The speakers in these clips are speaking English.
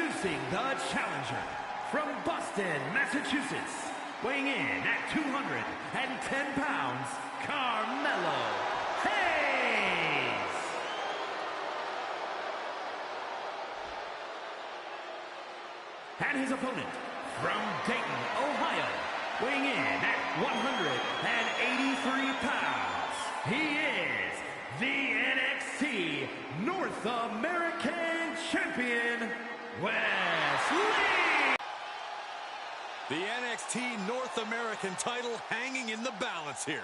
Introducing the challenger from Boston, Massachusetts, weighing in at 210 pounds, Carmelo Hayes. And his opponent from Dayton, Ohio, weighing in at 183 pounds, he is the NXT North American Champion, Wesley! The NXT North American title hanging in the balance here.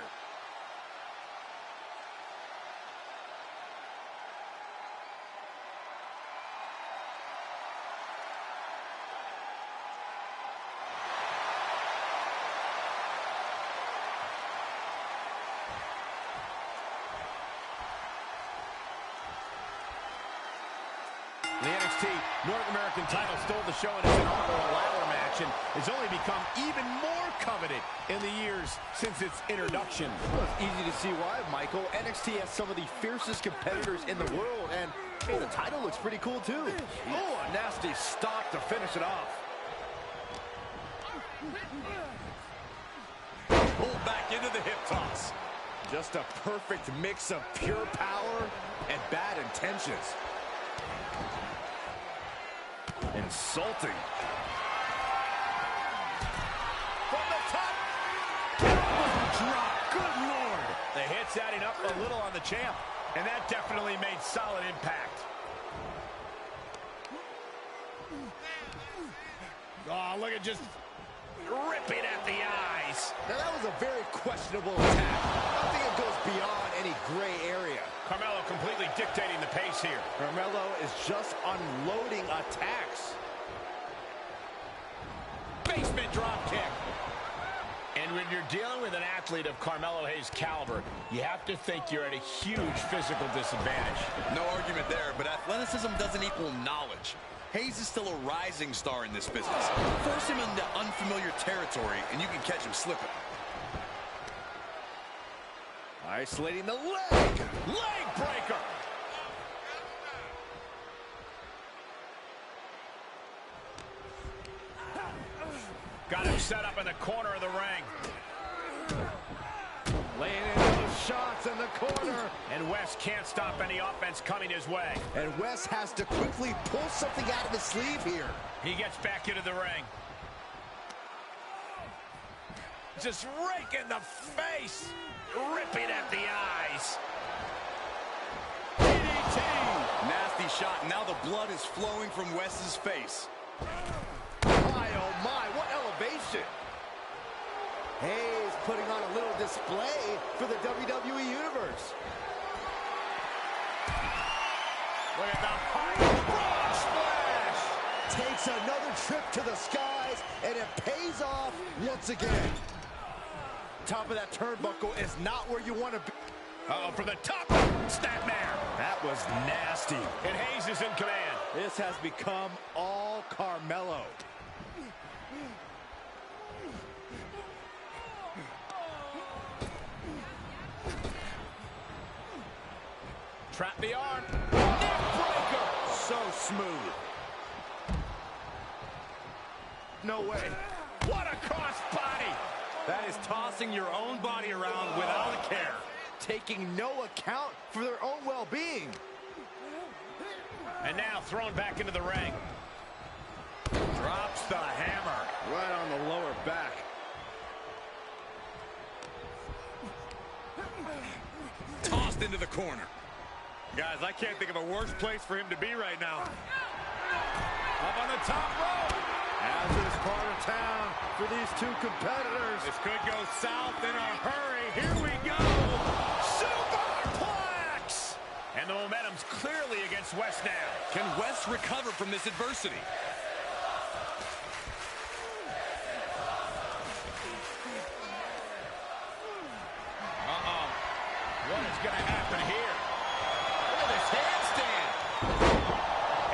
The NXT North American title stole the show in its inaugural ladder match and has only become even more coveted in the years since its introduction. Well, it's easy to see why, Michael. NXT has some of the fiercest competitors in the world, and hey, the title looks pretty cool too. Oh, a nasty stop to finish it off. Pulled back into the hip toss. Just a perfect mix of pure power and bad intentions. Insulting. From the top. Drop. Good Lord. The hit's adding up a little on the champ, and that definitely made solid impact. Oh, look at just ripping at the eyes. Now, that was a very questionable attack. I think it goes beyond any gray area. Carmelo completely dictating the pace here. Carmelo is just unloading attacks. Basement drop kick. And when you're dealing with an athlete of Carmelo Hayes' caliber, you have to think you're at a huge physical disadvantage. No argument there, but athleticism doesn't equal knowledge. Hayes is still a rising star in this business. Force him into unfamiliar territory, and you can catch him slipping. Isolating the leg. Leg breaker. Got him set up in the corner of the ring. Laying in those shots in the corner. And Wes can't stop any offense coming his way. And Wes has to quickly pull something out of his sleeve here. He gets back into the ring. Just raking the face. Ripping at the eyes. DDT. Nasty shot. Now the blood is flowing from Wes's face. My, oh my, what elevation. Hayes putting on a little display for the WWE Universe. Look at the high frog splash. Takes another trip to the skies, and it pays off once again. Top of that turnbuckle is not where you want to be. Uh-oh, from the top. Snapmare. That was nasty. And Hayes is in command. This has become all Carmelo. Trap the arm. Neck breaker. So smooth. No way. What a cross body. That is tossing your own body around without a care. Taking no account for their own well-being. And now thrown back into the ring. Drops the hammer. Right on the lower back. Tossed into the corner. Guys, I can't think of a worse place for him to be right now. Up on the top rope. Hazardous part of town for these two competitors. This could go south in a hurry. Here we go. Superplex. And the momentum's clearly against Wes now. Can Wes recover from this adversity? Uh-oh. What is going to happen here? Look at this handstand.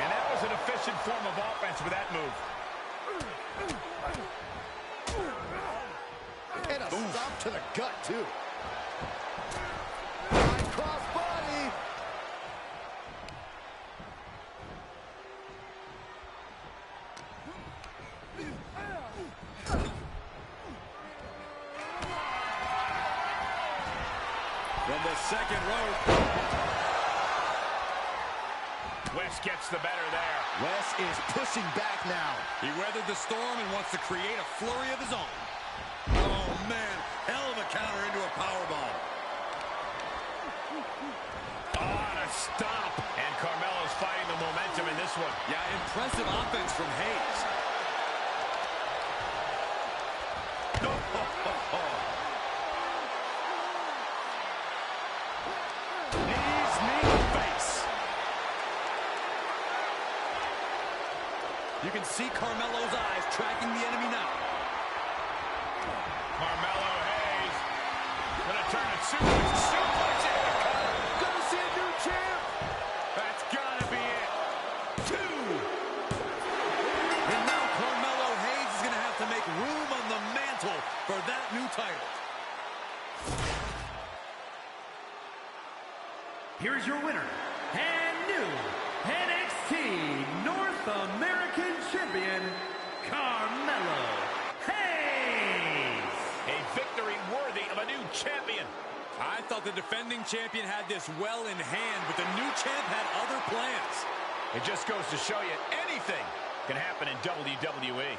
And that was an efficient form of offense with that move. And a stop to the gut, too. High cross body. second rope. Wes gets the better there. Wes is pushing back now. He weathered the storm and wants to create a flurry of his own. Oh, man. Hell of a counter into a powerbomb. On a stop. And Carmelo's fighting the momentum in this one. Yeah, impressive offense from Hayes. Knees, knee, face. You can see Carmelo's eyes tracking the enemy now. Carmelo Hayes gonna turn it suplex in the cover. Gonna see a new champ. That's gotta be it. 2. And now Carmelo Hayes is gonna have to make room on the mantle for that new title. Here's your winner, and new NXT North American Champion, Carmelo Hayes. A victory worthy of a new champion. I thought the defending champion had this well in hand, but the new champ had other plans. It just goes to show you anything can happen in WWE.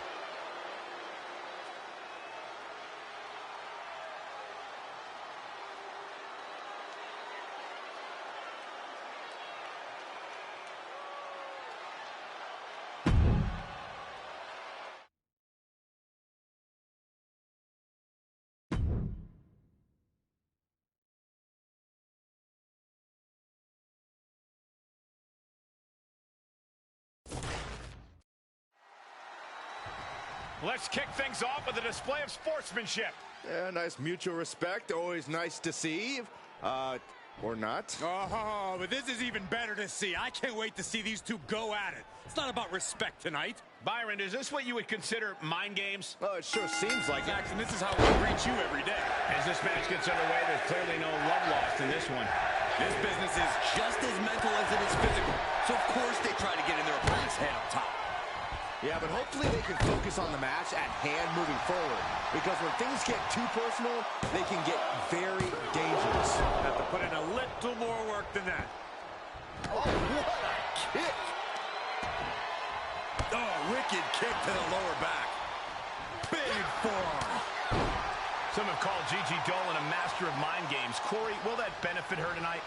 Let's kick things off with a display of sportsmanship. Yeah, nice mutual respect. Always nice to see. Or not. Oh, but this is even better to see. I can't wait to see these two go at it. It's not about respect tonight. Byron, is this what you would consider mind games? Oh, it sure seems like it. Jackson, this is how we greet you every day. As this match gets underway, there's clearly no love lost in this one. This business is just as mental as it is physical. So, of course, they try to get in their opponent's head up top. Yeah, but hopefully they can focus on the match at hand moving forward. Because when things get too personal, they can get very dangerous. Have to put in a little more work than that. Oh, what a kick. Oh, wicked kick to the lower back. Big forearm. Some have called Gigi Dolan a master of mind games. Corey, will that benefit her tonight?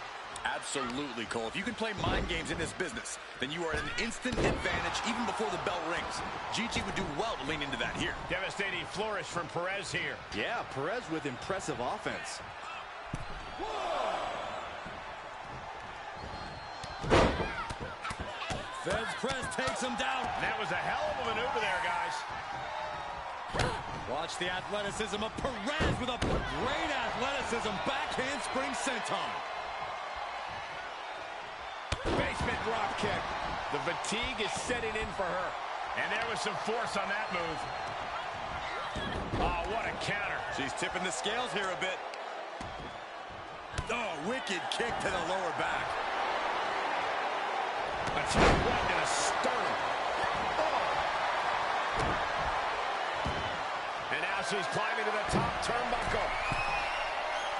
Absolutely, Cole. If you can play mind games in this business, then you are at an instant advantage even before the bell rings. Gigi would do well to lean into that here. Devastating flourish from Perez here. Yeah, Perez with impressive offense. Feds press takes him down. That was a hell of a maneuver there, guys. Watch the athleticism of Perez with a great athleticism. Backhand spring senton. Basement drop kick. The fatigue is setting in for her. And there was some force on that move. Oh, what a counter. She's tipping the scales here a bit. Oh, wicked kick to the lower back. A top right and a sternum. Oh. And now she's climbing to the top turnbuckle.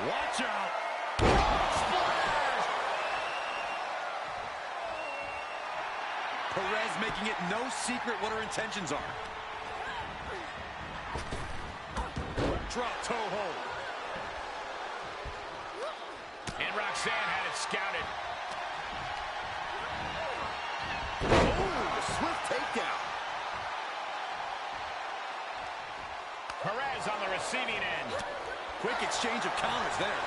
Watch out. Perez making it no secret what her intentions are. Drop toe hold. And Roxanne had it scouted. Oh, swift takedown. Perez on the receiving end. Quick exchange of counters there.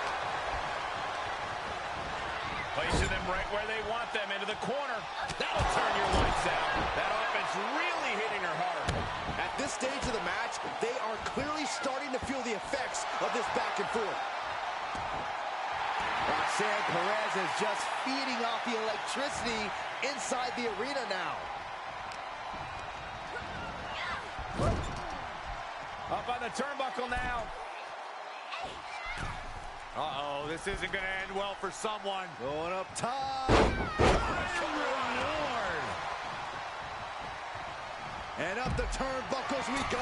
Placing them right where they want them, into the corner. That'll turn your lights out. That offense really hitting her hard. At this stage of the match, they are clearly starting to feel the effects of this back and forth. Roxanne Perez is just feeding off the electricity inside the arena now. Up on the turnbuckle now. Uh-oh, this isn't going to end well for someone. Going up top. Lord. And up the turnbuckles we go.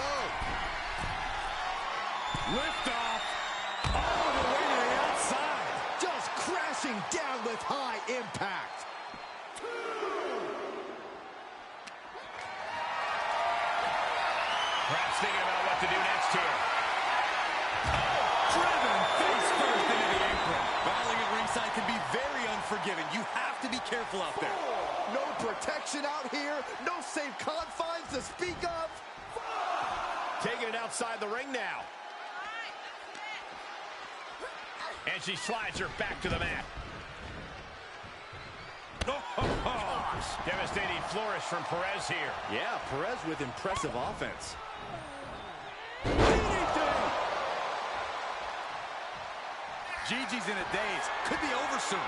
Lift off. All the way to the outside. Just crashing down with high impact. Perhaps thinking about what to do next here. Driven face first into the apron. Battling at ringside can be very unforgiving. You have to be careful out there. No protection out here. No safe confines to speak of. Taking it outside the ring now. And she slides her back to the mat. Devastating flourish from Perez here. Yeah, Perez with impressive offense. Gigi's in a daze. Could be over soon.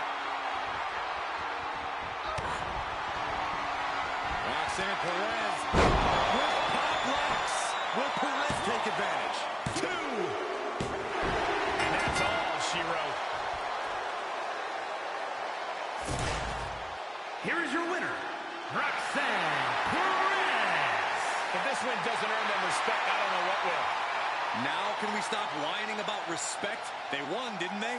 Roxanne Perez with pop locks. Will Perez take advantage? 2. And that's all she wrote. Here is your winner, Roxanne Perez. If this win doesn't earn them respect, I don't know what will. Now can we stop whining about respect? They won, didn't they?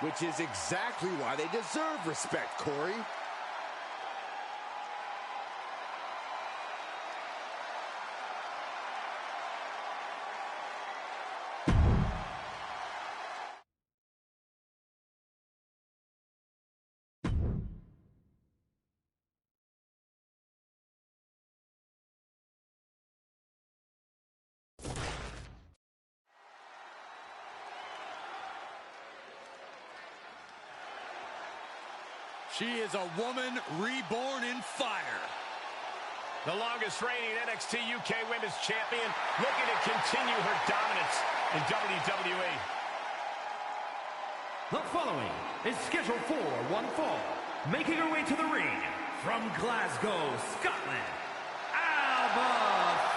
Which is exactly why they deserve respect, Corey. She is a woman reborn in fire. The longest reigning NXT UK Women's Champion looking to continue her dominance in WWE. The following is scheduled for one fall. Making her way to the ring from Glasgow, Scotland, Alba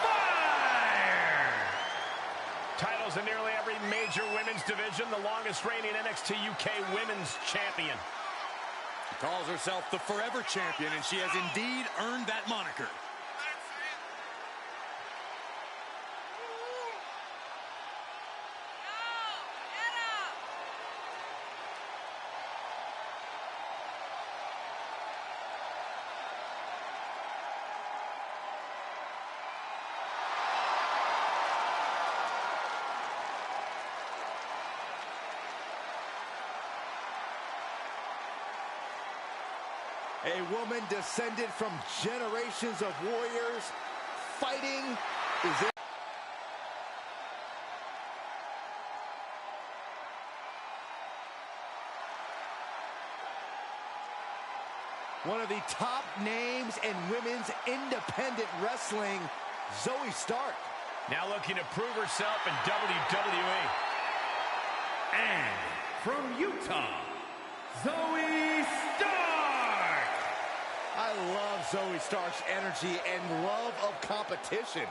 Fire! Titles in nearly every major women's division, the longest reigning NXT UK Women's Champion. She calls herself the Forever Champion, and she has indeed earned that moniker. A woman descended from generations of warriors. Fighting is it. One of the top names in women's independent wrestling, Zoe Stark. Now looking to prove herself in WWE. And from Utah, Zoe Stark! I love Zoe Stark's energy and love of competition.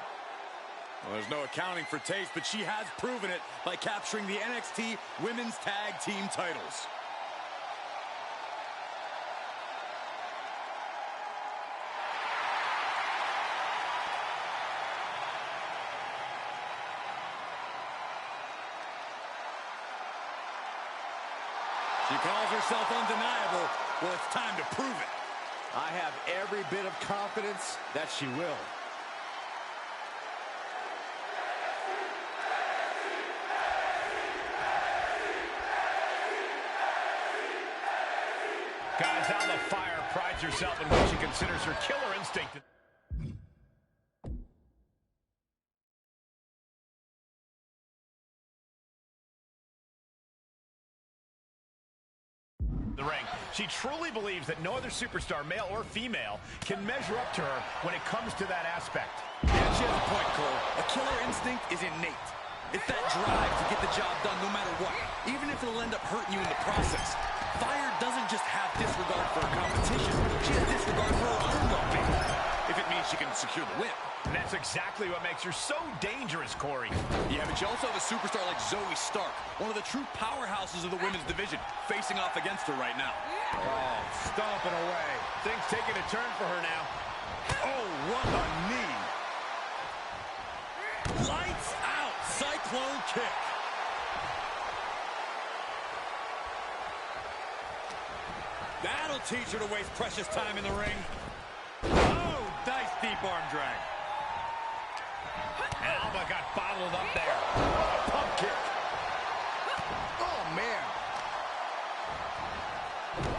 Well, there's no accounting for taste, but she has proven it by capturing the NXT Women's Tag Team titles. She calls herself undeniable. Well, it's time to prove it. I have every bit of confidence that she will. Guys, Alba Fire prides herself in what she considers her killer instinct. The ring. She truly believes that no other superstar, male or female, can measure up to her when it comes to that aspect. Yeah, she has a point, Cole. A killer instinct is innate. It's that drive to get the job done no matter what, even if it'll end up hurting you in the process. Fire doesn't just have disregard for her competition. She has disregard for her own well-being, if it means she can secure the win. And that's exactly what makes her so dangerous, Corey. Yeah, but you also have a superstar like Zoe Stark, one of the true powerhouses of the women's division, facing off against her right now. Oh, stomping away. Things taking a turn for her now. Oh, what a knee. Lights out. Cyclone kick. That'll teach her to waste precious time in the ring. Oh, nice deep arm drag. And Alba got bottled up there. Oh, a pump kick. Oh, man.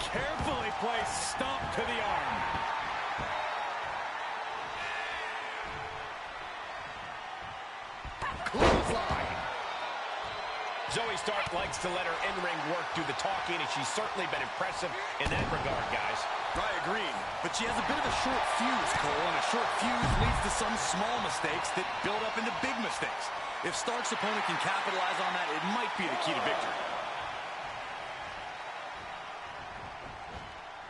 Carefully placed stomp to the arm. Clothesline. Zoe Stark likes to let her in-ring work do the talking, and she's certainly been impressive in that regard, guys. I agree, but she has a bit of a short fuse, Cole, and a short fuse leads to some small mistakes that build up into big mistakes. If Stark's opponent can capitalize on that, it might be the key to victory.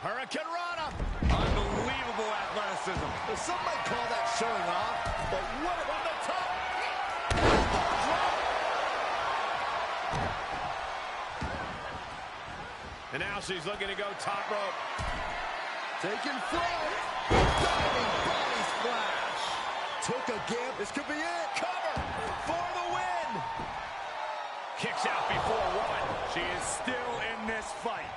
Hurricane Rana. Unbelievable athleticism. Some might call that showing off, but what about the top? And now she's looking to go top rope. Taking flight. Diving body splash. Took a gamble. This could be it. Cover for the win. Kicks out before one. She is still in this fight.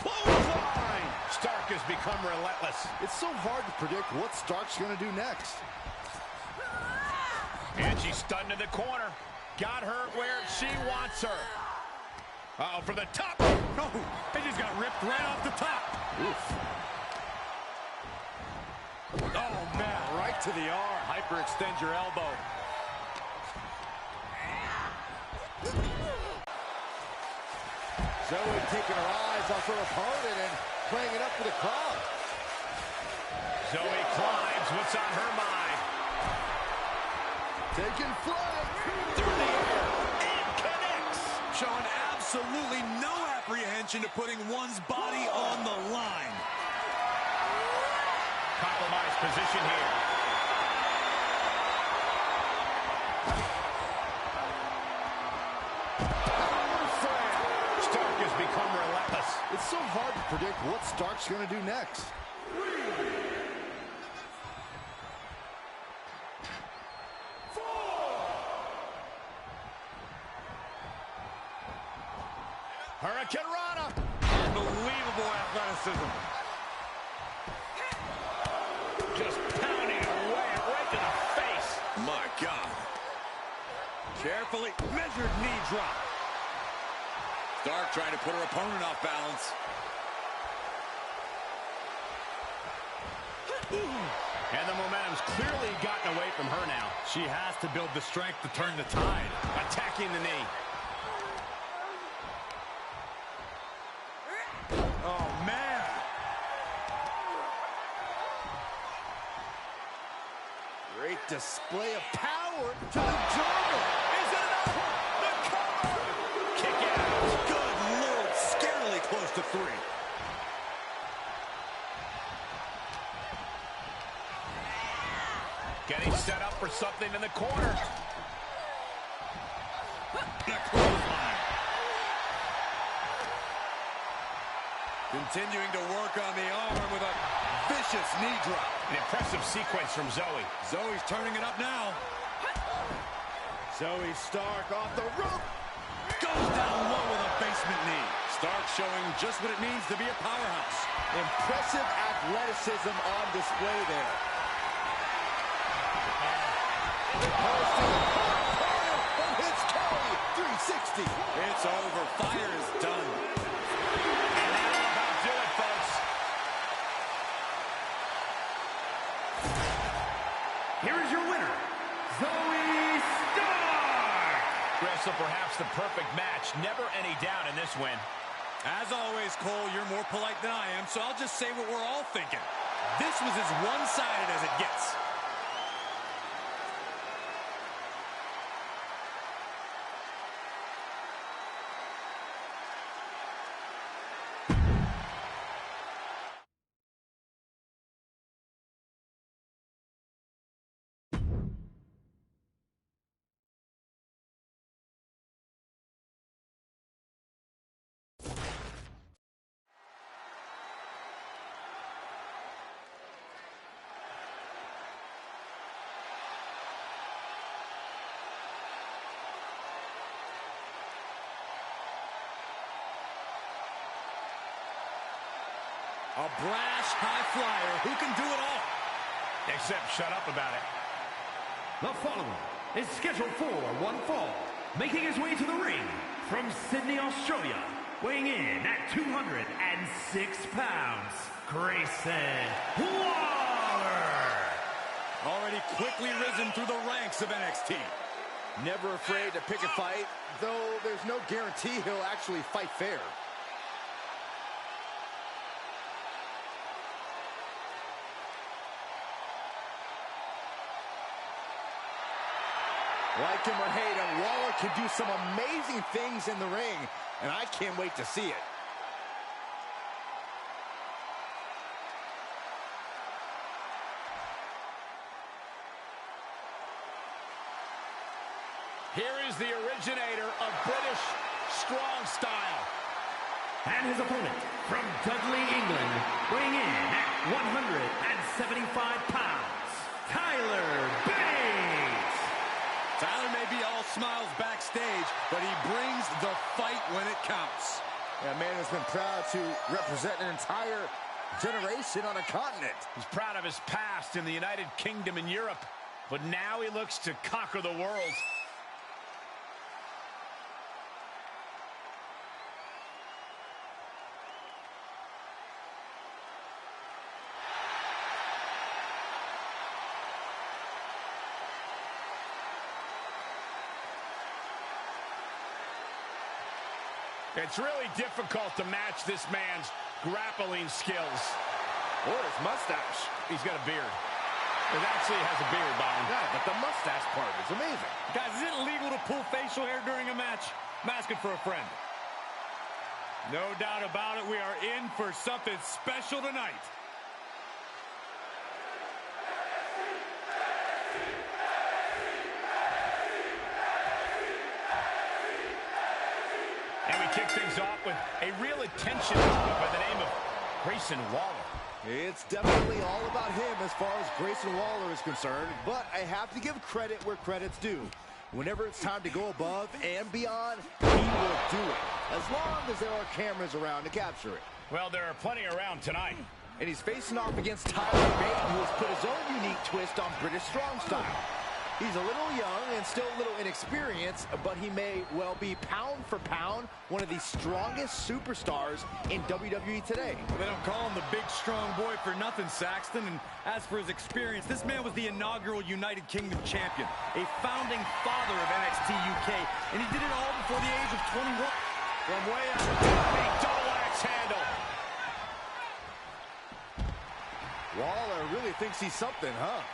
Clothesline. Stark has become relentless. It's so hard to predict what Stark's going to do next. And she's stunned to the corner. Got her where she wants her. Uh-oh, for the top. Oh, they just got ripped right off the top. Oof. Oh, man, right to the arm. Hyperextend your elbow. Zoe taking her eyes off her opponent and playing it up for the crowd. Zoe climbs. What's on her mind? Taking flight. Through the air. And connects. Showing absolutely no apprehension to putting one's body on the line. Compromised position here. Stark has become relentless. It's so hard to predict what Stark's going to do next. Hurricane Rana. Unbelievable athleticism. Just pounding away right to the face. My God. Carefully measured knee drop. Stark trying to put her opponent off balance. And the momentum's clearly gotten away from her now. She has to build the strength to turn the tide. Attacking the knee. Oh, man. Great display of power to the German. Is it enough? The cover. Kick out. Good Lord, scarily close to 3. Getting set up for something in the corner. The clothesline. Continuing to work on the arm with a vicious knee drop. An impressive sequence from Zoe. Zoe's turning it up now. Zoe Stark off the rope. Goes down low with a basement knee. Stark showing just what it means to be a powerhouse. Impressive athleticism on display there. And hits Kelly. 360. It's over. Fire is done. And that'll about do it, folks. Here is your winner, Zoe Stark! Wrestle perhaps the perfect match. Never any doubt in this win. As always, Cole, you're more polite than I am, so I'll just say what we're all thinking. This was as one-sided as it gets. brash high flyer who can do it all. Except shut up about it. The following is scheduled for one fall, making his way to the ring from Sydney, Australia, weighing in at 206 pounds, Grayson Waller. Already quickly risen through the ranks of NXT. Never afraid to pick a fight, though there's no guarantee he'll actually fight fair. Like him or hate him, Waller can do some amazing things in the ring, and I can't wait to see it. Here is the originator of British strong style. And his opponent from Dudley, England, weighing in at 175 pounds, Tyler Bates. Tyler may be all smiles backstage, but he brings the fight when it counts. That man has been proud to represent an entire generation on a continent. He's proud of his past in the United Kingdom and Europe, but now he looks to conquer the world. It's really difficult to match this man's grappling skills. Or his mustache. He's got a beard. It actually has a beard, Byron. Yeah, but the mustache part is amazing. Guys, is it legal to pull facial hair during a match? I'm asking for a friend. No doubt about it, we are in for something special tonight. And we kick things off with a real attention by the name of Grayson Waller. It's definitely all about him as far as Grayson Waller is concerned, but I have to give credit where credit's due. Whenever it's time to go above and beyond, he will do it, as long as there are cameras around to capture it. Well, there are plenty around tonight. And he's facing off against Tyler Bates, who has put his own unique twist on British strong style. He's a little young and still a little inexperienced, but he may well be pound for pound one of the strongest superstars in WWE today. They don't call him the big, strong boy for nothing, Saxton. And as for his experience, this man was the inaugural United Kingdom champion, a founding father of NXT UK, and he did it all before the age of 21. From way out of big double axe handle. Waller really thinks he's something, huh?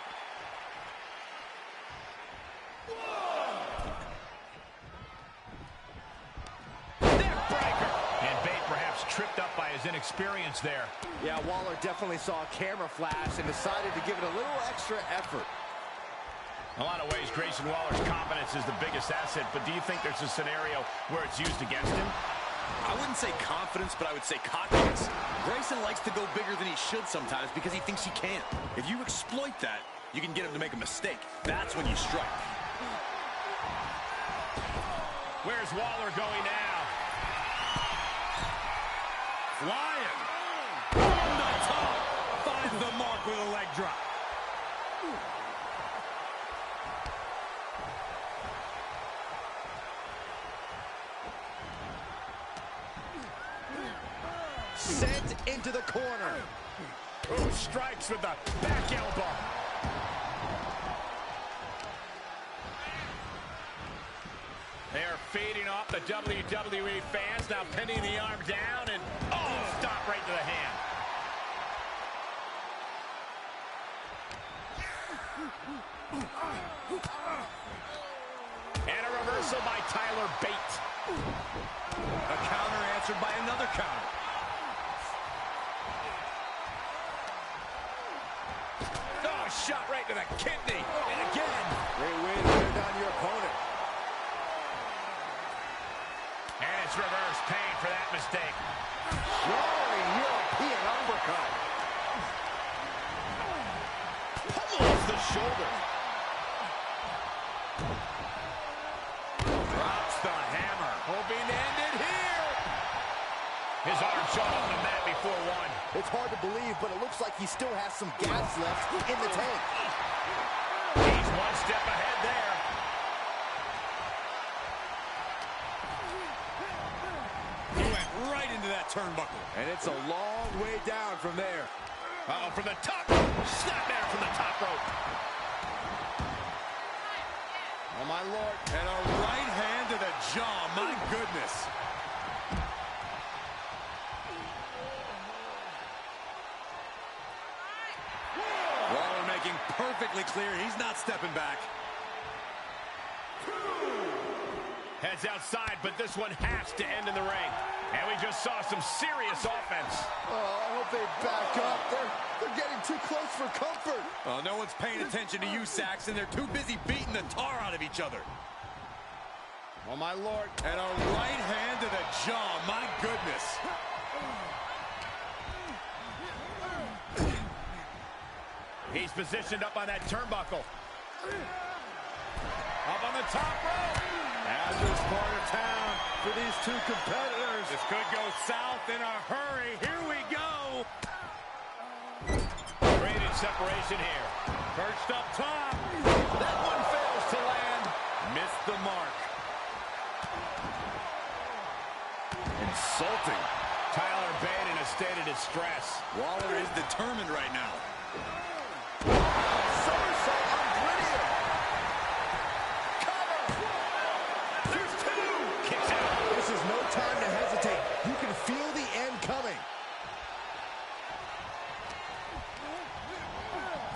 Tripped up by his inexperience there. Yeah, Waller definitely saw a camera flash and decided to give it a little extra effort. In a lot of ways, Grayson Waller's confidence is the biggest asset, but do you think there's a scenario where it's used against him? I wouldn't say confidence, but I would say cockiness. Grayson likes to go bigger than he should sometimes because he thinks he can. If you exploit that, you can get him to make a mistake. That's when you strike. Where's Waller going now? Flying. From the top. Finds the mark with a leg drop. Sent into the corner. Oh, strikes with the back elbow. They are feeding off the WWE fans, now pinning the arm down, and oh, stop right to the hand. And a reversal by Tyler Bates. A counter answered by another counter. Oh, shot right to the kidney. And again. Great way to wear down your opponent. And it's reverse pain for that mistake. Jarring European uppercut. Pummels the shoulder. Drops the hammer. Hoping to end it here. His arm shot on the mat before one. It's hard to believe, but it looks like he still has some gas left in the tank. He's one step ahead there. He went right into that turnbuckle. And it's a long way down from there. Uh-oh, from the top. Snapmare from the top rope. Oh, my Lord. And a right hand to the jaw. My goodness. Waller making perfectly clear he's not stepping back. Heads outside, but this one has to end in the ring. And we just saw some serious offense. Oh, I hope they back up. They're getting too close for comfort. Well, no one's paying attention to you, Saxton. They're too busy beating the tar out of each other. Oh, my Lord. And a right hand to the jaw. My goodness. He's positioned up on that turnbuckle. Up on the top rope. Hazardous part of town for these two competitors. This could go south in a hurry. Here we go. Created separation here. Perched up top. That one fails to land. Missed the mark. Insulting. Tyler Bate in a state of distress. Waller is determined right now. Somersault on Brilliant. There's two. Kicks out. This is no time to hesitate. You can feel the end coming.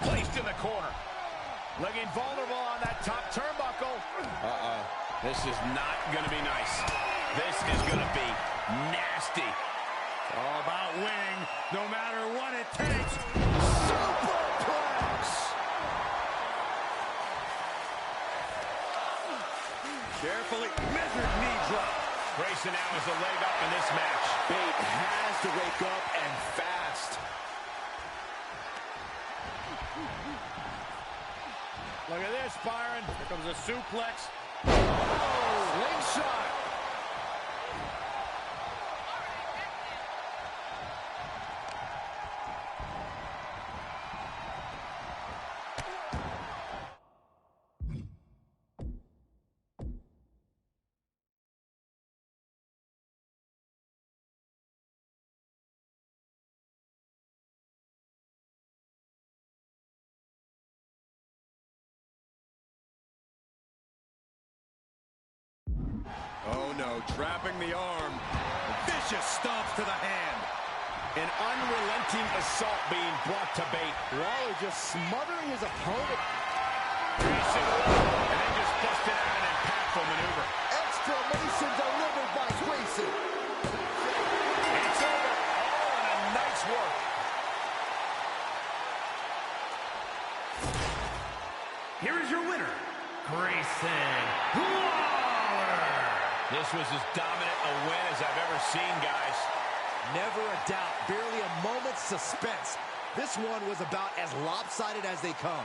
Placed in the corner. Looking vulnerable on that top turnbuckle. Uh-oh. This is not going to be nice. This is going to be nasty. All about winning, no matter what it takes. Superplex. Carefully measured knee drop. Grayson now has a leg up in this match. Bate has to wake up and fast. Look at this, Byron. Here comes a suplex. Slingshot. Oh no, trapping the arm. Vicious stomps to the hand. An unrelenting assault being brought to Bate. Waller just smothering his opponent. Grayson, and then just busted out an impactful maneuver. Exclamation delivered by Grayson. It's over. All in a nice work. Here is your winner, Grayson Waller. This was as dominant a win as I've ever seen, guys. Never a doubt, barely a moment's suspense. This one was about as lopsided as they come.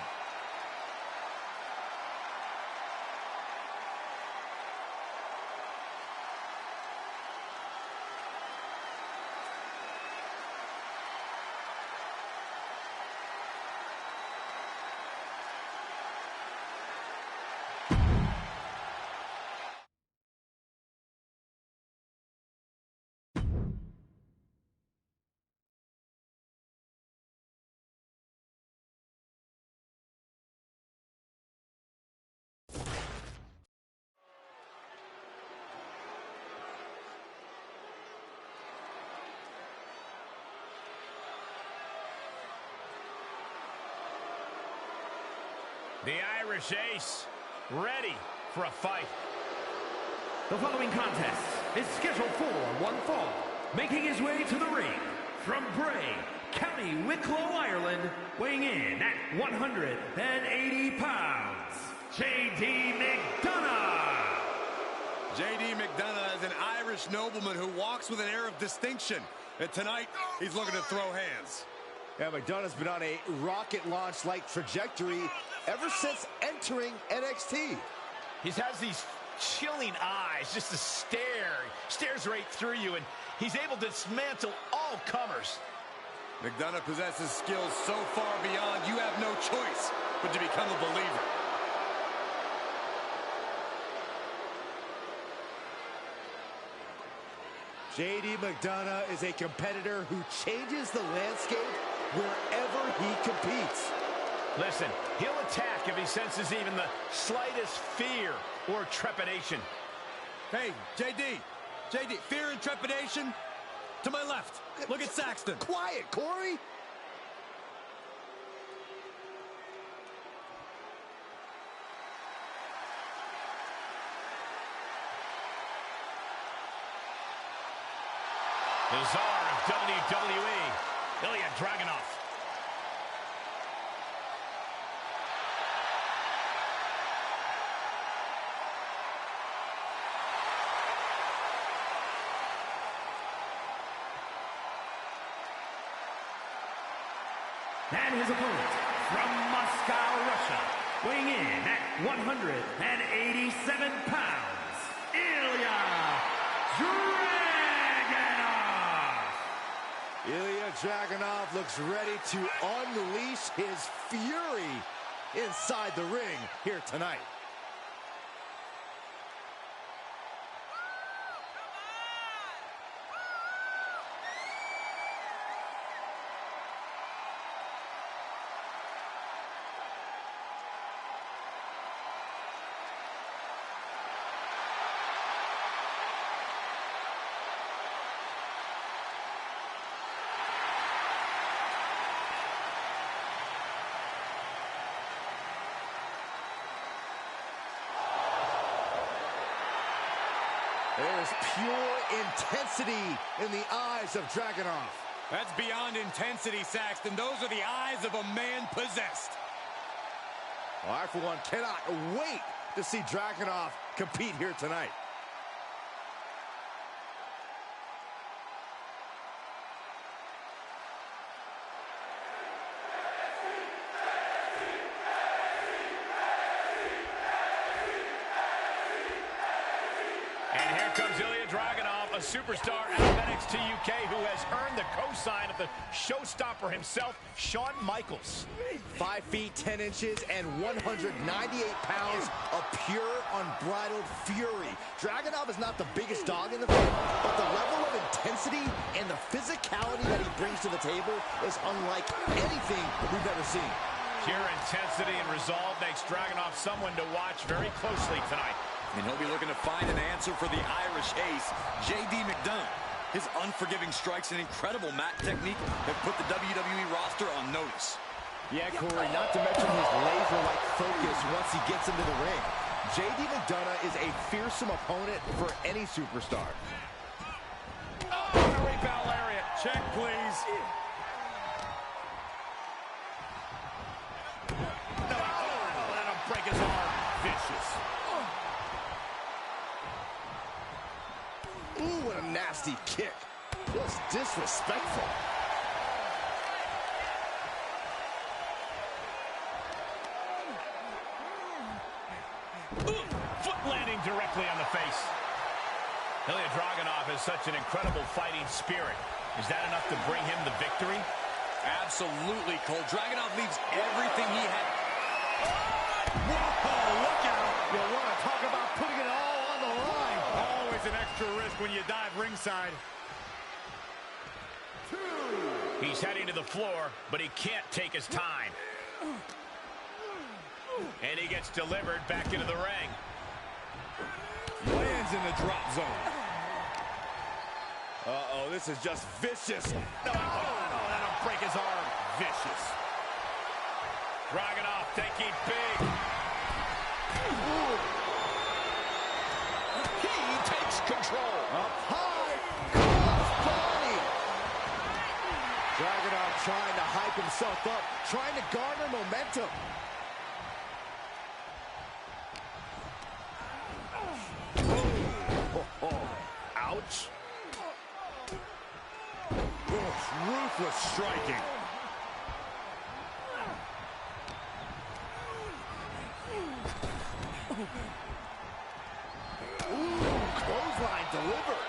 The Irish Ace, ready for a fight. The following contest is scheduled for one fall. Making his way to the ring from Bray, County Wicklow, Ireland, weighing in at 180 pounds, J.D. McDonough. J.D. McDonough is an Irish nobleman who walks with an air of distinction. And tonight, he's looking to throw hands. Yeah, McDonough's been on a rocket launch-like trajectory ever since entering NXT. He has these chilling eyes, just a stare. Stares right through you, and he's able to dismantle all comers. McDonough possesses skills so far beyond you have no choice but to become a believer. JD McDonough is a competitor who changes the landscape wherever he competes. Listen, he'll attack if he senses even the slightest fear or trepidation. Hey, JD, fear and trepidation to my left. Look at Saxton. Quiet, Corey. The czar of WWE, Ilya Dragunov. And his opponent from Moscow, Russia, weighing in at 187 pounds, Ilya Dragunov. Ilya Dragunov looks ready to unleash his fury inside the ring here tonight. There's pure intensity in the eyes of Dragunov. That's beyond intensity, Saxton. Those are the eyes of a man possessed. Well, I, for one, cannot wait to see Dragunov compete here tonight. And here comes Ilya Dragunov, a superstar out of NXT UK who has earned the cosign of the showstopper himself, Shawn Michaels. 5 feet 10 inches and 198 pounds of pure, unbridled fury. Dragunov is not the biggest dog in the ring, but the level of intensity and the physicality that he brings to the table is unlike anything we've ever seen. Pure intensity and resolve makes Dragunov someone to watch very closely tonight. And he'll be looking to find an answer for the Irish ace, JD McDonough. His unforgiving strikes and incredible mat technique have put the WWE roster on notice. Yeah, Corey, not to mention his laser-like focus once he gets into the ring. JD McDonough is a fearsome opponent for any superstar. Oh, rape out lariat. Check, please. No, let him break his arm. Vicious. Ooh, what a nasty kick. Just disrespectful. Foot landing directly on the face. Ilya Dragunov has such an incredible fighting spirit. Is that enough to bring him the victory? Absolutely, Cole. Dragunov leaves everything he had. Whoa, look out. You want to talk about putting it all on the line. Always an extra risk when you dive ringside. He's heading to the floor, but he can't take his time. And he gets delivered back into the ring. Lands in the drop zone. Uh-oh, this is just vicious. No, let him break his arm. Vicious. Dragunov thinking big. Ooh. He takes control. Up high, cross body. Dragunov trying to hype himself up, trying to garner momentum. Ouch. Ruthless striking. Ooh, clothesline delivered.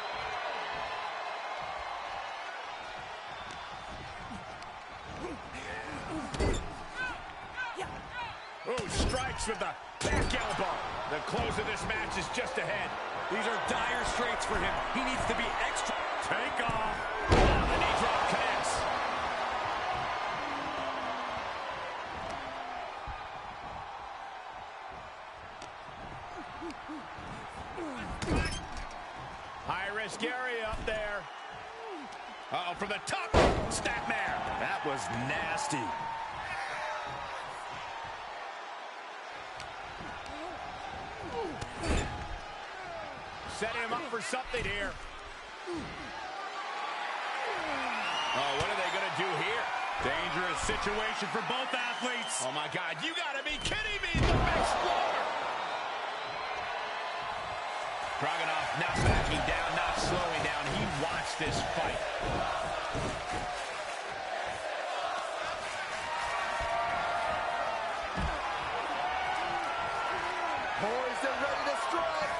Nice with the back elbow. The close of this match is just ahead. These are dire straits for him. He needs to be extra. Take off. The knee drop connects. High-risk area up there. Uh-oh, from the top. Snapmare. That was nasty. Setting him up for something here. Oh, what are they going to do here? Dangerous situation for both athletes. Oh, my God. You got to be kidding me. The Explorer. Dragunov not backing down, not slowing down. He wants this fight. Poised and ready to strike.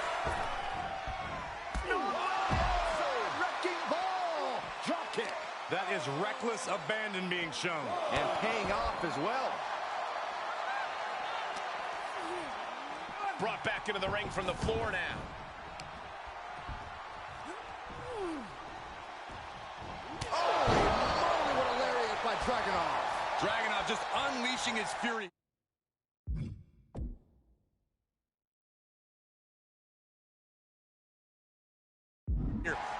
Wrecking ball. Drop kick. That is reckless abandon being shown. And paying off as well. Brought back into the ring from the floor now. What a lariat by Dragunov. Dragunov just unleashing his fury.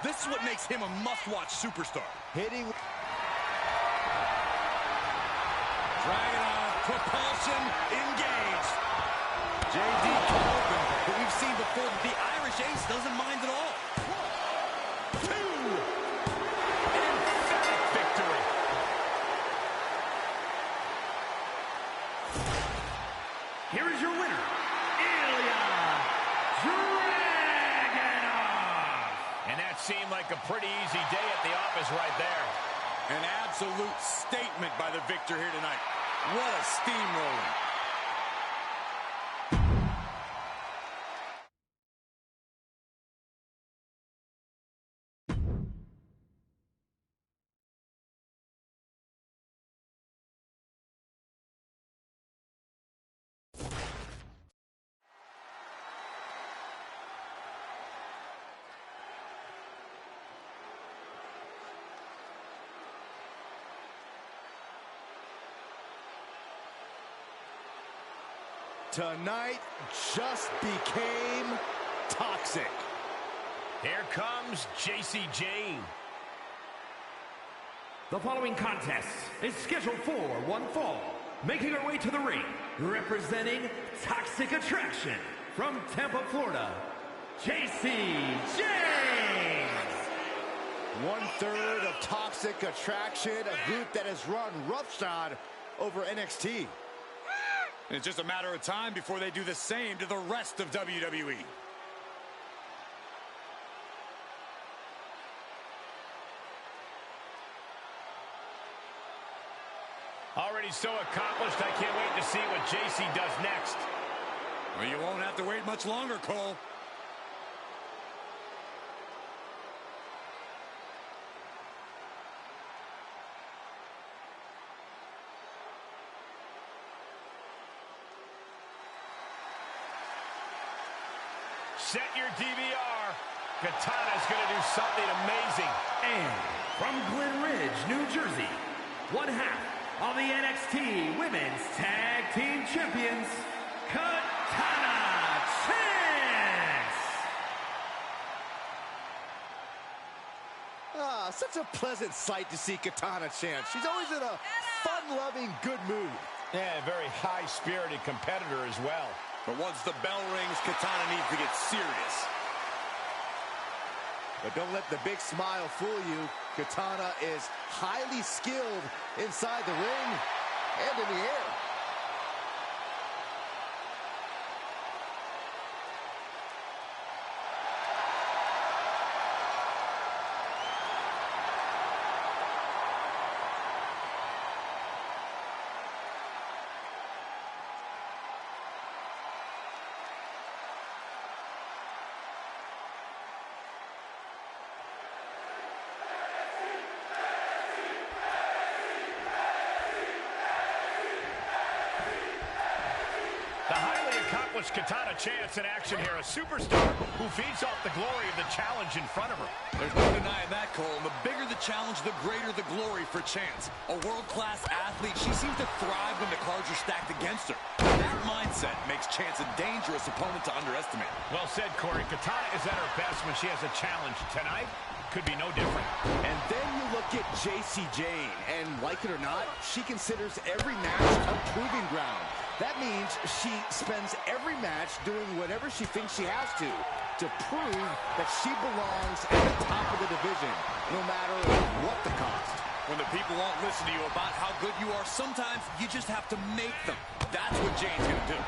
This is what makes him a must-watch superstar. Hitting. Dragunov, propulsion engaged. JD can open, but we've seen before that the Irish Ace doesn't mind at all. 1, 2. Emphatic victory. Here is your winner, Ilya Dragunov. And that seemed like a pretty easy day at the office right there. An absolute statement by the victor here tonight. What a steamroller. Tonight just became toxic. Here comes JC Jane. The following contest is scheduled for one fall. Making her way to the ring, representing Toxic Attraction from Tampa, Florida, JC Jane. 1/3 of Toxic Attraction, a group that has run roughshod over NXT. It's just a matter of time before they do the same to the rest of WWE. Already so accomplished, I can't wait to see what JC does next. Well, you won't have to wait much longer, Cole. Set your DVR. Katana's going to do something amazing. And from Glen Ridge, New Jersey, one half of the NXT Women's Tag Team Champions, Katana Chance. Such a pleasant sight to see Katana Chance. She's always in a fun-loving, good mood. Yeah, very high-spirited competitor as well. But once the bell rings, Katana needs to get serious. But don't let the big smile fool you. Katana is highly skilled inside the ring and in the air. was Katana Chance in action here, a superstar who feeds off the glory of the challenge in front of her. There's no denying that, Cole. And the bigger the challenge, the greater the glory for Chance. A world-class athlete, she seems to thrive when the cards are stacked against her. That mindset makes Chance a dangerous opponent to underestimate. Well said, Corey. Katana is at her best when she has a challenge. Tonight could be no different. And then you look at JC Jane, and like it or not, she considers every match a proving ground. That means she spends every match doing whatever she thinks she has to prove that she belongs at the top of the division, no matter what the cost. When the people won't listen to you about how good you are, sometimes you just have to make them. That's what Jane's going to do.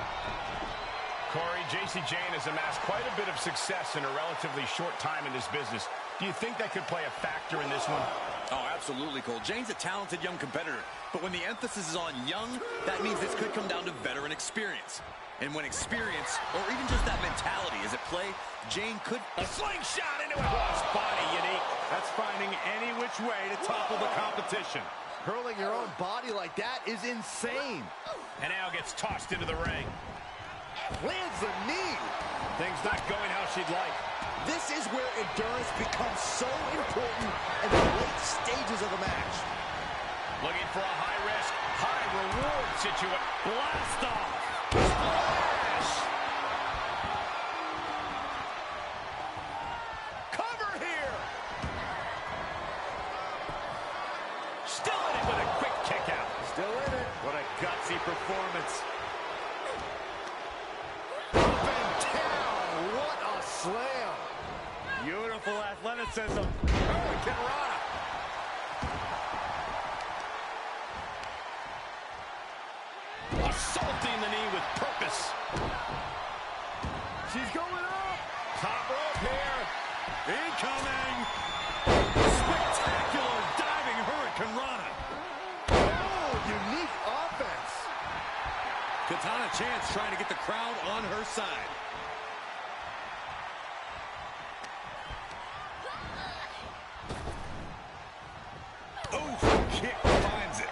Corey, JC Jane has amassed quite a bit of success in a relatively short time in this business. Do you think that could play a factor in this one? Oh, absolutely, Cole. Jane's a talented young competitor, but when the emphasis is on young, that means this could come down to veteran experience. And when experience, or even just that mentality is at play, Jane could... A slingshot into a cross body, unique. That's finding any which way to topple the competition. Hurling your own body like that is insane. And now gets tossed into the ring. Lands the knee. Things not going how she'd like. This is where endurance becomes so important in the late stages of the match. Looking for a high-risk, high-reward situation. Blast off. Splash! Cover here! Still in it with a quick kick out. Still in it. What a gutsy performance. Up and down. What a slam. Beautiful athleticism. Hurricane Rana. Assaulting the knee with purpose. She's going up. Top rope here. Incoming. Spectacular diving Hurricane Rana. Oh, unique offense. Katana Chance trying to get the crowd on her side. Oh, kick finds it.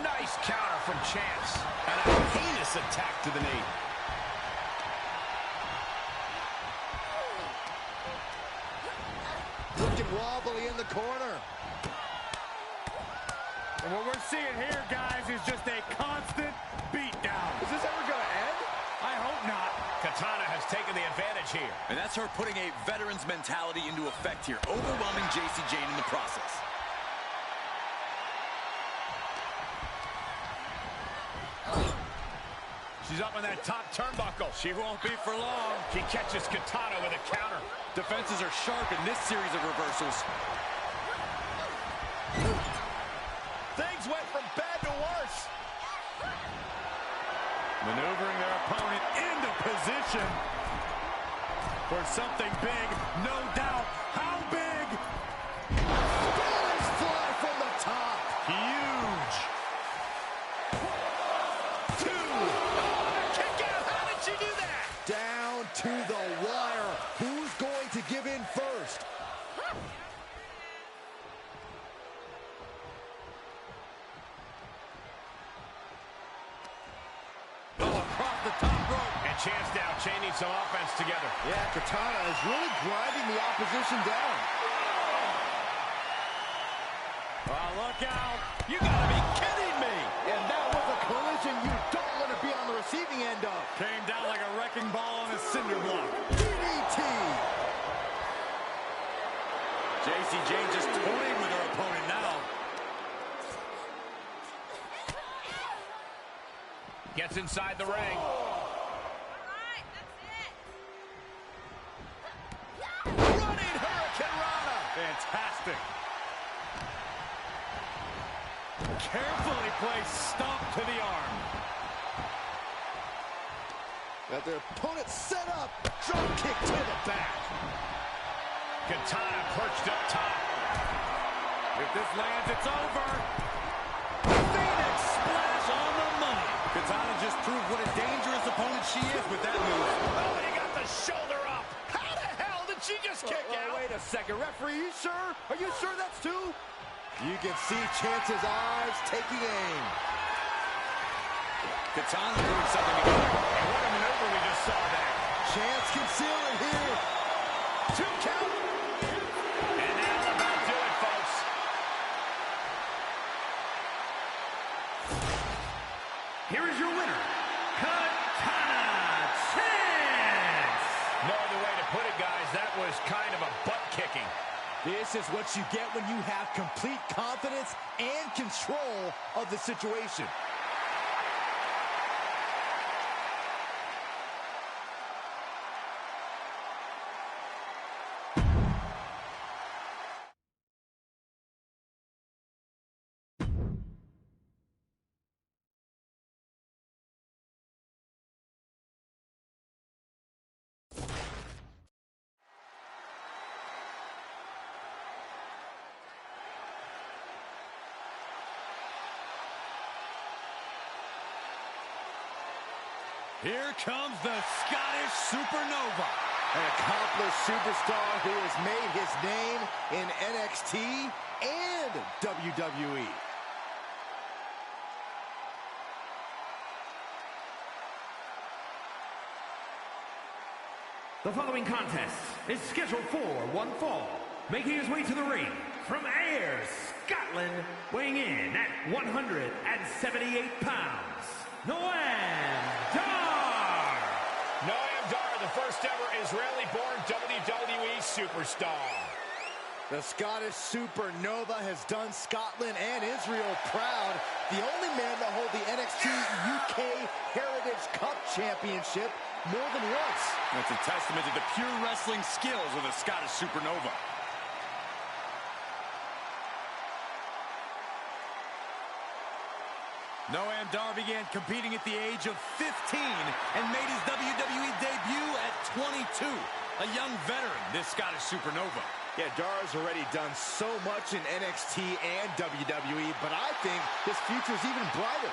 Nice counter from Chance. And a heinous attack to the knee. Looking wobbly in the corner. And what we're seeing here, guys, is just a constant beatdown. Is this ever going to end? I hope not. Katana has taken the advantage here. And that's her putting a veteran's mentality into effect here, overwhelming JC Jane in the process. She's up on that top turnbuckle. She won't be for long. She catches Katana with a counter. Defenses are sharp in this series of reversals. Things went from bad to worse. Maneuvering their opponent into position for something big, no doubt. How big? Spanish fly from the top. Huge. Kick out. How did she do that? Down to the wire. Who's going to give in first? Across the top rope. And Chance now chaining some offense together. Yeah, Katana is really grinding the opposition down. Oh, look out. You gotta be kidding me. And that was a collision you don't want to be on the receiving end of. Came down like a wrecking ball on a cinder block. DDT. JC Jane just toying with her opponent now. Gets inside the ring. Running Hurricane Rana. Fantastic. Carefully placed stomp to the arm. Got their opponent set up. Drop kick to the back. Katana perched up top. If this lands, it's over. Phoenix splash on the money. Katana just proved what a dangerous opponent she is with that move. Oh, and he got the shoulder up. How the hell did she just kick out? Wait a second. Referee, you sure? Are you sure that's two? You can see Chance's eyes taking aim. Katana doing something together. And what a maneuver we just saw there. Chance can seal it here. 2 count. And now that'll about do it, folks. Here is your winner, Katana Chance. No other way to put it, guys. That was kind of a butt-kicking. This is what you get when you have complete confidence and control of the situation. Here comes the Scottish Supernova. An accomplished superstar who has made his name in NXT and WWE. The following contest is scheduled for one fall. Making his way to the ring from Ayr, Scotland, weighing in at 178 pounds, Noam Dar. Noam Dar, the first ever Israeli-born WWE superstar. The Scottish Supernova has done Scotland and Israel proud. The only man to hold the NXT UK Heritage Cup Championship more than once. That's a testament to the pure wrestling skills of the Scottish Supernova. Noam Dar began competing at the age of 15 and made his WWE debut at 22. A young veteran, this Scottish Supernova. Yeah, Dar's already done so much in NXT and WWE, but I think his future's even brighter.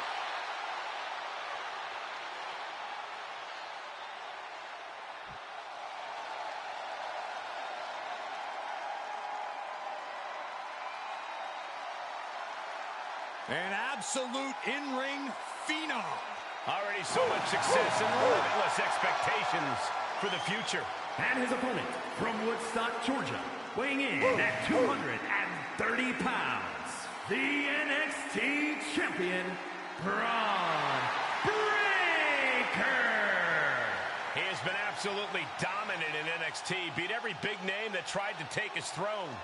An absolute in-ring phenom. Already so much success and limitless expectations for the future. And his opponent from Woodstock, Georgia, weighing in at 230 pounds, the NXT champion, Braun Breaker. He has been absolutely dominant in NXT, beat every big name that tried to take his throne.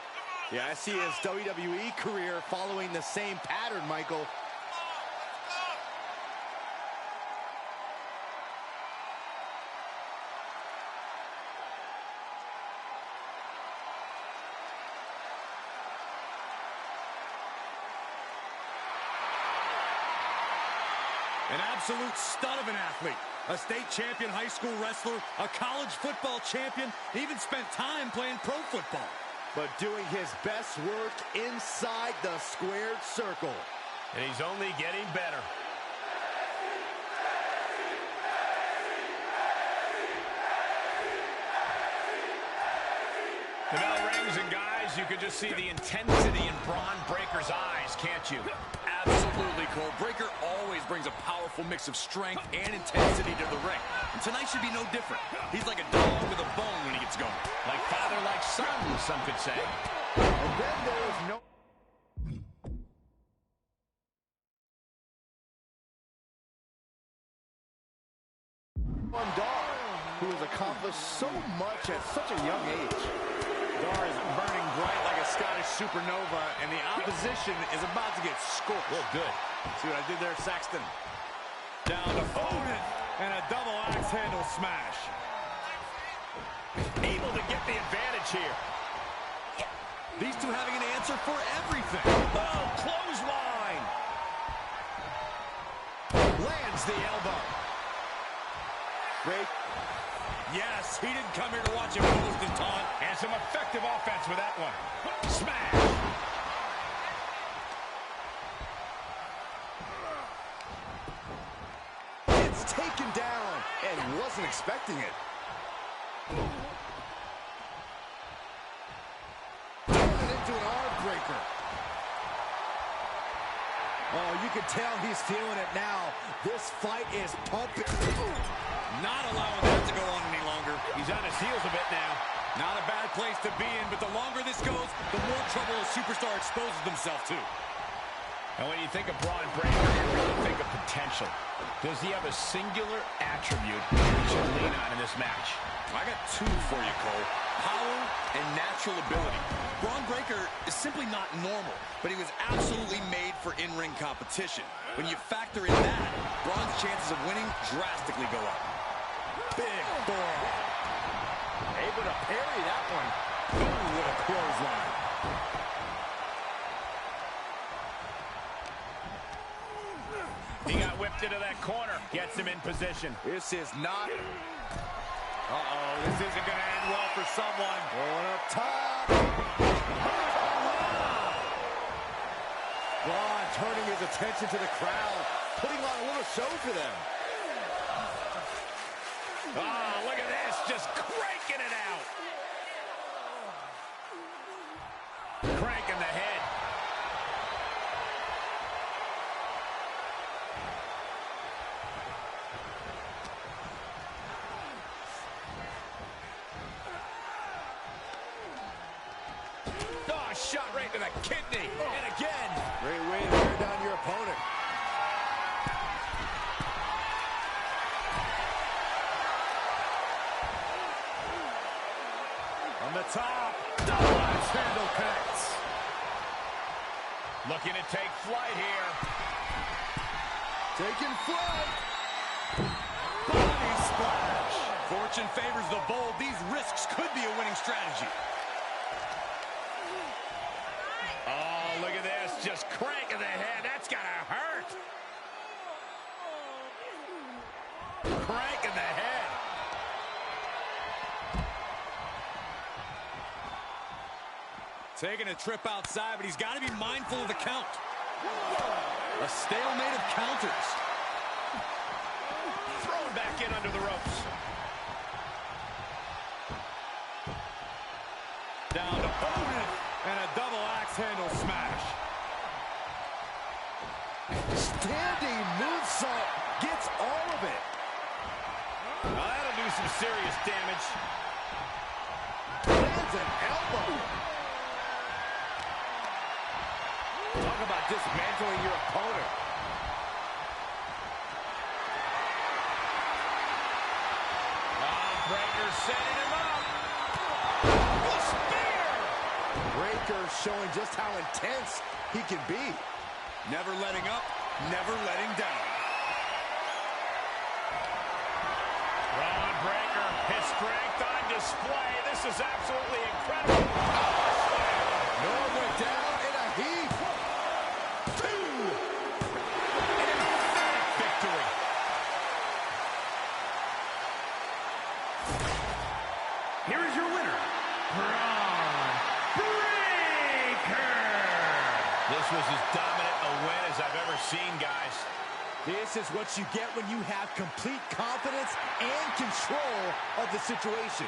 Yeah, I see his WWE career following the same pattern, Michael. An absolute stud of an athlete. A state champion high school wrestler, a college football champion, even spent time playing pro football. But doing his best work inside the squared circle. And he's only getting better. The bell rings, and guys, you can just see the intensity in Braun Breaker's eyes, can't you? Absolutely, Cole. Breaker always brings a powerful mix of strength and intensity to the ring. And tonight should be no different. He's like a dog with a bone when he gets going. Like father, like son, some could say. And then there is no... Dar, who has accomplished so much at such a young age. Dar is burning bright like a Scottish Supernova, and the opposition is about to get scorched. Well, good. See what I did there, Saxton? Down to opponent, and a double axe handle smash. Able to get the advantage here. These two having an answer for everything. Oh, clothesline. Lands the elbow. Break. Yes, he didn't come here to watch him lose the taunt. And some effective offense with that one. Smash. It's taken down and wasn't expecting it. Turned it into an arm breaker. Oh, you can tell he's feeling it now. This fight is pumping. Not allowing that to go on any longer. He's on his heels a bit now. Not a bad place to be in, but the longer this goes, the more trouble a superstar exposes themselves to. And when you think of Braun Breaker, you really think of potential. Does he have a singular attribute we should lean on in this match? I got two for you, Cole. Power and natural ability. Braun Breaker is simply not normal, but he was absolutely made for in-ring competition. When you factor in that, Braun's chances of winning drastically go up. Big forearm. Able to parry that one. Ooh, what a clothesline. He got whipped into that corner. Gets him in position. This is not... Uh-oh, this isn't going to end well for someone. Going up top. Braun turning his attention to the crowd, putting on a little show for them. Oh, look at this. Just cranking it out. Cranking the head. Oh, shot right to the kidney. And again. Great way to wear down your opponent. On the top. Double axe handle connects. Looking to take flight here. Taking flight. Body splash. Fortune favors the bold. These risks could be a winning strategy. Oh, look at this. Just cranking the head. That's gotta hurt. Cranking the head. Taking a trip outside, but he's got to be mindful of the count. A stalemate of counters. Thrown back in under the ropes. Down to opponent. And a double axe handle smash. Standing moonsault gets all of it. Well, that'll do some serious damage. Lands an elbow. Talk about dismantling your opponent. Breaker setting him up. The spear. Breaker showing just how intense he can be. Never letting up, never letting down. Braun Breaker, his strength on display. This is absolutely incredible. Norm went down in a heap. Two. An emphatic victory. Here is your winner, Braun Breaker. This was as dominant a win as I've ever seen, guys. This is what you get when you have complete confidence and control of the situation.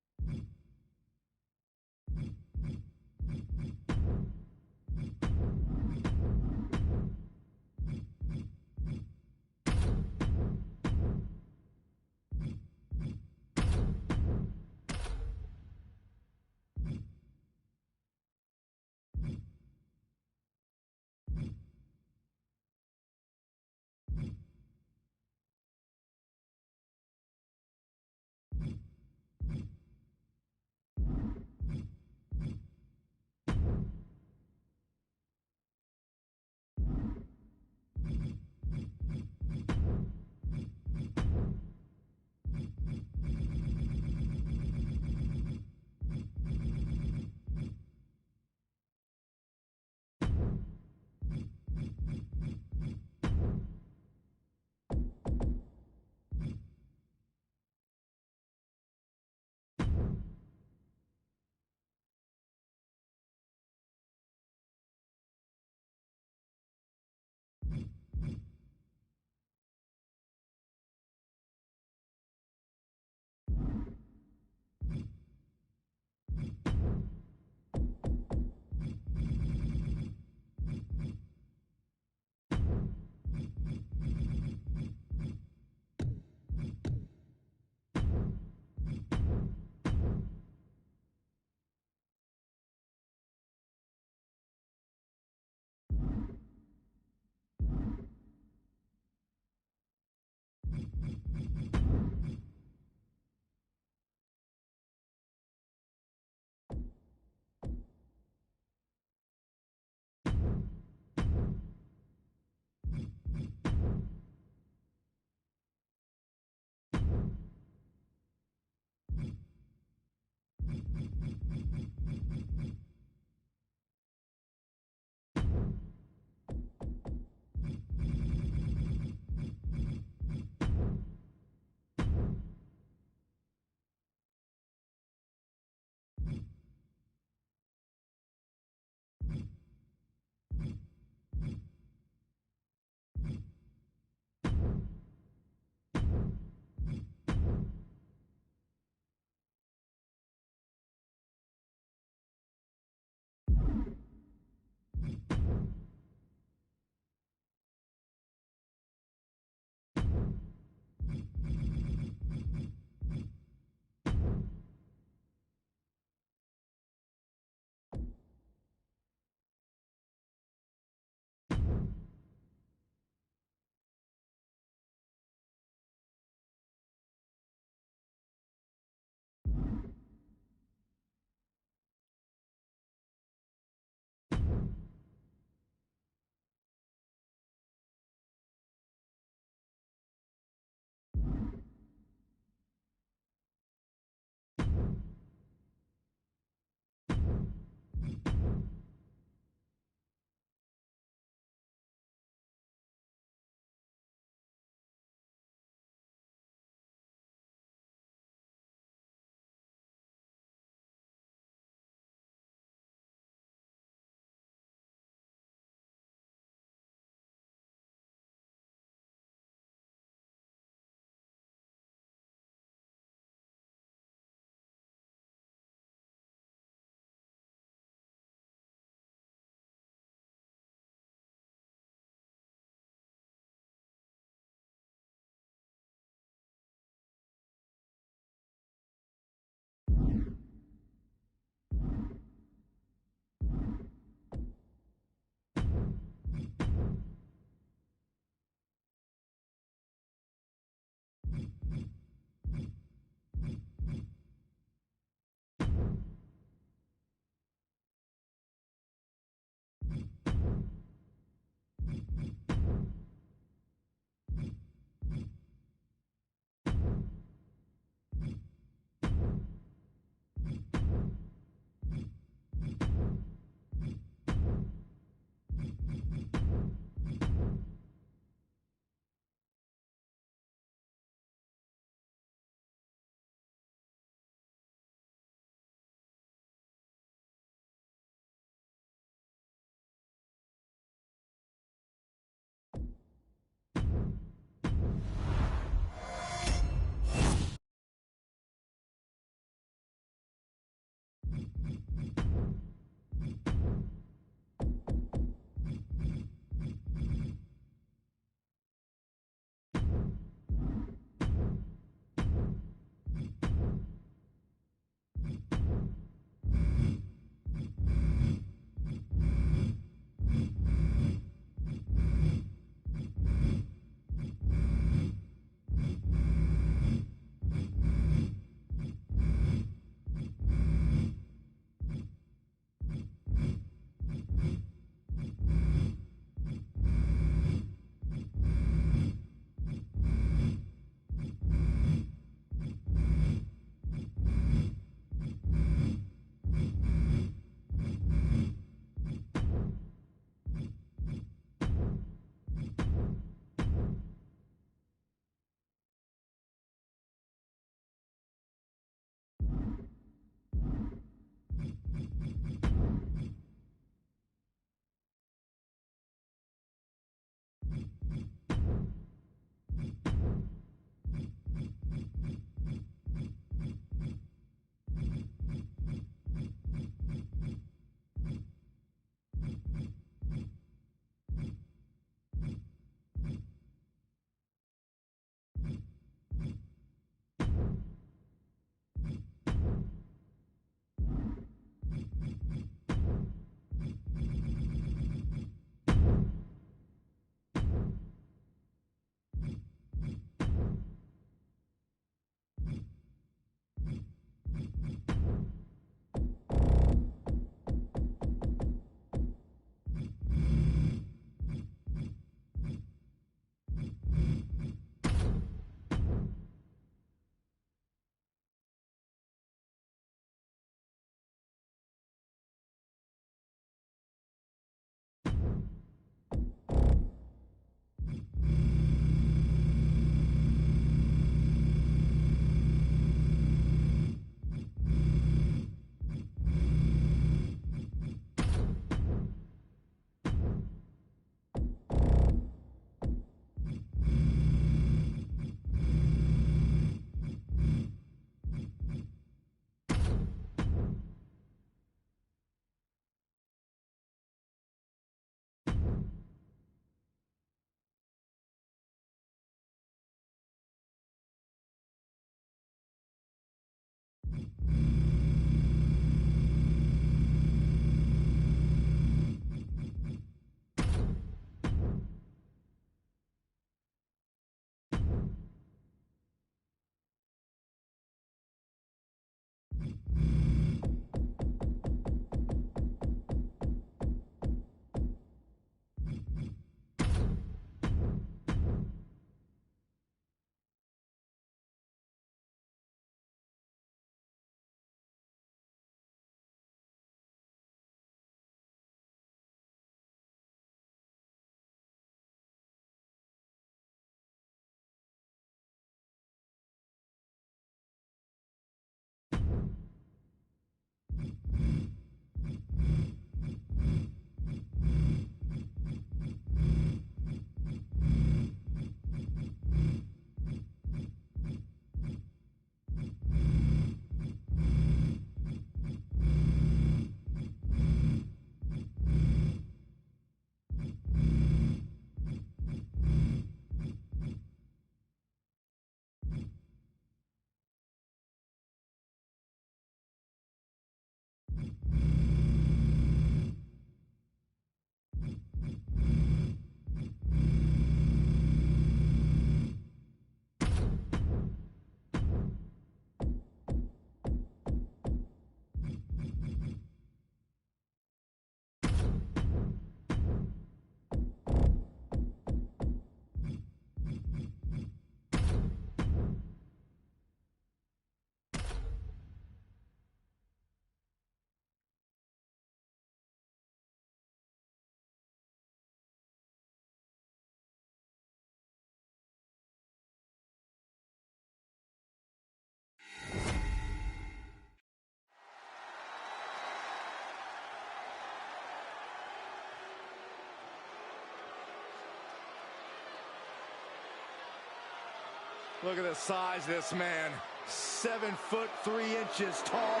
Look at the size of this man. 7 foot 3 inches tall,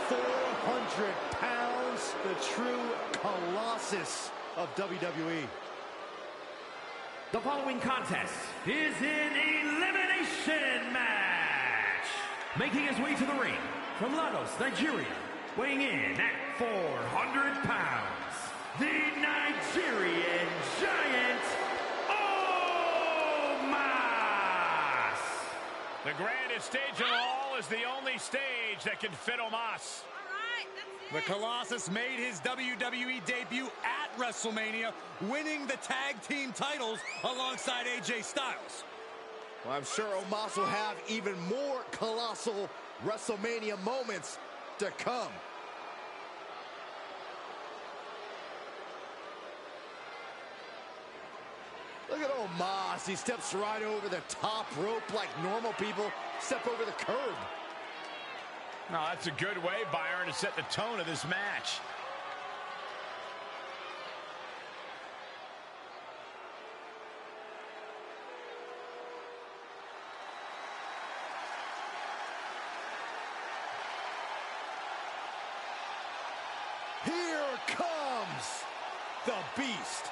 400 pounds, the true colossus of WWE. The following contest is an elimination match. Making his way to the ring from Lagos, Nigeria, weighing in at 400 pounds, the Nigerian Giant, Omos. The grandest stage of all is the only stage that can fit Omos. The Colossus made his WWE debut at WrestleMania, winning the tag team titles alongside AJ Styles. Well, I'm sure Omos will have even more colossal WrestleMania moments to come. Look at Omos. He steps right over the top rope like normal people step over the curb. No, that's a good way, Byron, to set the tone of this match. Here comes the Beast.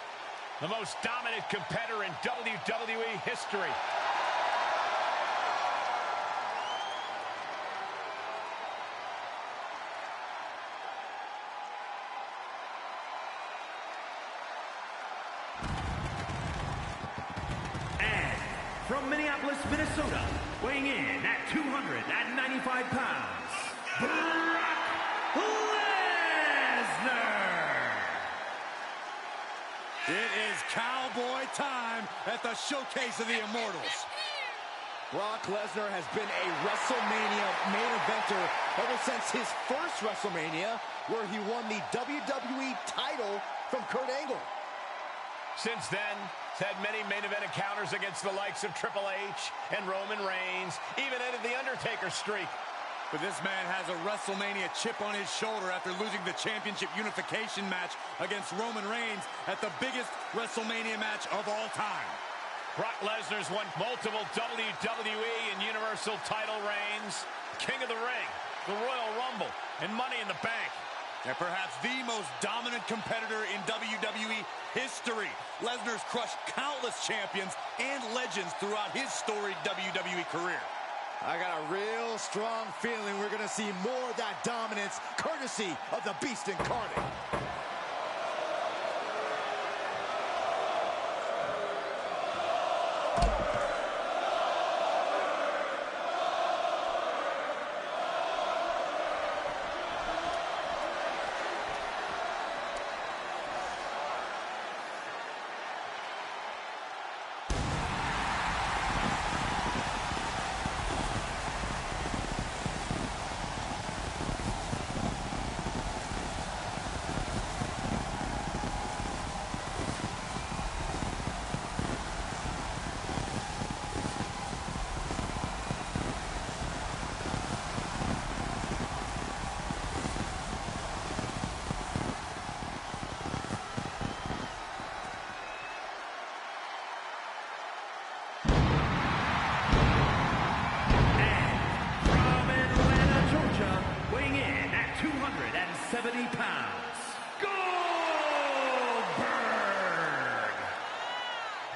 The most dominant competitor in WWE history. From Minneapolis, Minnesota, weighing in at 295 pounds, Brock Lesnar. It is cowboy time at the Showcase of the Immortals. Brock Lesnar has been a WrestleMania main eventer ever since his first WrestleMania, where he won the WWE title from Kurt Angle. Since then, he's had many main event encounters against the likes of Triple H and Roman Reigns, even ended the Undertaker streak. But this man has a WrestleMania chip on his shoulder after losing the championship unification match against Roman Reigns at the biggest WrestleMania match of all time. Brock Lesnar's won multiple WWE and Universal title reigns, King of the Ring, the Royal Rumble, and Money in the Bank. And perhaps the most dominant competitor in WWE history. Lesnar's crushed countless champions and legends throughout his storied WWE career. I got a real strong feeling we're going to see more of that dominance courtesy of the Beast Incarnate.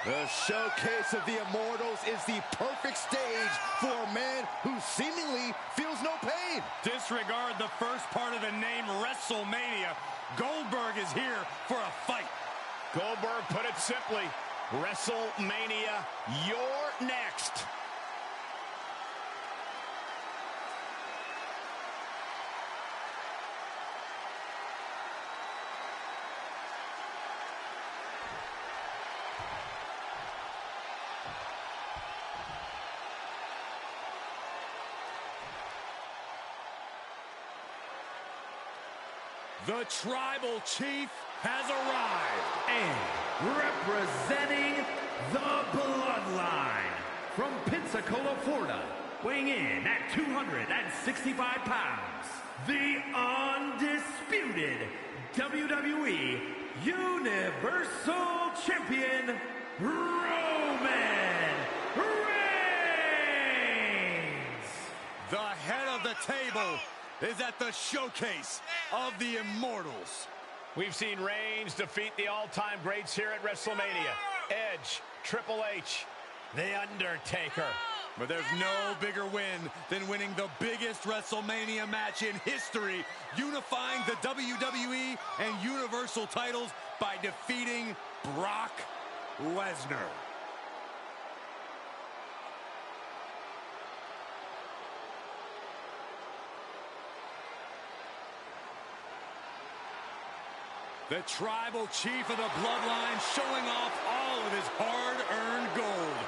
The Showcase of the Immortals is the perfect stage for a man who seemingly feels no pain. Disregard the first part of the name WrestleMania. Goldberg is here for a fight. Goldberg put it simply, WrestleMania, you're next. The Tribal Chief has arrived. And representing the Bloodline from Pensacola, Florida, weighing in at 265 pounds, the undisputed WWE Universal Champion, Roman Reigns. table is at the showcase of the Immortals. We've seen Reigns defeat the all-time greats here at WrestleMania. Edge, Triple H, The Undertaker. But there's no bigger win than winning the biggest WrestleMania match in history, unifying the WWE and Universal titles by defeating Brock Lesnar. The tribal chief of the bloodline showing off all of his hard-earned gold.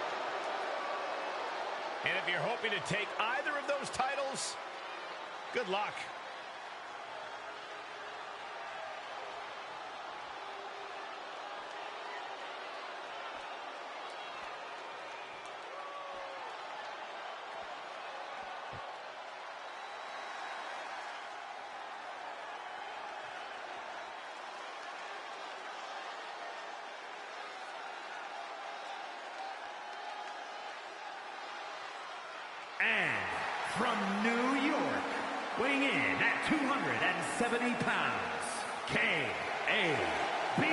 And if you're hoping to take either of those titles, good luck. And from New York, weighing in at 270 pounds, K.A.B.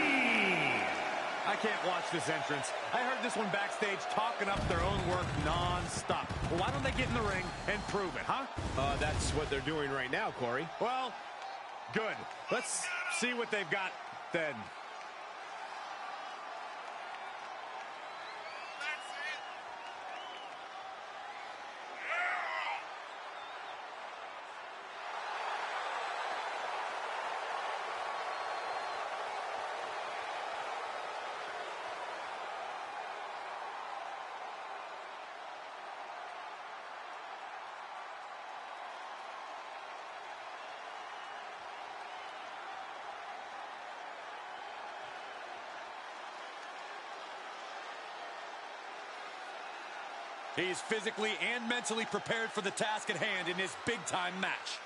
I can't watch this entrance. I heard this one backstage talking up their own work non-stop. Well, why don't they get in the ring and prove it, huh? That's what they're doing right now, Corey. Well, good. Let's see what they've got then. He's physically and mentally prepared for the task at hand in this big-time match.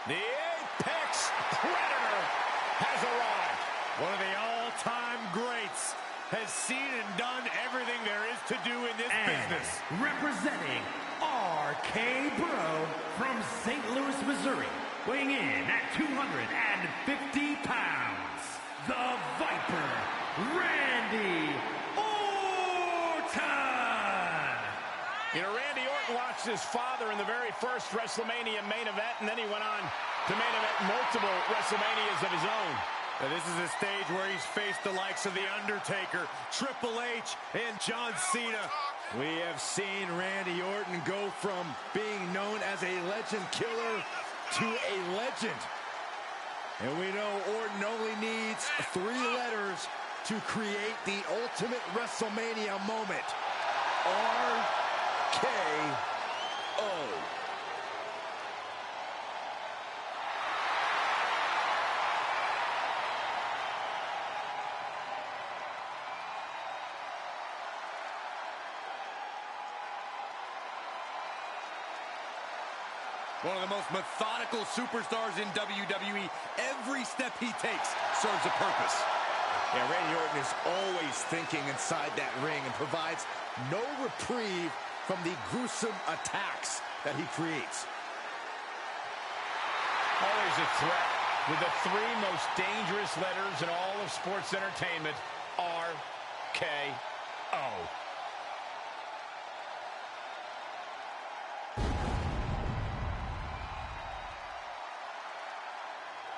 The Apex Predator has arrived. One of the all-time greats has seen and done everything there is to do in this business. Representing RK Bro from St. Louis, Missouri, weighing in at 250 pounds, the Viper, Randy Orton. You know, Randy Orton watched his father in the very first WrestleMania main event, and then he went on to main event multiple WrestleManias of his own. Now, this is a stage where he's faced the likes of The Undertaker, Triple H, and John Cena. We have seen Randy Orton go from being known as a legend killer to a legend. And we know Orton only needs 3 letters to create the ultimate WrestleMania moment. RKO. One of the most methodical superstars in WWE. Every step he takes serves a purpose. Yeah, Randy Orton is always thinking inside that ring and provides no reprieve from the gruesome attacks that he creates. Always a threat with the 3 most dangerous letters in all of sports entertainment, RKO.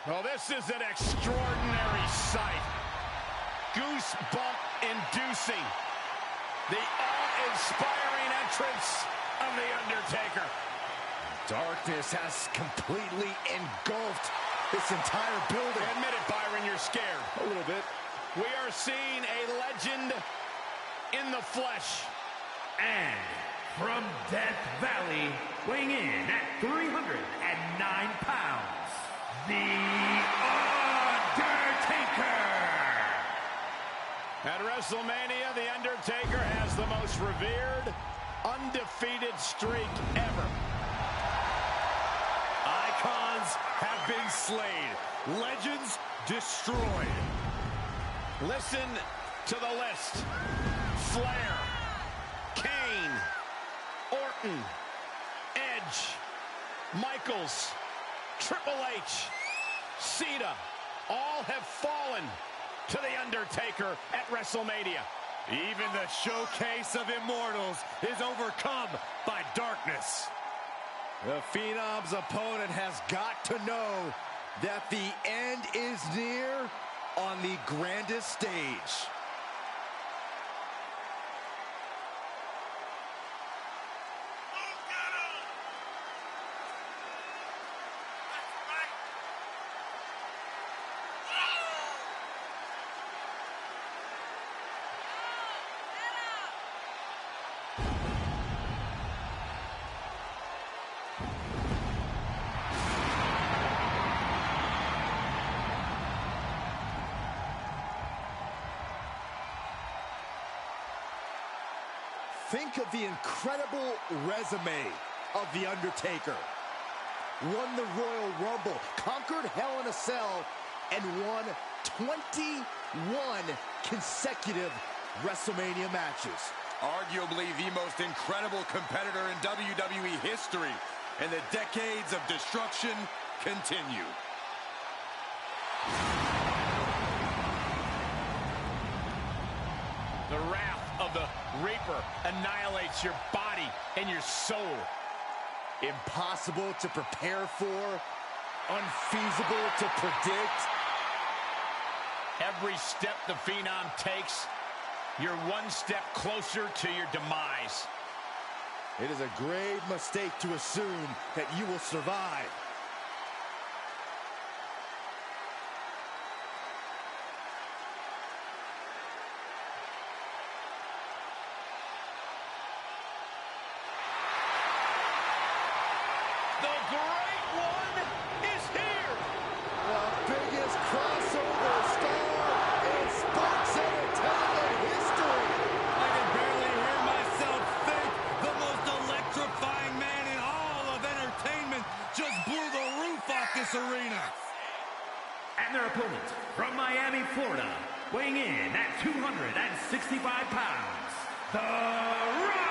Well, this is an extraordinary sight. Goosebump-inducing. The awe-inspiring entrance of The Undertaker. Darkness has completely engulfed this entire building. Admit it, Byron, you're scared. A little bit. We are seeing a legend in the flesh. And from Death Valley, weighing in at 309 pounds, The Undertaker. At WrestleMania, The Undertaker has the most revered, undefeated streak ever. Icons have been slain. Legends destroyed. Listen to the list. Flair, Kane, Orton, Edge, Michaels, Triple H, Cena, all have fallen to The Undertaker at WrestleMania. Even the showcase of immortals is overcome by darkness. The Phenom's opponent has got to know that the end is near on the grandest stage. Think of the incredible resume of The Undertaker. Won the Royal Rumble, conquered Hell in a Cell, and won 21 consecutive WrestleMania matches. Arguably the most incredible competitor in WWE history, and the decades of destruction continue. The wrath of the Reaper annihilates your body and your soul. Impossible to prepare for, unfeasible to predict. Every step the Phenom takes, you're one step closer to your demise. It is a grave mistake to assume that you will survive. The Great One is here! The biggest crossover star in sports entertainment history. I can barely hear myself think. The most electrifying man in all of entertainment just blew the roof off this arena. And their opponent from Miami, Florida, weighing in at 265 pounds, The Rock!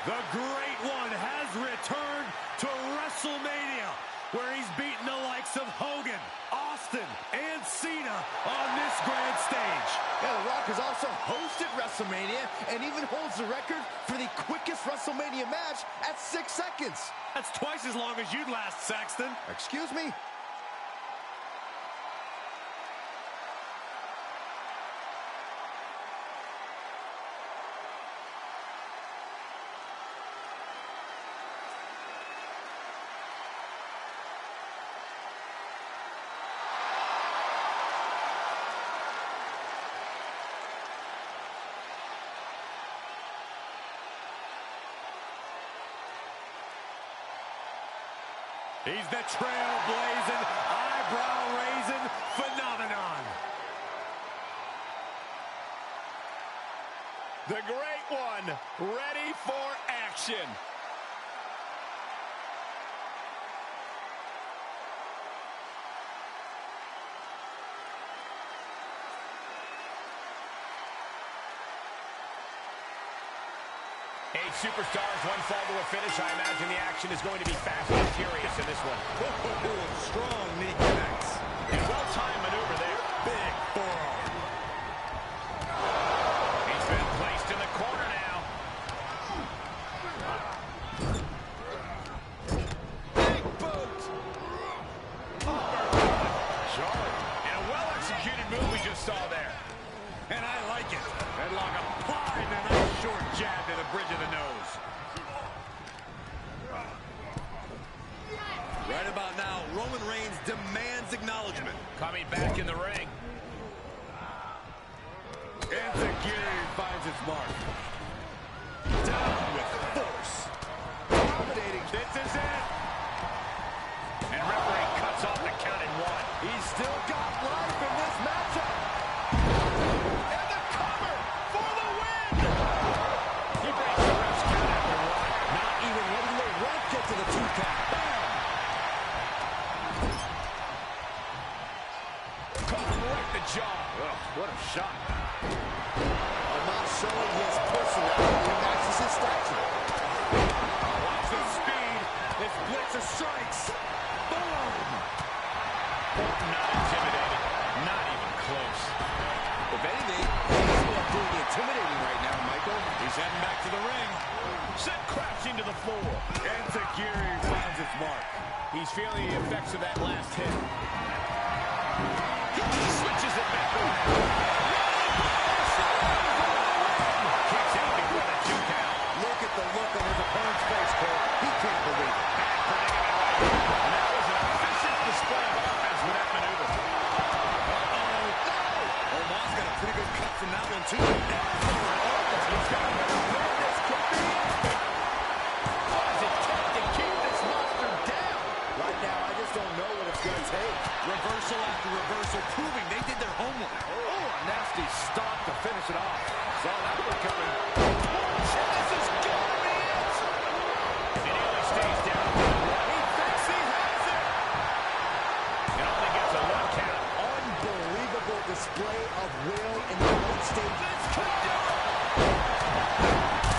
The Great One has returned to WrestleMania, where he's beaten the likes of Hogan, Austin, and Cena on this grand stage. Yeah, The Rock has also hosted WrestleMania and even holds the record for the quickest WrestleMania match at 6 seconds. That's twice as long as you'd last, Saxton. Excuse me? He's the trailblazing, eyebrow-raising phenomenon. The Great One, ready for action. Eight superstars, one fall to a finish. I imagine the action is going to be fast and furious in this one. Strong knee connects. And well-timed maneuver there. Big forearm. He's been placed in the corner now. Big boot. Jarring. And a well-executed move we just saw there. And I like it. Headlock applied and a nice short jab to the bridge of the nose. Right about now, Roman Reigns demands acknowledgement. Coming back in the ring. Insecurity finds its mark. Down with force. Dominating. This is it. And referee cuts off the count at 1. He's still got life in this matchup. What a shot. Not showing his personality. He matches his stature. Watch the speed. This blitz of strikes. Boom. Not intimidated. Not even close. If anything, he's not doing intimidating right now, Michael. He's heading back to the ring. Sent crashing to the floor. And Takiri finds its mark. He's feeling the effects of that last hit. He switches it back around. Kicks out before the 2 count. Look at the look on his opponent's face, Cole. He can't believe it. Bad predicament right there. And that was an efficient display of offense with that maneuver. Omar's got a pretty good cut from that one, too. He's got where this could be. What does it take to keep this monster down? Right now, I just don't know what it's going to take. Reversal after reversal, proving they did their homework. Oh, a nasty stop to finish it off. Saw that one coming. This is going to be it. It only stays down. He thinks he has it. It only gets a 1 count. Unbelievable display of will in the late stages.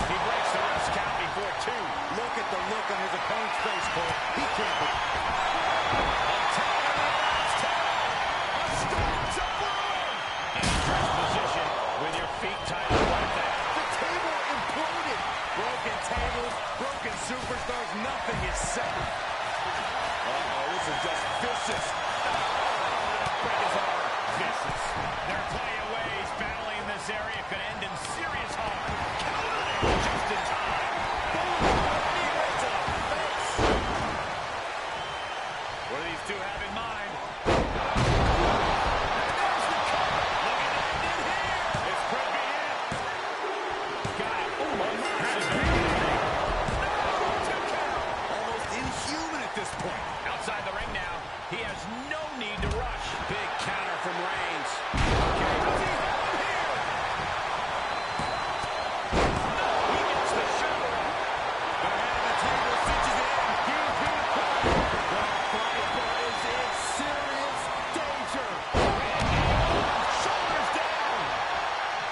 He breaks the rest count before 2. Look at the look on his opponent's face, Cole. He can't believe it. With your feet tied up like that. The table imploded. Broken tables, broken superstars, nothing is safe. This is just vicious. Break his arm. Vicious. There are plenty of ways battling in this area could end in serious harm. Countered just in time. Boom. Knee right to the face. What do these two have in mind? Outside the ring now, he has no need to rush. Big counter from Reigns. Okay, what's he having here? No, he gets the shoulder up. The head of the table cinches it in. He's being caught. The Viper is in serious danger. Shoulders down.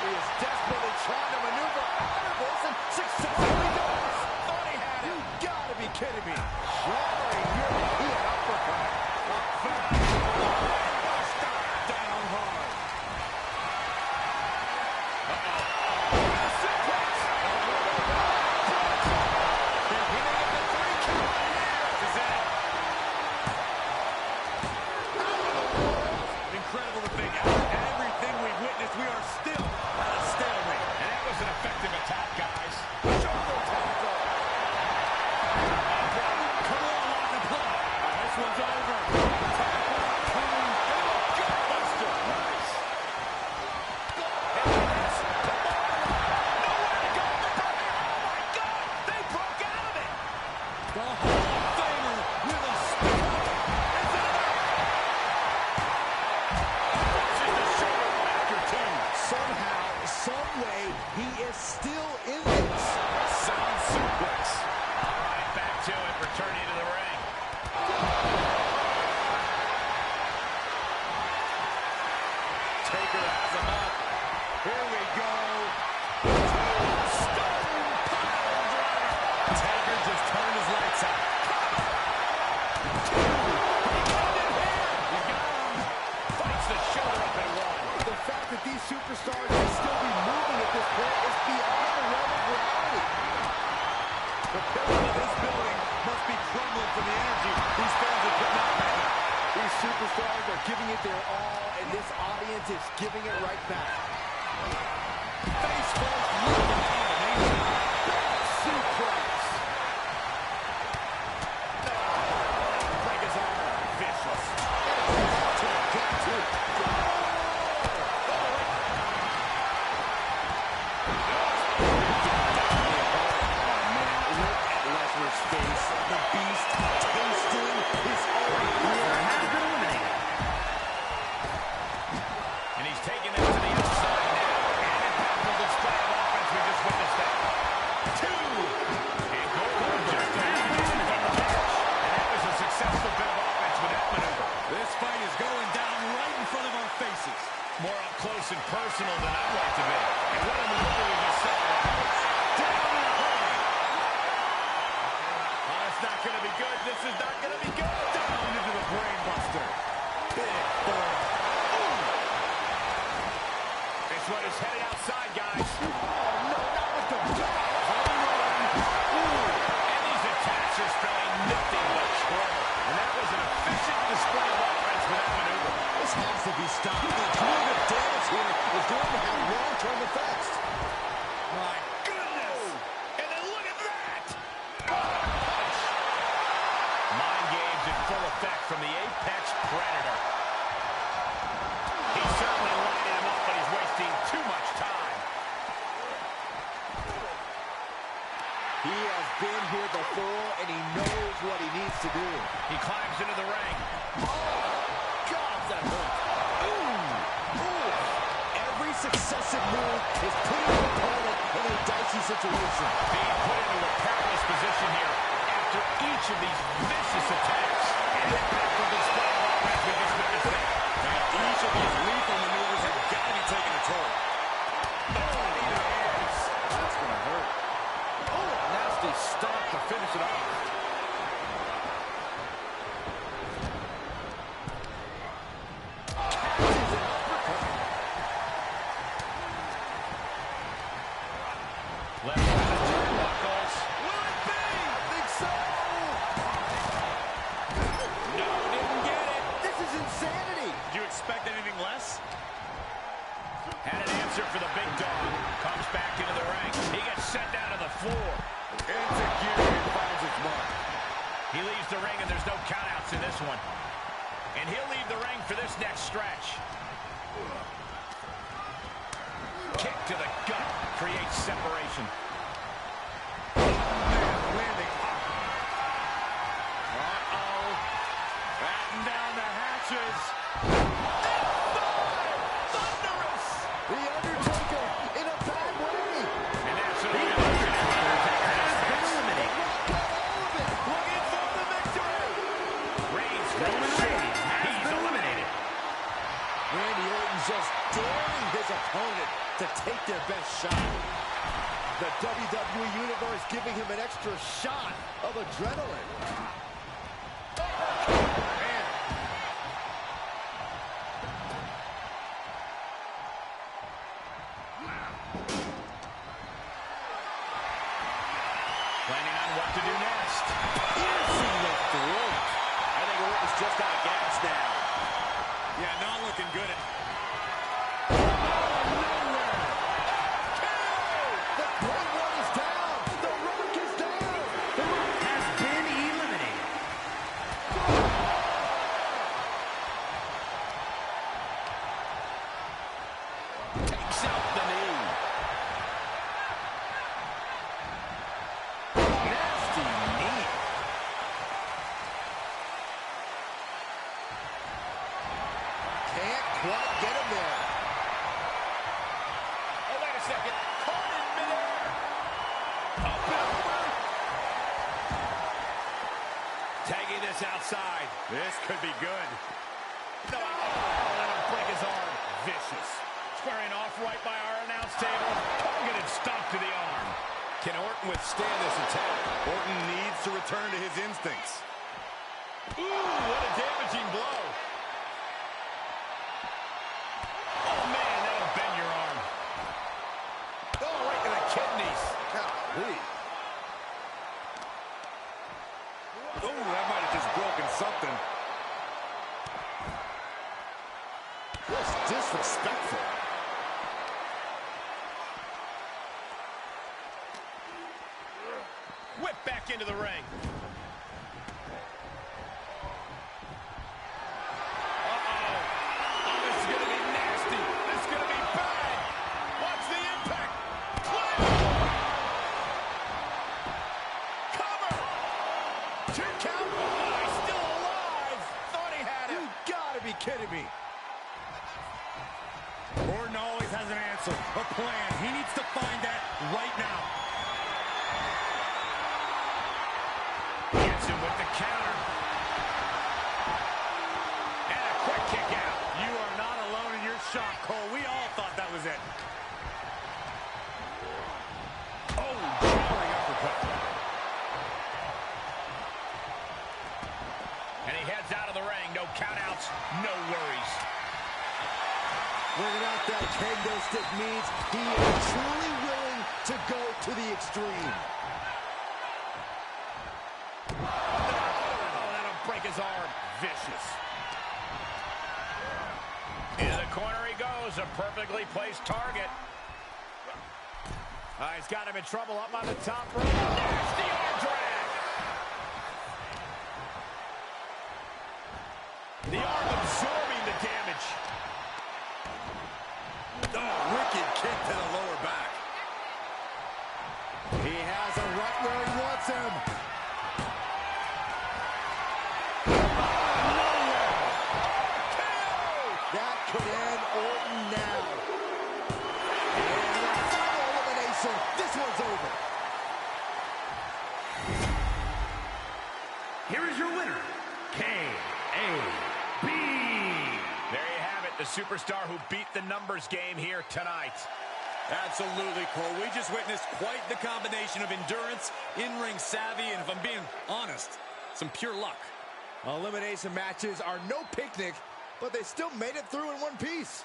He is desperately trying to maneuver out of this and successfully does. Thought he had it. You gotta be kidding me. Jarring European uppercut. Down hard. Incredible to think. After everything we've witnessed, we are still at a stalemate. And that was an effective attack, guys. Shoulder tackle. Come on, lock and play. This one's over. Buster. Nice. They broke out of it. The Hall of Famer with a spear. Somehow, some way, he is still in this. Sound suplex. All right, back to it. Returning to the ring. Taker has him up. Here we go. Stone pile driver. Taker just turned his lights out. Fights the shoulder up and one. The fact that these superstars can still be moving at this point is beyond the realm of reality. The pillars of this building must be crumbling from the energy these fans are putting out right now. These superstars are giving it their all, and this audience is giving it right back. Face first, look at combination. Suplex. Break his arm. Vicious. Lesnar's face, the beast, tasting his own blood. Has been eliminated. And he's taking it to the outside now. And impactful display of offense we just More up close and personal than I'd like to be. And what in the world we just saw there? Down in the hole. Oh, it's not going to be good. This is not going to be good. Down into the brain buster. Big forearm. This one is headed outside, guys. Oh, no, not with the back. And these attacks are spelling nothing but trouble. And that was an efficient display of offense for that maneuver. This has to be stopped. The cumulative damage here is going to have long-term effects. My goodness! And then look at that! Punch! Mind games in full effect from the Apex Predator. He's certainly lining him up, but he's wasting too much time. He has been here before, and he knows what he needs to do. He climbs into the ring. God, that hurt. Every successive move is putting the opponent in a dicey situation. Being put into a perilous position here after each of these vicious attacks. And the impactful display of offense we just witnessed there. Each of these lethal maneuvers have got to be taking a toll. That's going to hurt. Oh, nasty stop to finish it off. Left side of the turnbuckles. Will it be? I think so. No, didn't get it. This is insanity. Did you expect anything less? Had an answer for the big dog. Comes back into the ring. He gets sent down to the floor. Into gear and finds its mark. He leaves the ring, and there's no countouts in this one. And he'll leave the ring for this next stretch. Kick to the gut creates separation. Landing. Uh-oh. Batten down the hatches. Thunderous! The Undertaker in a bad way. And that's what the Undertaker has been eliminated. Looking for the victory. Reigns, Roman Reigns, he's eliminated. Randy Orton just daring his opponent to take their best shot. The WWE Universe giving him an extra shot of adrenaline. Man. Planning on what to do next. Piercing the throat. I think Orton's just out of gas now. Yeah, not looking good. Takes out the knee. Nasty knee. Can't quite get him there. Oh, wait a second. Caught in midair. Up and over. Tagging this outside. This could be good. No, let him break his arm. Vicious. Squaring off right by our announce table. Targeted stomp to the arm. Can Orton withstand this attack? Orton needs to return to his instincts. Ooh, what a damaging blow. Oh, man, that'll bend your arm. Oh, right to the kidneys. Golly. Oh, that might have just broken something. Just disrespectful. Whip back into the ring. Uh-oh. Oh, this is going to be nasty. This is going to be bad. Watch the impact. Cover. 2 count. Oh, he's still alive. Thought he had him. You gotta be kidding me. Orton always has an answer, a plan. He needs to find that right now. Gets him with the counter. And a quick kick out. You are not alone in your shot, Cole. We all thought that was it. Oh, jarring uppercut. And he heads out of the ring. No countouts, no worries. Bringing out that kendo stick means he is truly willing to go to the extreme. Oh, that'll break his arm. Vicious. Into the corner he goes. A perfectly placed target. He's got him in trouble up on the top rope. There's the arm drag. The arm absorbing the damage. Oh, wicked kick to the lower back. He has him right where he wants him. That could end Orton now. And the final elimination. This one's over. Here is your winner, K.A.B. There you have it, the superstar who beat the numbers game here tonight. Absolutely, Cole. We just witnessed quite the combination of endurance, in-ring savvy, and if I'm being honest, some pure luck. Elimination matches are no picnic, but they still made it through in one piece.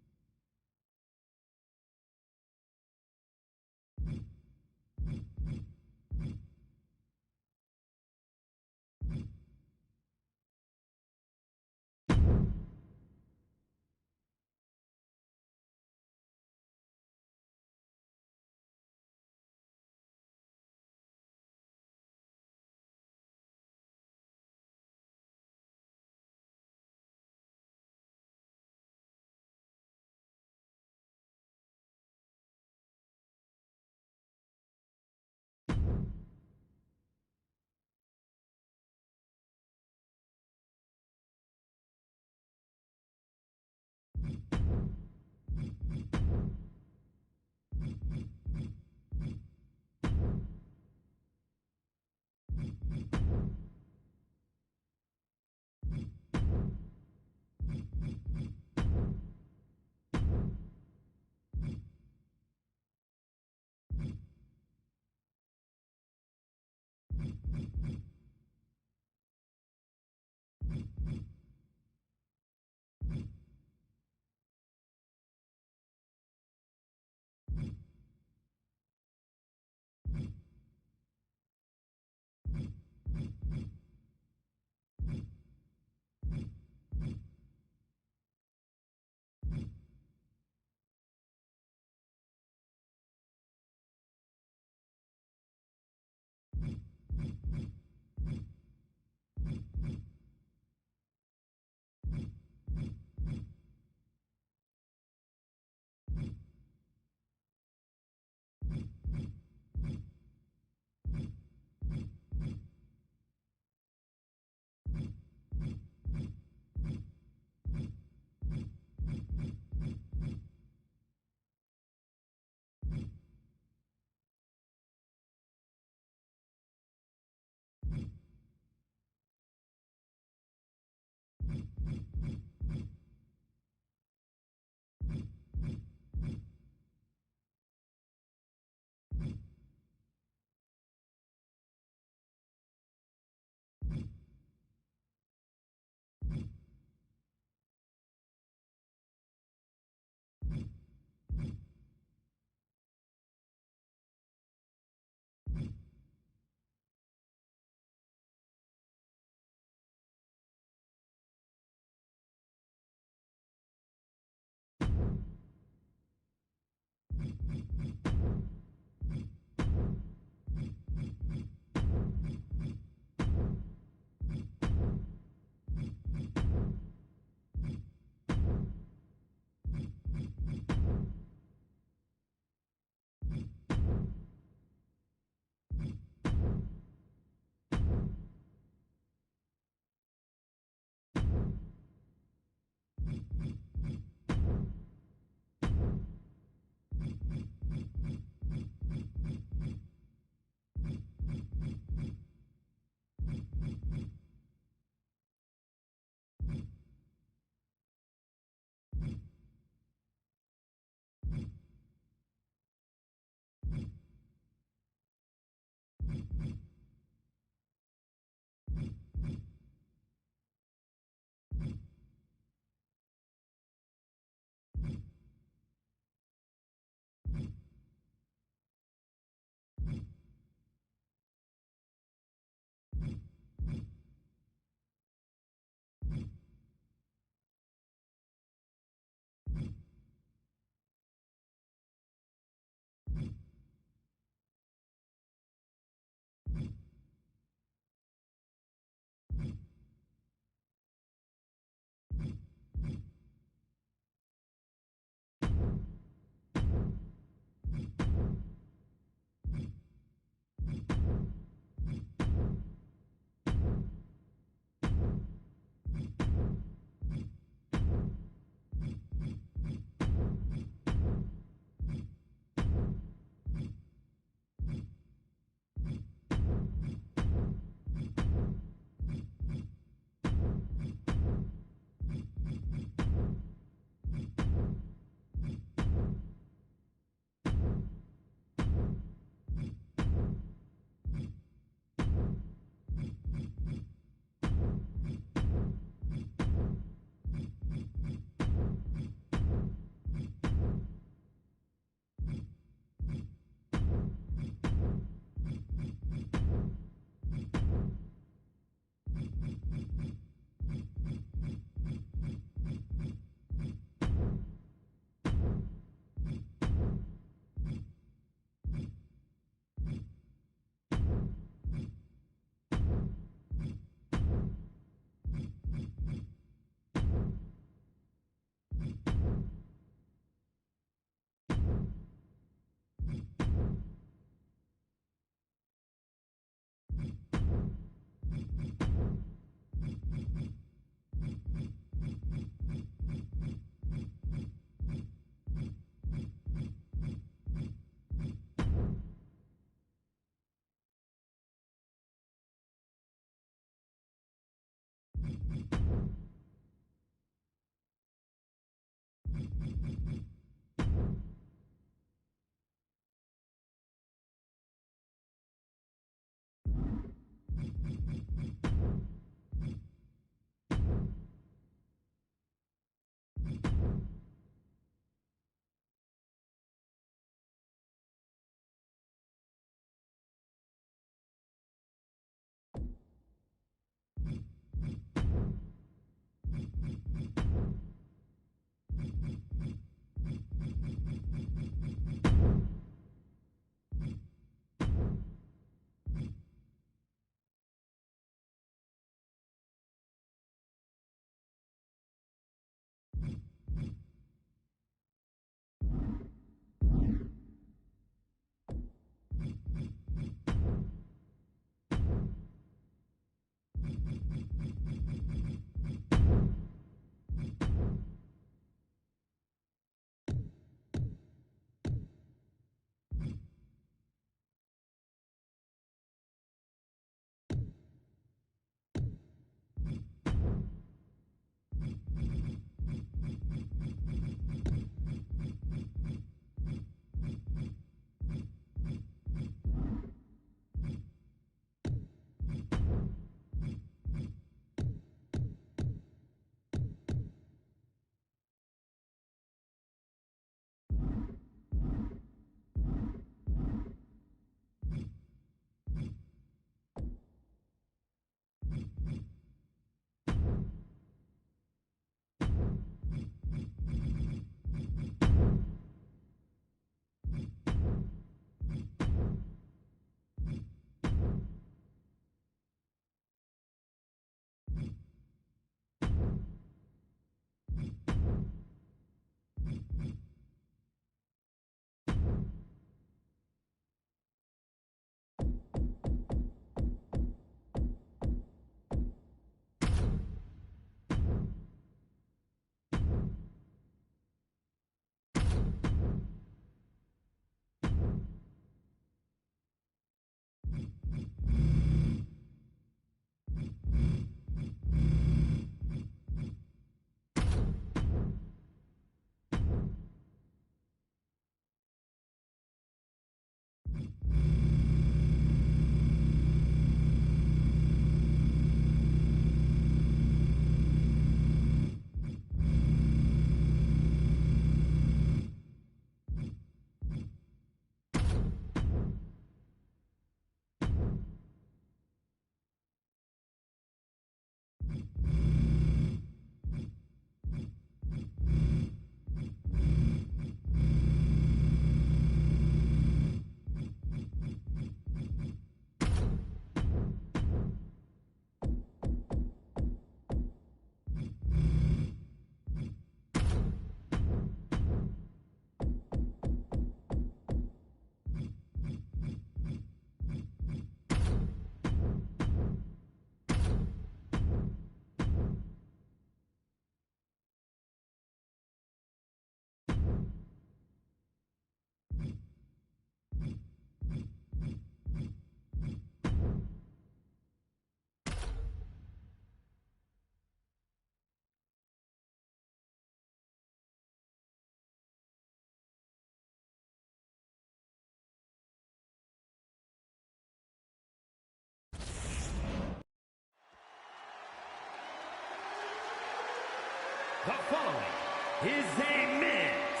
The following is a men's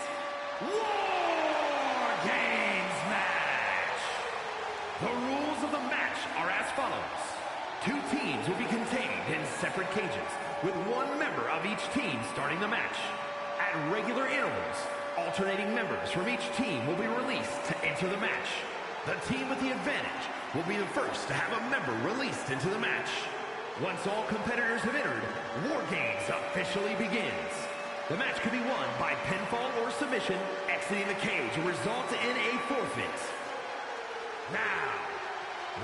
War Games match. The rules of the match are as follows. Two teams will be contained in separate cages, with one member of each team starting the match. At regular intervals, alternating members from each team will be released to enter the match. The team with the advantage will be the first to have a member released into the match. Once all competitors have entered, War Games officially begins. The match could be won by pinfall or submission. Exiting the cage will result in a forfeit. Now,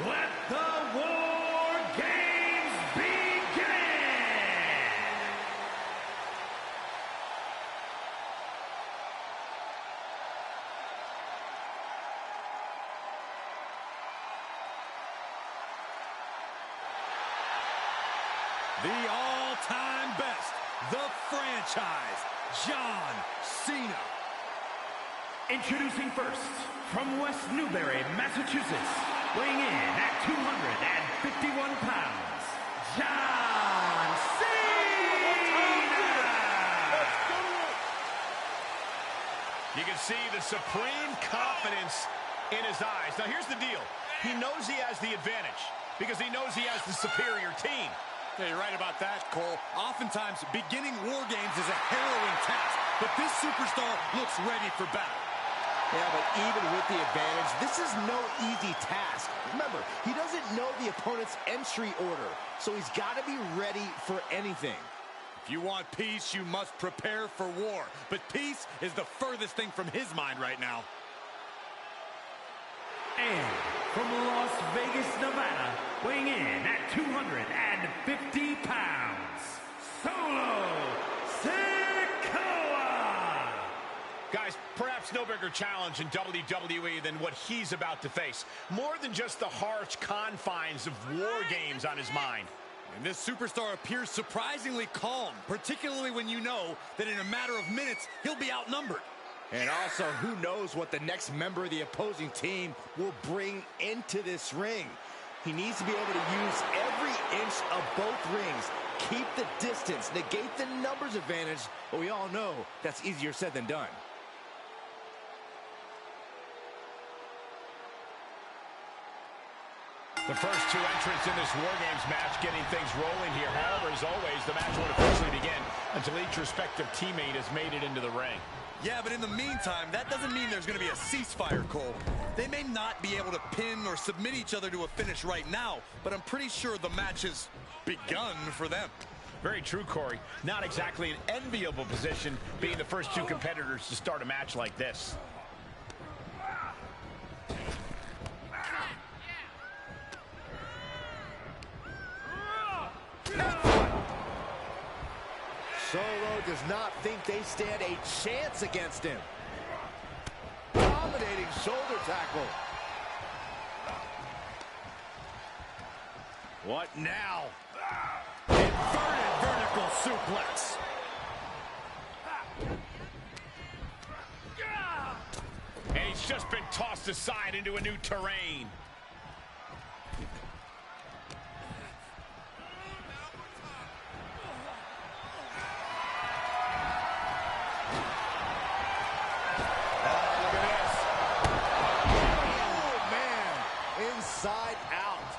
let the War Games begin! The all-time best, the franchise, John Cena. Introducing first, from West Newbury, Massachusetts, weighing in at 251 pounds, John Cena! You can see the supreme confidence in his eyes. Now, here's the deal. He knows he has the advantage because he knows he has the superior team. Yeah, you're right about that, Cole. Oftentimes, beginning War Games is a harrowing task, but this superstar looks ready for battle. Yeah, but even with the advantage, this is no easy task. Remember, he doesn't know the opponent's entry order, so he's got to be ready for anything. If you want peace, you must prepare for war. But peace is the furthest thing from his mind right now. And from Las Vegas, Nevada, weighing in at 250 pounds, Solo Sikoa! Guys, perhaps no bigger challenge in WWE than what he's about to face. More than just the harsh confines of War Games on his mind. And this superstar appears surprisingly calm, particularly when you know that in a matter of minutes, he'll be outnumbered. And also, who knows what the next member of the opposing team will bring into this ring. He needs to be able to use every inch of both rings, keep the distance, negate the numbers advantage, but we all know that's easier said than done. The first two entrants in this War Games match getting things rolling here. However, as always, the match won't officially begin until each respective teammate has made it into the ring. Yeah, but in the meantime, that doesn't mean there's going to be a ceasefire, Cole. They may not be able to pin or submit each other to a finish right now, but I'm pretty sure the match has begun for them. Very true, Corey. Not exactly an enviable position being the first two competitors to start a match like this. Solo does not think they stand a chance against him. Dominating shoulder tackle. What now? Inverted vertical suplex. And he's just been tossed aside into a new terrain. Inside out.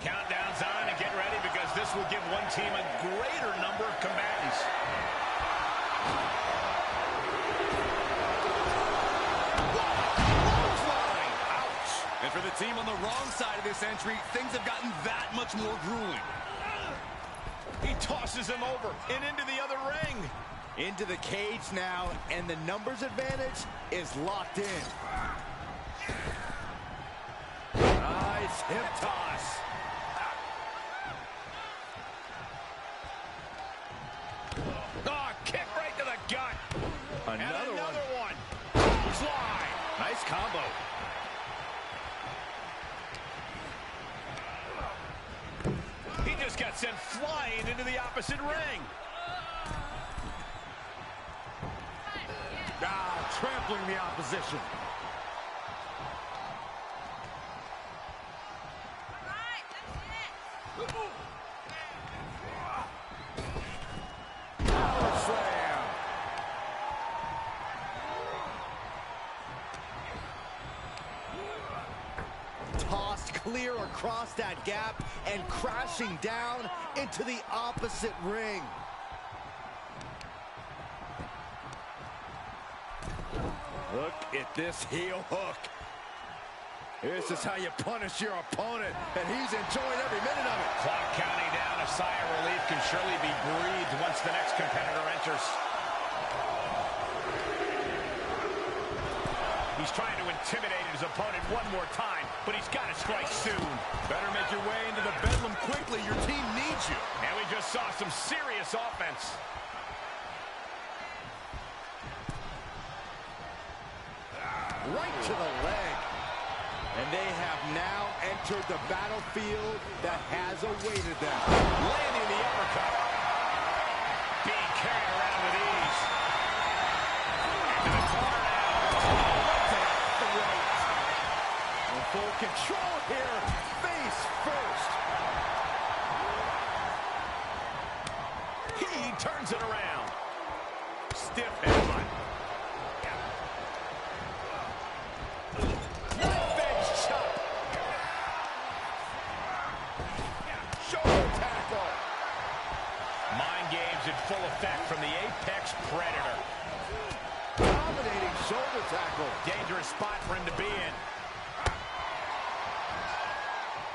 Countdown's on and get ready because this will give one team a greater number of combatants. Clothesline. Ouch. And for the team on the wrong side of this entry, things have gotten that much more grueling. He tosses him over and into the other ring. Into the cage now, and the numbers advantage is locked in. Nice hip toss. Oh, kick right to the gut. Another one. Clothesline. Nice combo. He just got sent flying into the opposite ring. Trampling the opposition. clear across that gap and crashing down into the opposite ring. Look at this heel hook. This is how you punish your opponent, and he's enjoying every minute of it. Clock counting down. A sigh of relief can surely be breathed once the next competitor enters. He's trying to intimidate his opponent one more time, but he's got to strike soon. Better make your way into the bedlam quickly. Your team needs you. And we just saw some serious offense. Right to the leg. And they have now entered the battlefield that has awaited them. Landing the uppercut. Being carried around with ease. Into the corner now. Right to the throat. In full control here. Face first. He turns it around. Stiff headline. In full effect from the Apex Predator. Dominating shoulder tackle. Dangerous spot for him to be in.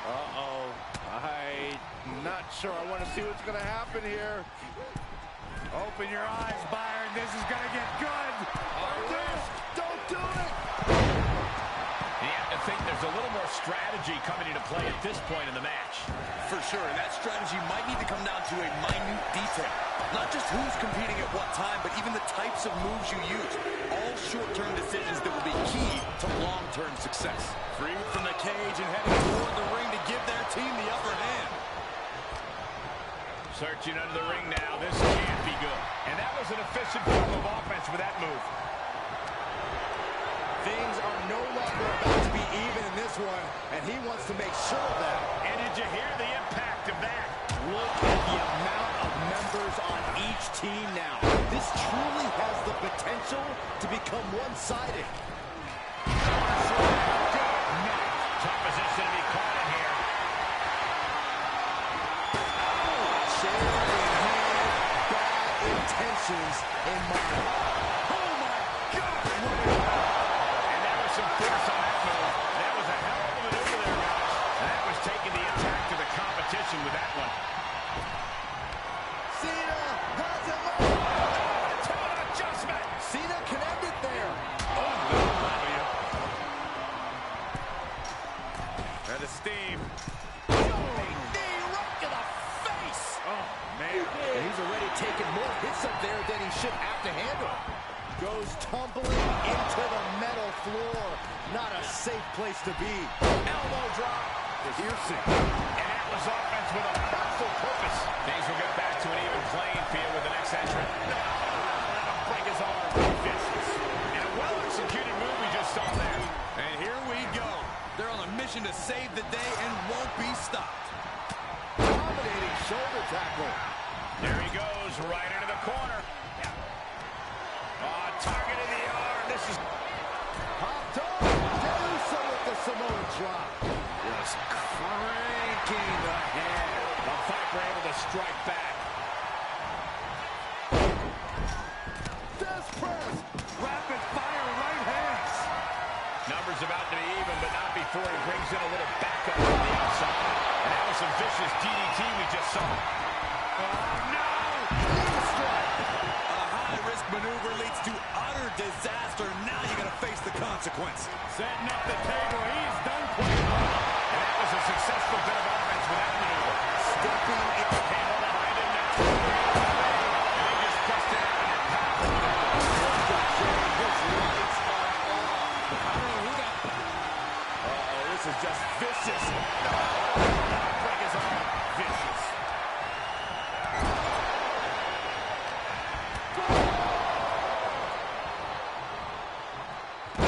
Uh-oh. I'm not sure I want to see what's going to happen here. Open your eyes, Byron. This is going to get good. Don't do it. You have to think there's a little more strategy coming into play at this point in the match. For sure, and that strategy might need to come down to a minute detail. Not just who's competing at what time, but even the types of moves you use. All short-term decisions that will be key to long-term success. Freed from the cage and heading toward the ring to give their team the upper hand. Searching under the ring now. This can't be good. And that was an efficient form of offense with that move. Things are no longer about to be even in this one, and he wants to make sure of that. And did you hear the impact of that? Look at the amount of members on each team now. This truly has the potential to become one-sided. Tough position to be caught in here. Chair in hand, bad intentions in mind. Oh my God! And there was some force on that move. That was a hell of a maneuver there, guys. And that was taking the attack to the competition with that one. Cena has him up. To an adjustment. Cena can end it there. Oh, no, W. And the steam. Jumping knee right to the face. Oh, man. And he's already taken more hits up there than he should have to handle. Goes tumbling into the metal floor. Not a safe place to be. Elbow drop. Piercing. And that was offense with a powerful purpose. Things will get back to an even playing field with the next entrant. That'll break his arm. Vicious. And a well-executed move we just saw there. And here we go. They're on a mission to save the day and won't be stopped. Dominating shoulder tackle. There he goes, right into the corner. Targeting the arm. This is Hot dog. Delusa with the Samoan drop. just cranking the head. The Viper able to strike back. Death press. Rapid fire right hands. Numbers about to be even, but not before he brings in a little backup from the outside. And that was some vicious DDT we just saw. Oh, no! Knee strike. A high-risk maneuver leads to utter disaster. Now you got to face the consequence. Setting up the table. He's done playing well. And that was a successful bit of offense with that maneuver. Stepping in. Handle behind him now. And he just pressed it out and powerful. His lights are off. I don't know who got... Uh-oh, this is just vicious. Break his arm. Vicious.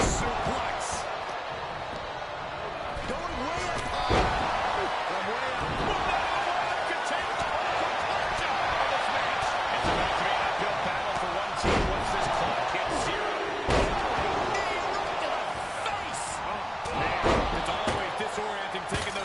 Suplex. Going way up high. From way up. It's about to be an uphill battle for one team once this clock hits zero. Knee right to the face. It's always disorienting taking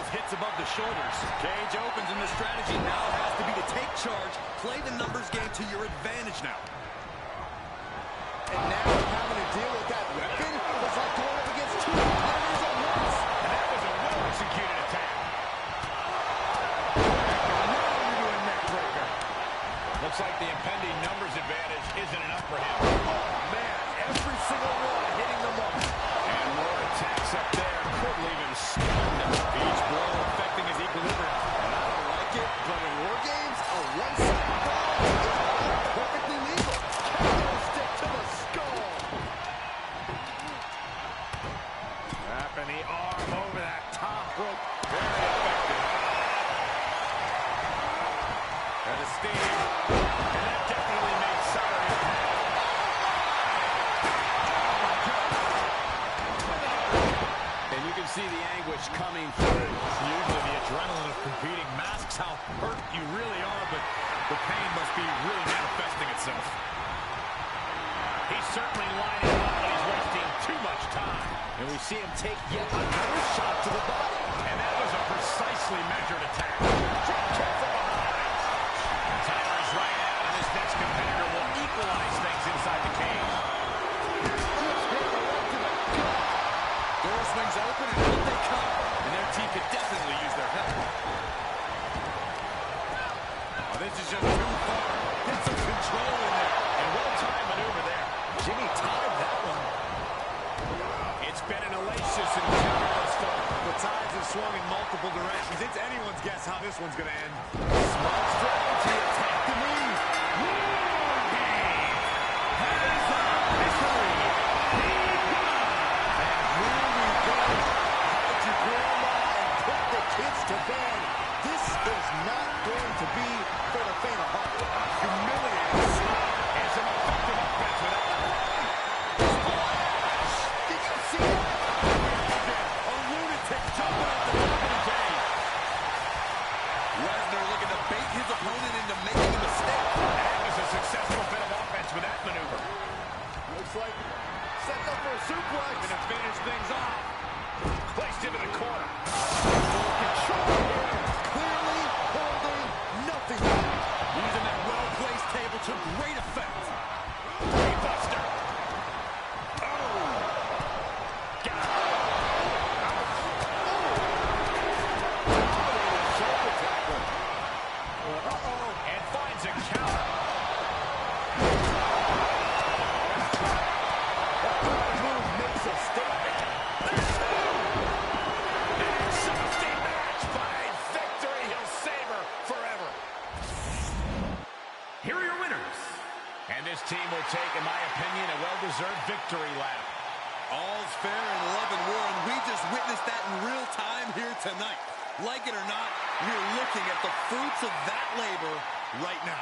see the anguish coming through. Usually the adrenaline of competing masks how hurt you really are, but the pain must be really manifesting itself. He's certainly lining up, but he's wasting too much time. And we see him take yet another shot to the body. And that was a precisely measured attack. Drop kick from behind. Timer is right out, and this next competitor will equalize things inside the cage. Door swings open, and out they come. And their team could definitely use their help. Oh, this is just too far. Get some control in there. And well-timed maneuver there. Jimmy timed that one. It's been an oasis in the center thus far. The tides have swung in multiple directions. It's anyone's guess how this one's going to end. Smart strategy, attack the knee. Kids to bed. This is not going to be for the faint of heart. Humiliating slap. And some effective offense with that. Did you see that? A lunatic jumping off the top of the cage. Lesnar looking to bait his opponent into making a mistake. That was a successful bit of offense with that maneuver. Looks like setting up for a suplex. And to finish things off. Placed into the corner. Control here. Clearly holding nothing. Using that well-placed table to great effect. Buster. Oh. Got it. And finds a counter. That move makes a statement. Exhausting match, but a victory he'll savor forever. Here are your winners. And this team will take, in my opinion, a well-deserved victory lap. All's fair in love and war, and we just witnessed that in real time here tonight. Like it or not, we're looking at the fruits of that labor right now.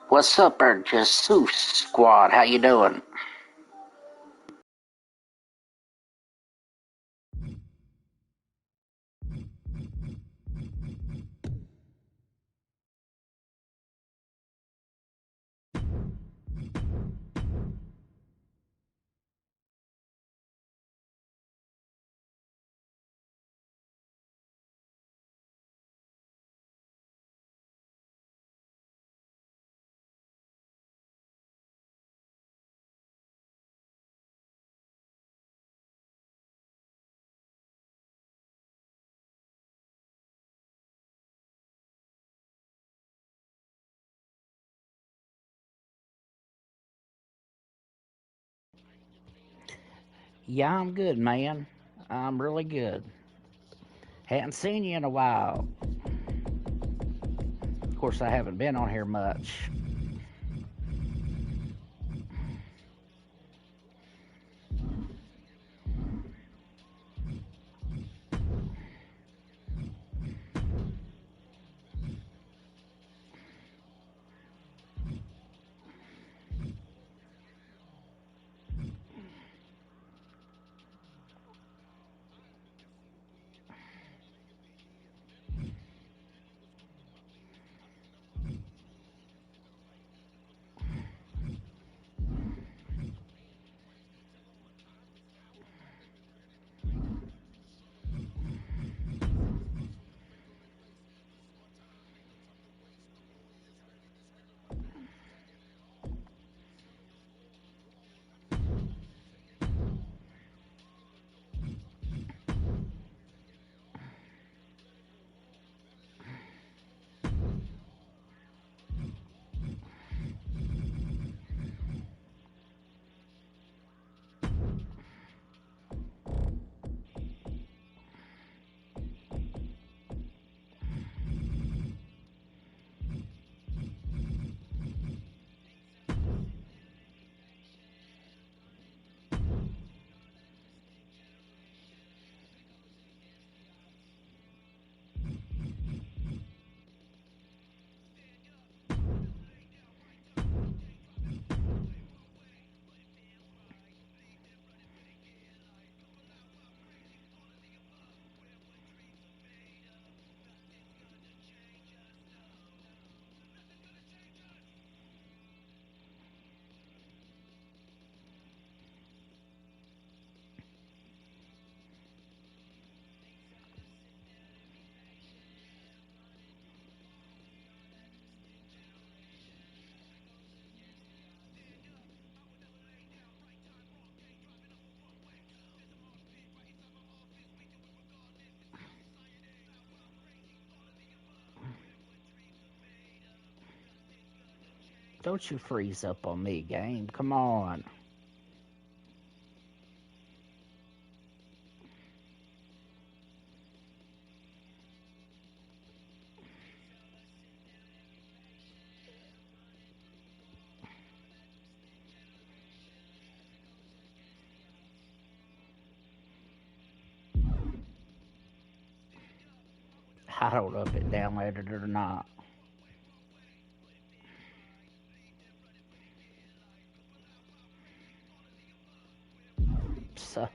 What's up, our Jesus squad? How you doing? Yeah, I'm good, man. I'm really good. Hadn't seen you in a while. Of course, I haven't been on here much. Don't you freeze up on me, game. Come on. I don't know if it downloaded or not. So,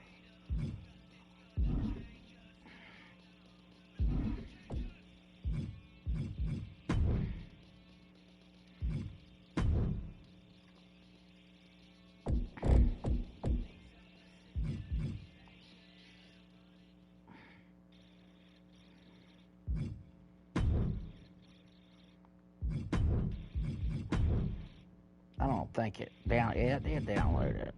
I don't think it down. Yeah, it did download it.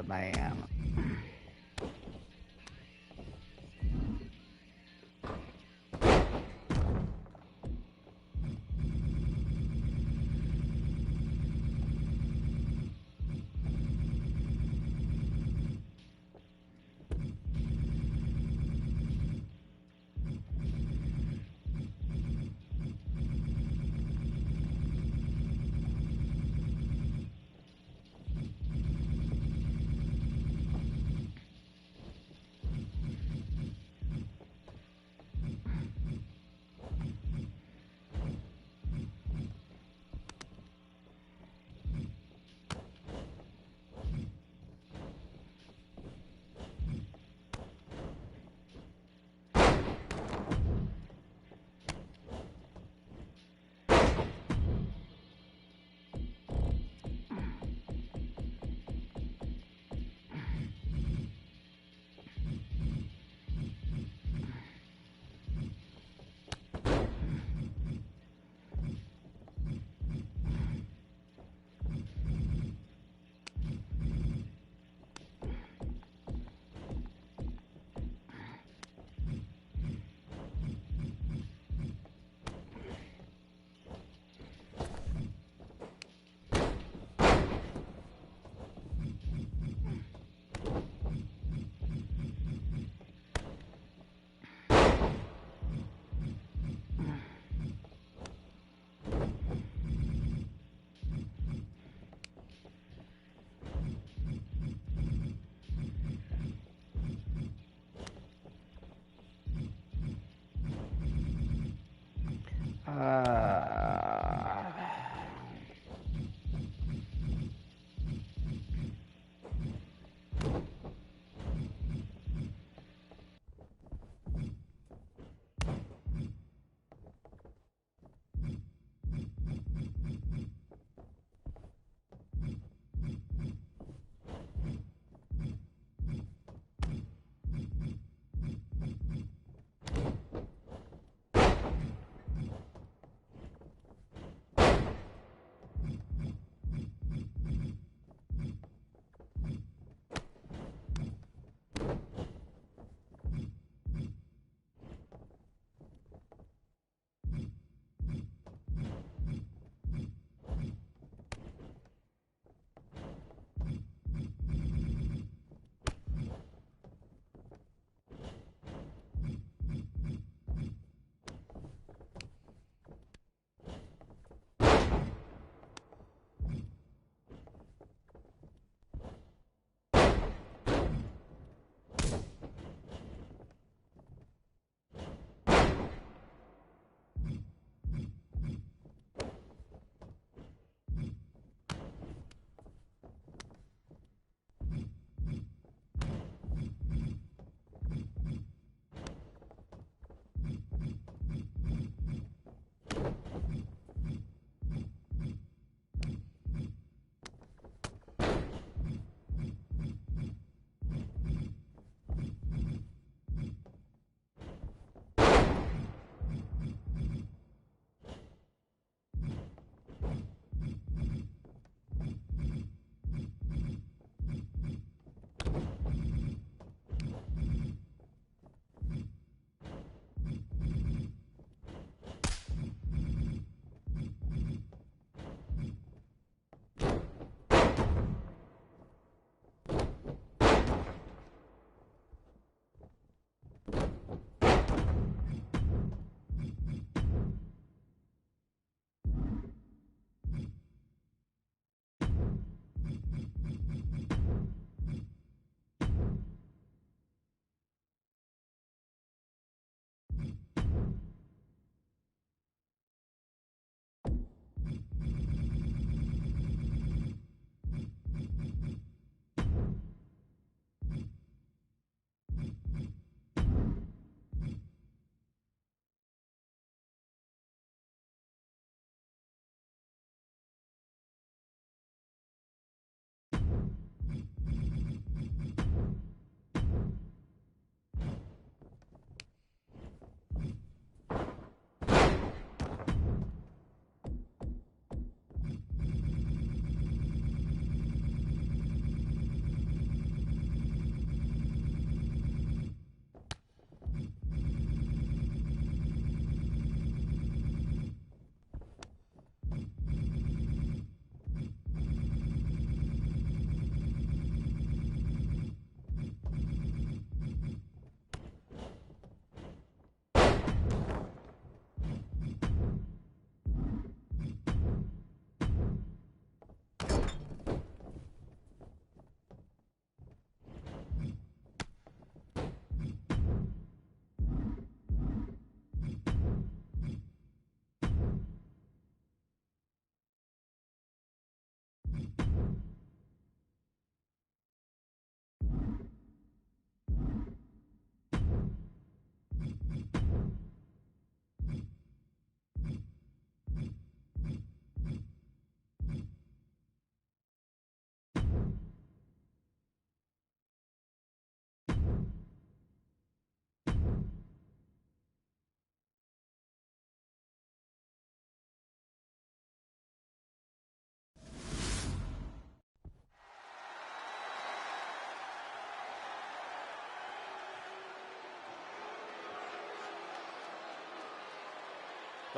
man.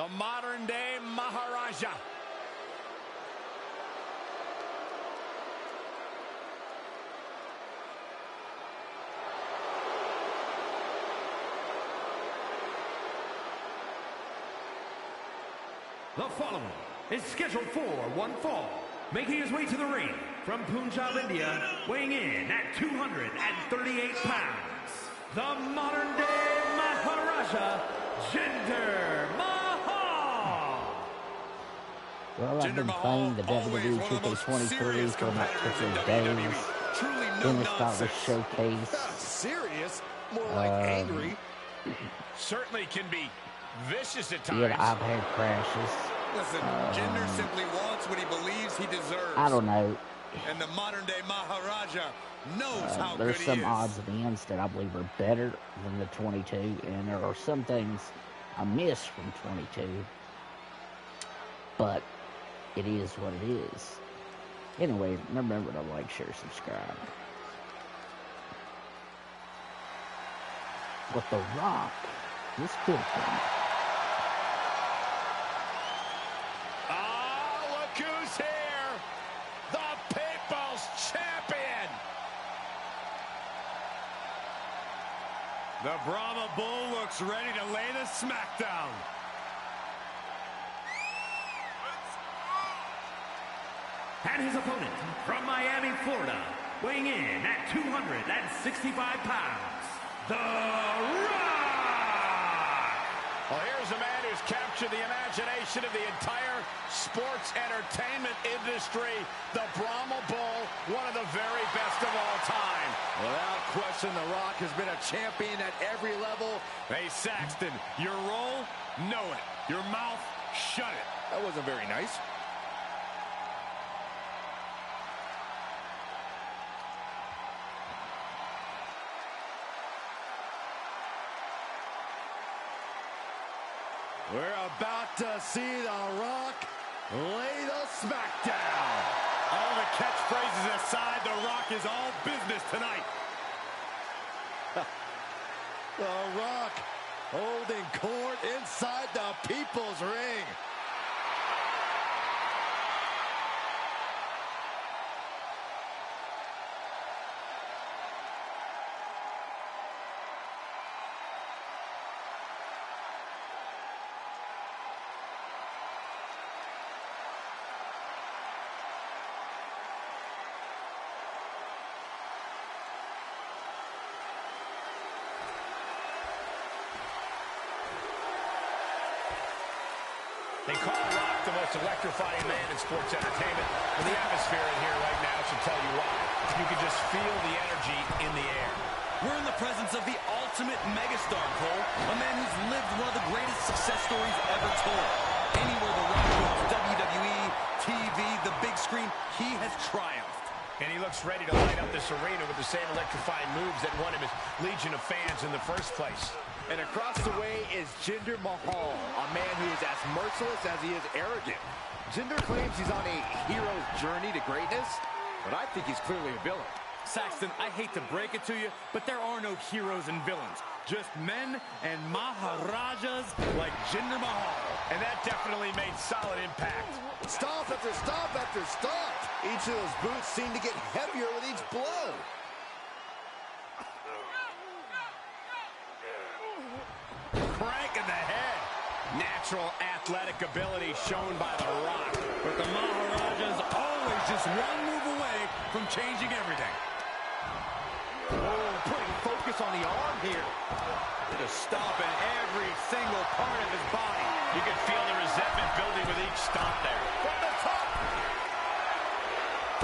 the modern-day Maharaja. The following is scheduled for one fall, making his way to the ring from Punjab, India, weighing in at 238 pounds, the modern-day Maharaja, Jinder Mahal. Well, I've been playing the WWE 2K23 for about 2 days. Finished out the showcase. Serious? More like angry. Certainly can be vicious at times. Yeah, I've had crashes. Listen, Jinder simply wants what he believes he deserves. I don't know. And the modern-day Maharaja knows how good There's he some is. odds and ends that I believe are better than the 22, and there are some things I miss from 22. But it is what it is. Anyway, remember to like, share, subscribe. With The Rock, this could happen. Look who's here! The People's Champion! The Brahma Bull looks ready to lay the smackdown. And his opponent from Miami, Florida, weighing in at 265 pounds, The Rock! Well, here's a man who's captured the imagination of the entire sports entertainment industry. The Brahma Bull, one of the very best of all time. Without question, The Rock has been a champion at every level. Hey, Saxton, your role, know it. Your mouth, shut it. That wasn't very nice. We're about to see The Rock lay the smackdown. All the catchphrases aside, The Rock is all business tonight. The Rock holding court inside the People's Ring. They call Rock the most electrifying man in sports entertainment, and the atmosphere in here right now should tell you why. You can just feel the energy in the air. We're in the presence of the ultimate megastar, Cole, a man who's lived one of the greatest success stories ever told. Anywhere The Rock goes, WWE, TV, the big screen, he has triumphed. And he looks ready to light up this arena with the same electrifying moves that won him his legion of fans in the first place. And across the way is Jinder Mahal, a man who is as merciless as he is arrogant. Jinder claims he's on a hero's journey to greatness, but I think he's clearly a villain. Saxton, I hate to break it to you, but there are no heroes and villains. Just men and Maharajas like Jinder Mahal. And that definitely made solid impact. Stomp after stomp after stomp. Each of those boots seem to get heavier with each blow. Crank in the head. Natural athletic ability shown by The Rock. But the Maharaja's always just one move away from changing everything. Oh, putting focus on the arm here. Just stomping every single part of his body. You can feel the resentment building with each stomp there. From the top.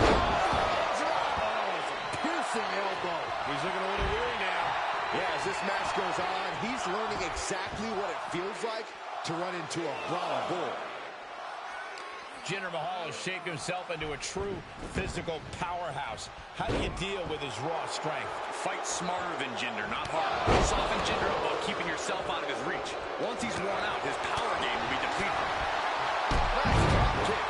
Oh, it's a piercing elbow. He's looking a little weary now. Yeah, as this match goes on, he's learning exactly what it feels like to run into a Brahma Bull. Jinder Mahal has shaped himself into a true physical powerhouse. How do you deal with his raw strength? Fight smarter than Jinder, not harder. Soften Jinder up while keeping yourself out of his reach. Once he's worn out, his power game will be depleted. Nice drop kick.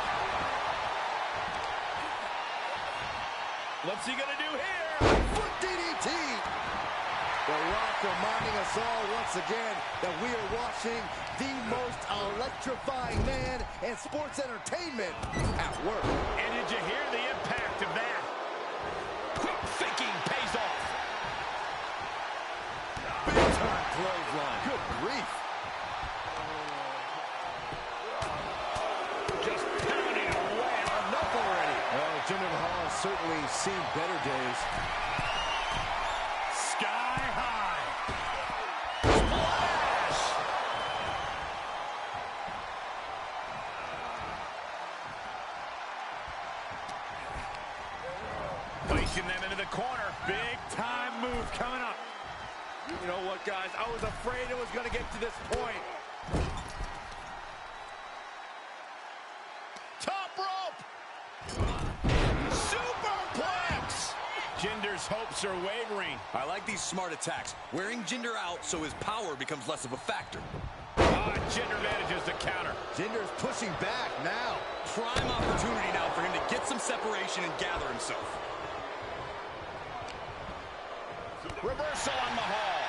What's he gonna do here? Foot DDT. The Rock reminding us all once again that we are watching the most electrifying man in sports entertainment at work. And did you hear the impact of that? Quick thinking pays off. Big time clothesline. Good grief. Just pounding away. Enough already. Well, Jinder Mahal has certainly seen better days. Sky high. Splash. Placing them into the corner. Big time move coming up. You know what, guys? I was afraid it was going to get to this point. Top rope. Superplex. Jinder's hopes are wavering. I like these smart attacks. Wearing Jinder out so his power becomes less of a factor. Jinder manages to counter. Jinder's pushing back now. Prime opportunity now for him to get some separation and gather himself. Reversal on Mahal.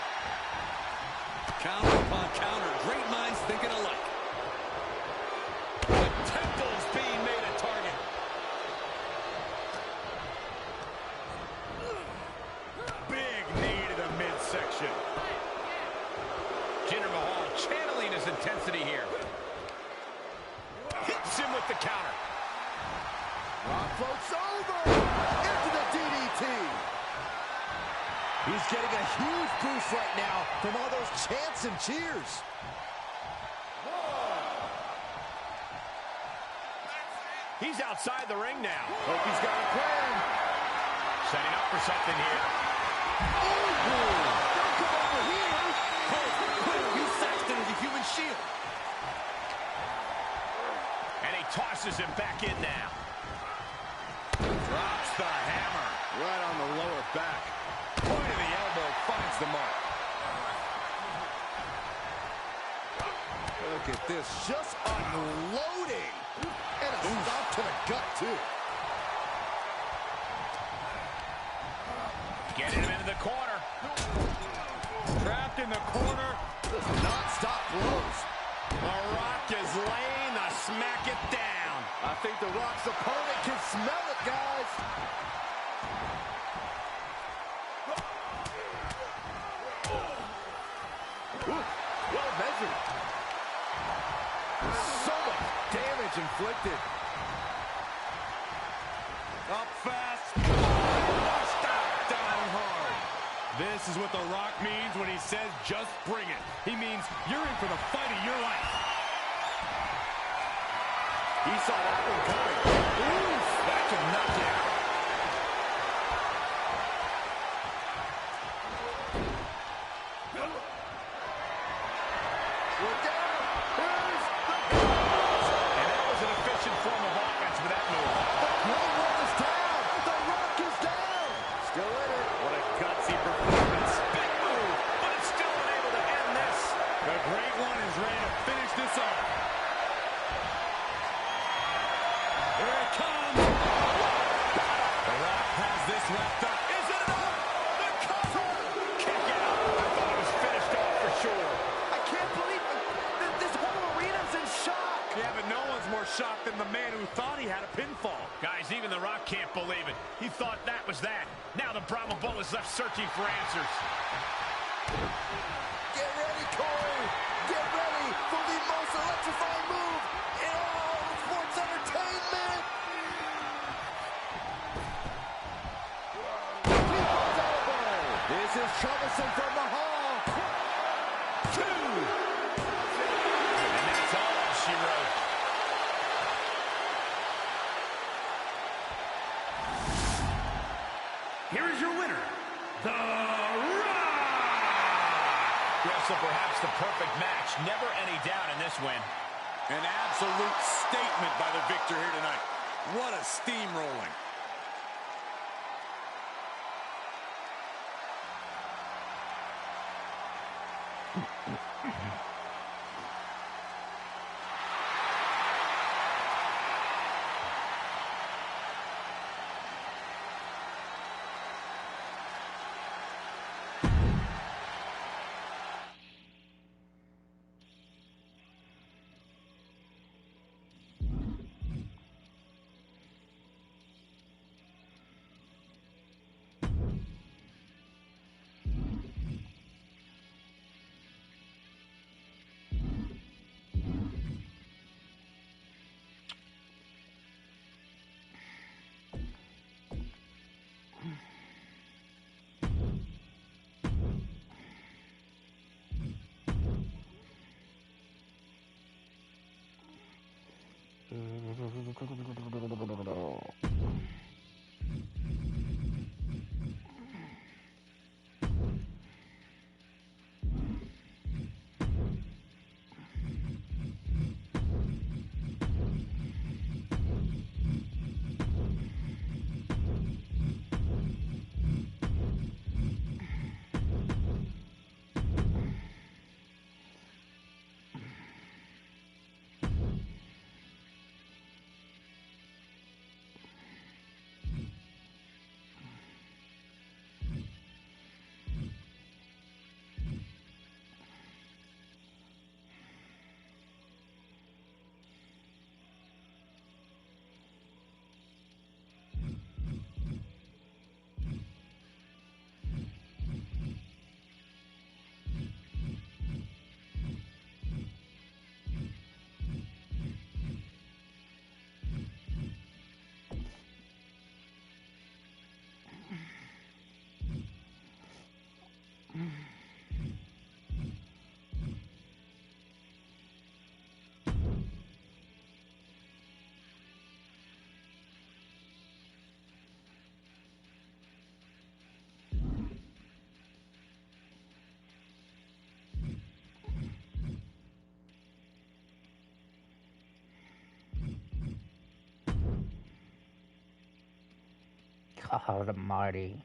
Counter upon counter. Great minds thinking alike. The temple's being made a target. Big knee to the midsection. Jinder Mahal channeling his intensity here. Hits him with the counter. Rock floats over. Into the DDT. He's getting a huge boost right now from all those chants and cheers. He's outside the ring now. Hope he's got a plan. Setting up for something here. Oh, don't come over here. Quick, use Saxton as a human shield. And he tosses him back in now. Drops the hammer. Right on the lower back. Point of the elbow finds the mark. Look at this, just unloading. And a stop to the gut, too. Getting him into the corner. Trapped in the corner. Does not stop blows. The Rock is laying the smack it down. I think The Rock's opponent can smell it, guys. Ooh, well measured. So much damage inflicted. Up fast. Stop down hard. This is what The Rock means when he says, just bring it. He means you're in for the fight of your life. He saw that one coming. Oof, that can knock you out. We're down. Here's the cross. And that was an efficient form of offense with that move. The Great One is down. The Rock is down. Still in it. What a gutsy performance. Big move, but it's still unable to end this. The Great One is ready to finish this off. Here it comes. The Rock has this wrapped up. Is it enough? The cover. Kick out. I thought it was finished off for sure. I can't believe it. This whole arena's in shock. Yeah, but no one's more shocked than the man who thought he had a pinfall. Guys, even The Rock can't believe it. He thought that was that. Now the Brahma Bull is left searching for answers. Get ready, Corey. Get ready for the most electrifying move in all of sports entertainment. People's elbow. This is troublesome for Mahal. 2. And that's all she wrote. Here is your winner, The Rock! Well, so perhaps the perfect match. Never any doubt in this win. An absolute statement by the victor here tonight. What a steamrolling. God almighty.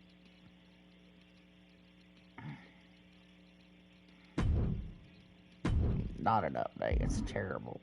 Not an update, it's terrible.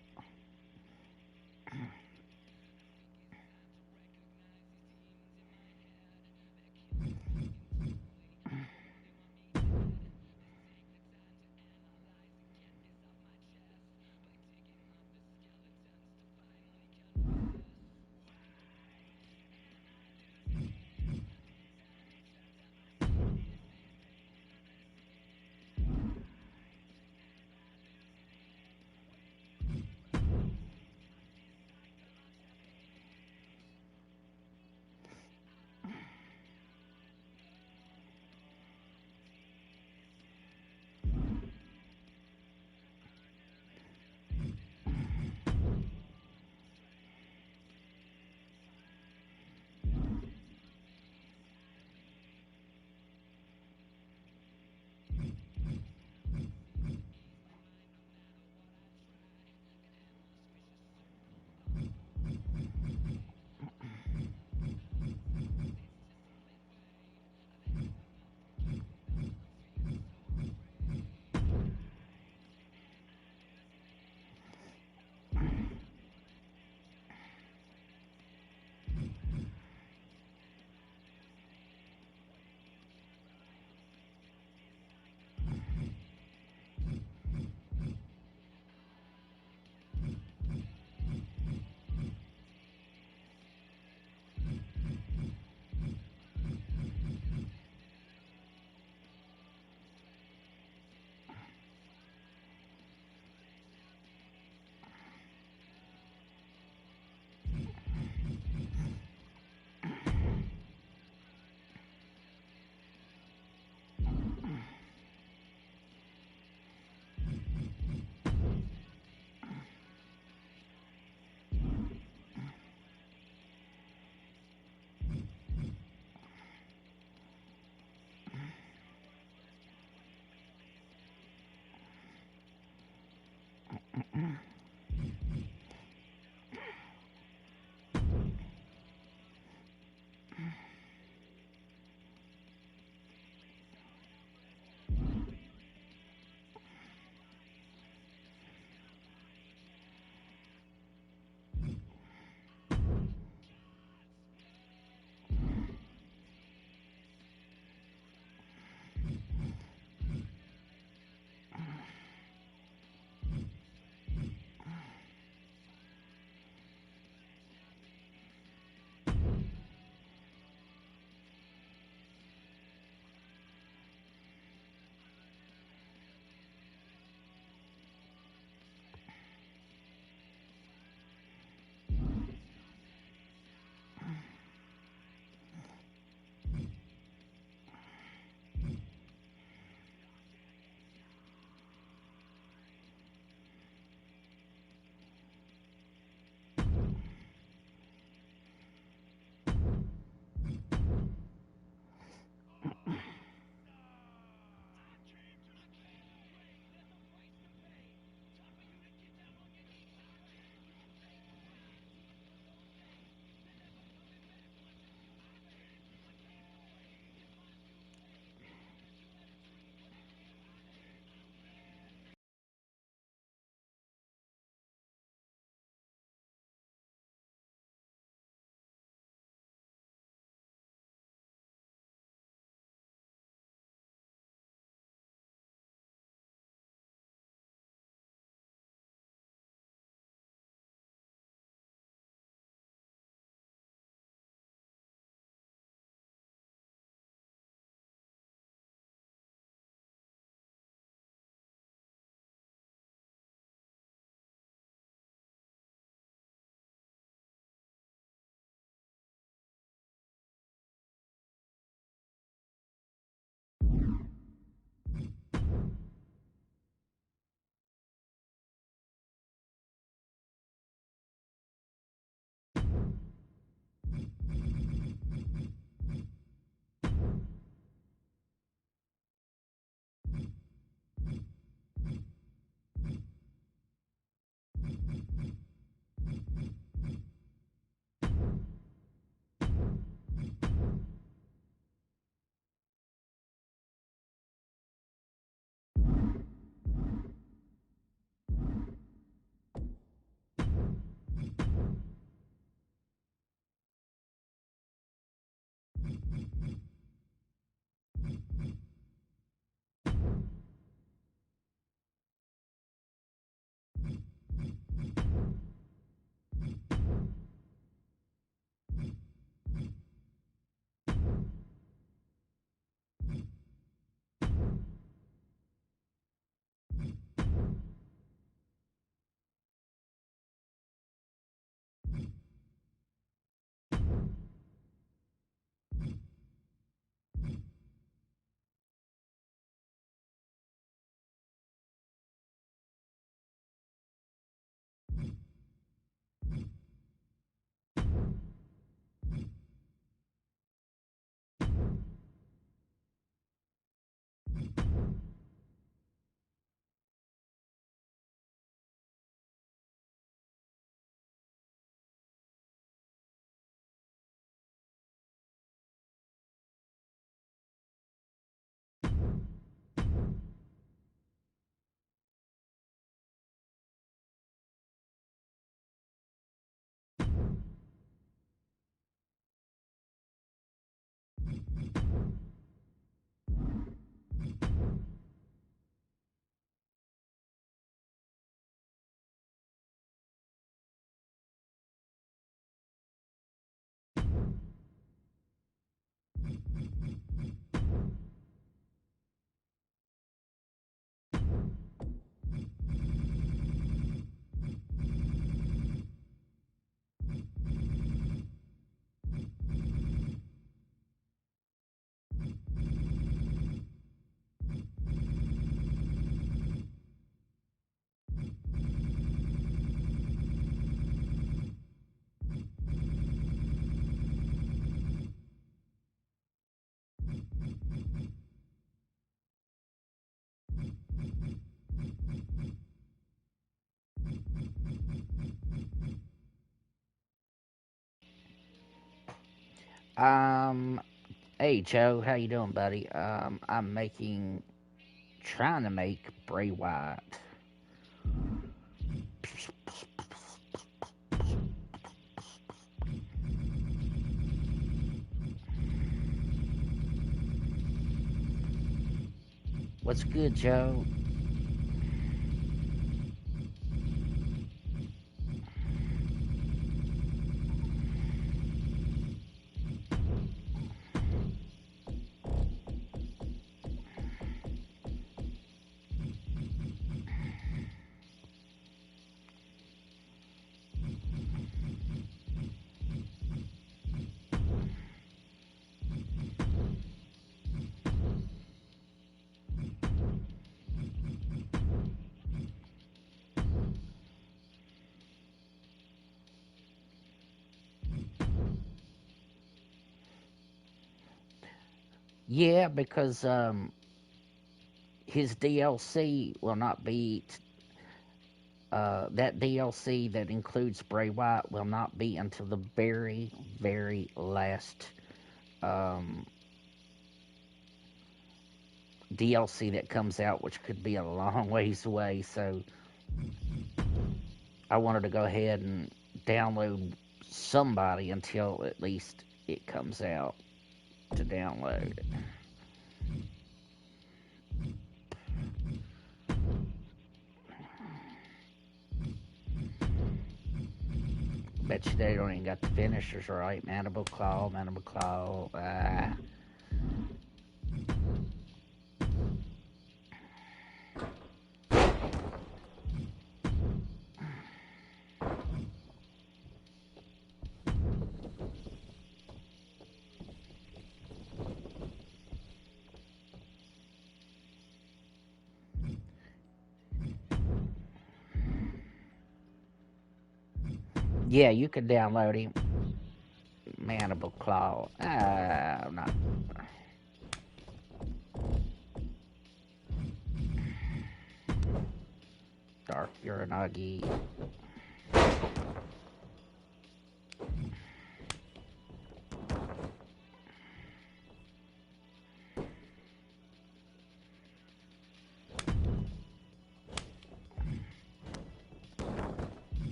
Um, hey Joe, how you doing, buddy? Trying to make Bray Wyatt. What's good, Joe? Yeah, because his DLC will not be that DLC that includes Bray Wyatt will not be until the very, very last DLC that comes out, which could be a long ways away. So I wanted to go ahead and download somebody until at least it comes out to download. Bet you they don't even got the finishers right. Mandible Claw, Mandible Claw. Yeah, you can download him. Mandible Claw. I'm not. Dark Uranagi.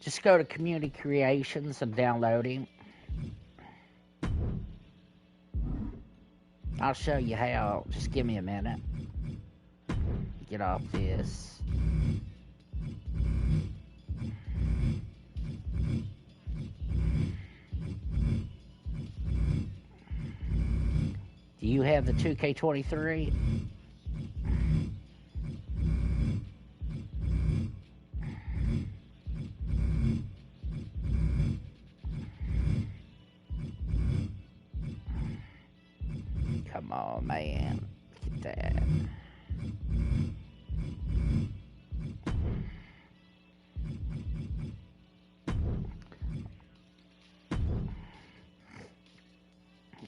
Just go to Community Creations and download him. I'll show you how. Just give me a minute. Get off this. Do you have the 2K23? Come on, man. Get that.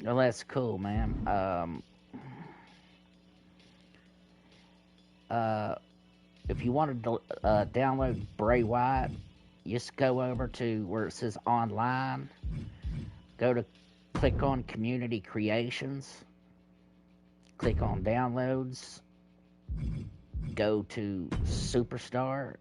Well, that's cool, man. If you wanted to download Bray Wyatt, just go over to where it says online. Click on Community Creations. Click on Downloads. Go to Superstar.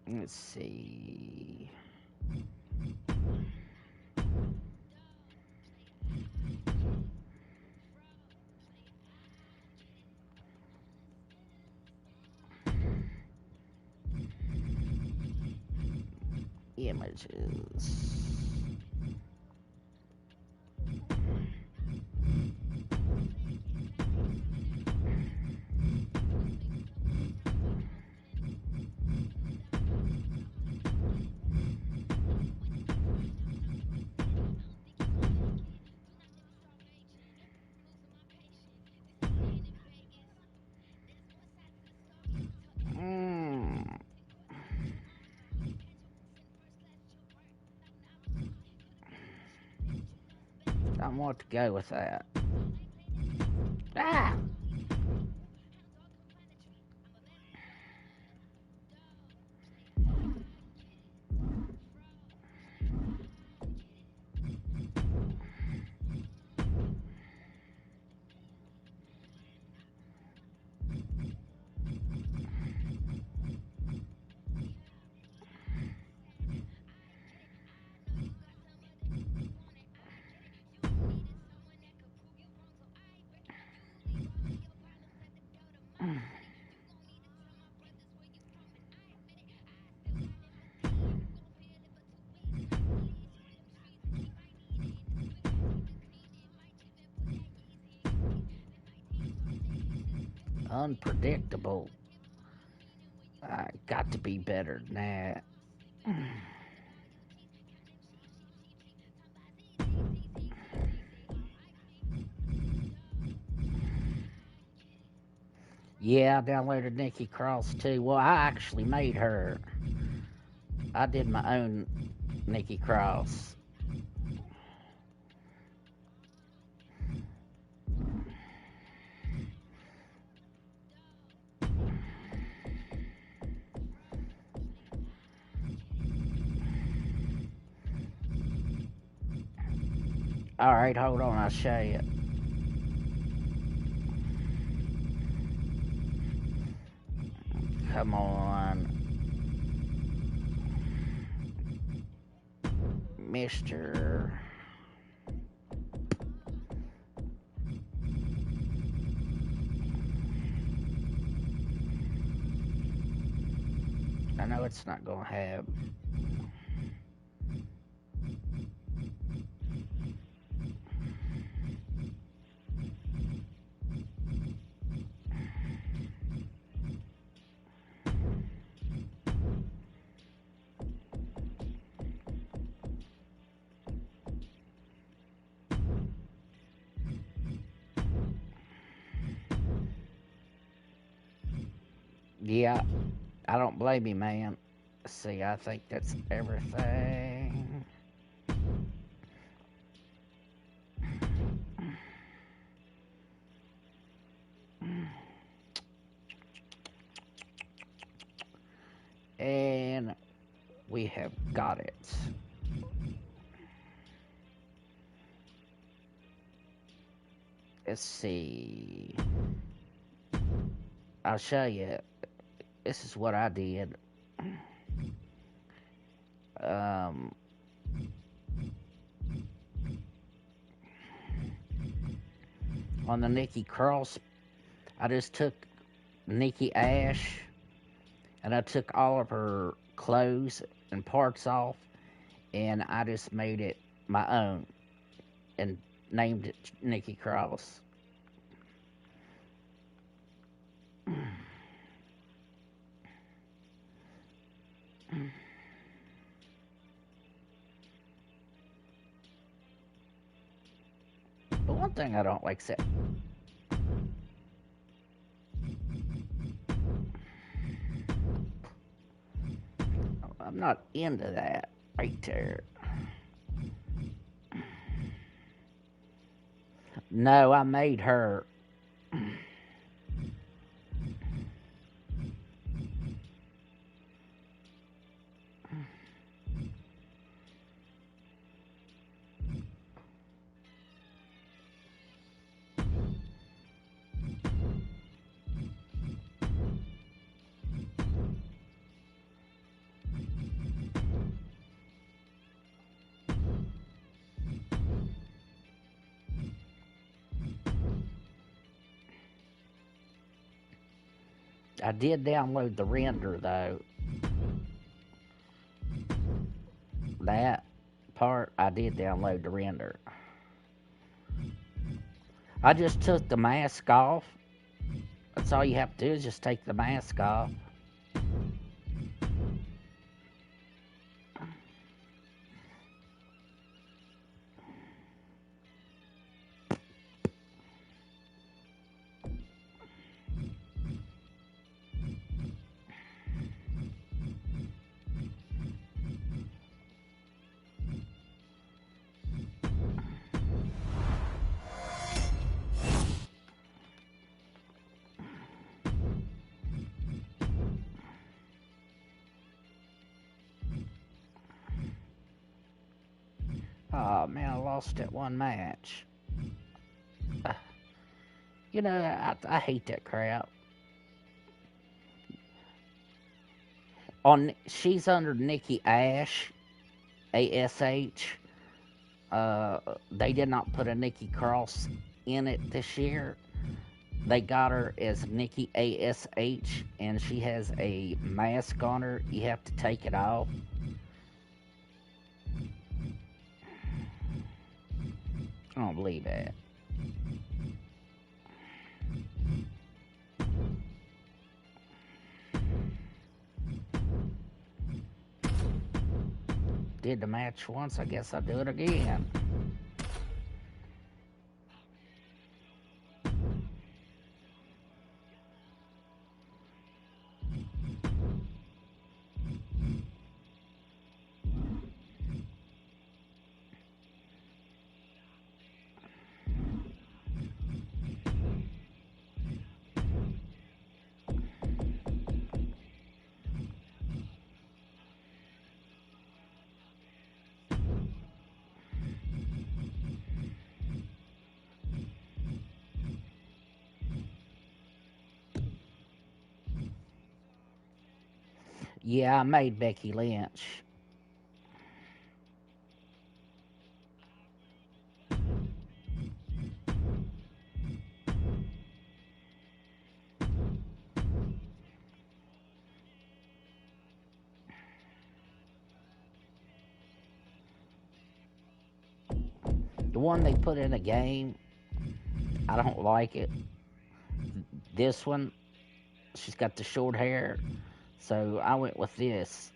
Let's see. Images. I want to go with that. Ah! Unpredictable. I got to be better than that. Yeah, I downloaded Nikki Cross too. Well, I actually made her. I did my own Nikki Cross. Alright, hold on, I'll show you. Come on. Mr. I know it's not gonna have. Yeah, I don't blame you, man. See, I think that's everything. And we have got it. Let's see. I'll show you. This is what I did. On the Nikki Cross, I just took Nikki Ash and I took all of her clothes and parts off and I just made it my own and named it Nikki Cross. But one thing I don't like is that I'm not into that right there. No, I made her. I did download the render, though. That part, I did download the render. I just took the mask off. That's all you have to do is just take the mask off. Oh man, I lost that one match. You know, I hate that crap. She's under Nikki Ash, ASH. They did not put a Nikki Cross in it this year. They got her as Nikki ASH, and she has a mask on her. You have to take it off. I don't believe that. Did the match once, I guess I'll do it again. Yeah, I made Becky Lynch. The one they put in the game, I don't like it. This one, she's got the short hair, so I went with this.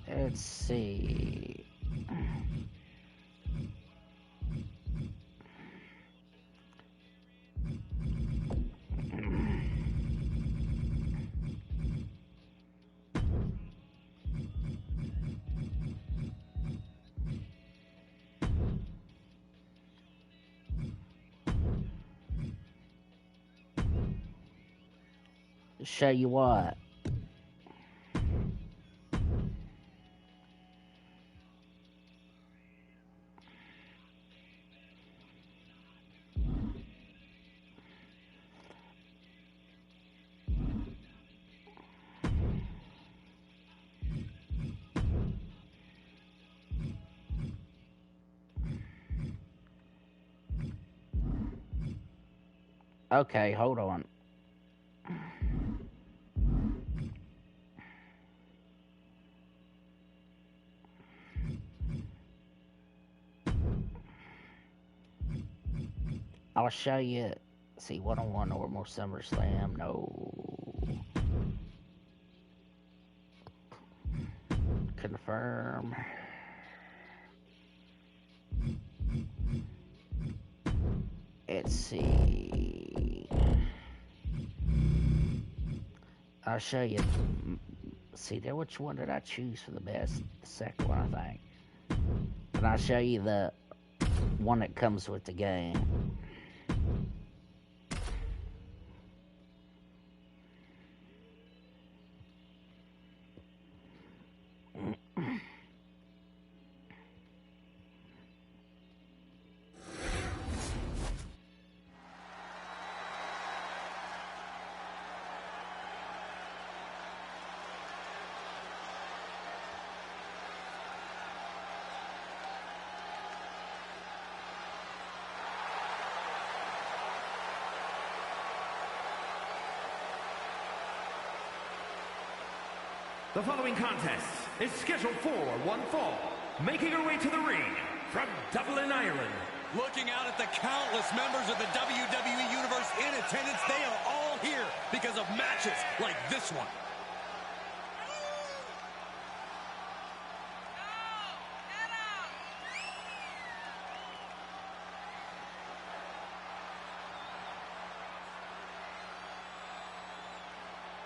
Let's see. Show you what. Okay, hold on. I'll show you. See, 101 or more SummerSlam. No. Confirm. Let's see. I'll show you. See there, which one did I choose for the best? The second one, I think. And I'll show you the one that comes with the game. The following contest is scheduled for one fall. Making her way to the ring from Dublin, Ireland. Looking out at the countless members of the WWE Universe in attendance, they are all here because of matches like this one.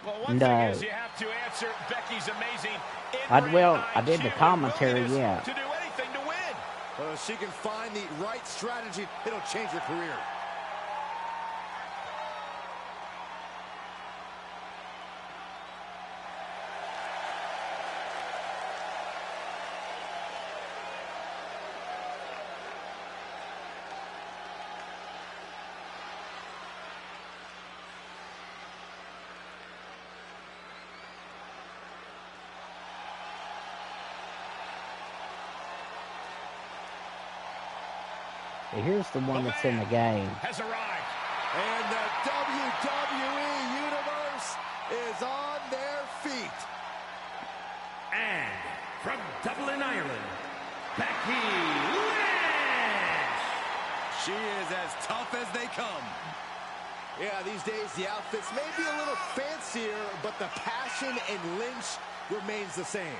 Well, one thing is you have to answer Becky's amazing I did the commentary, yeah. To do anything to win. Well, if she can find the right strategy, it'll change her career. Here's the one that's in the game. Has arrived. And the WWE Universe is on their feet. And from Dublin, Ireland, Becky Lynch. She is as tough as they come. Yeah, these days the outfits may be a little fancier, but the passion in Lynch remains the same.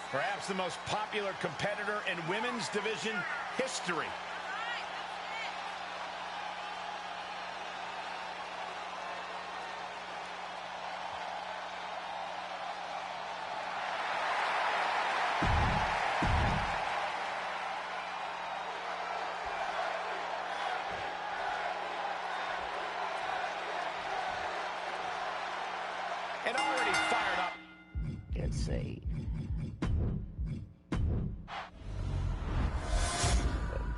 Perhaps the most popular competitor in women's division history. And already fired up. Let's see.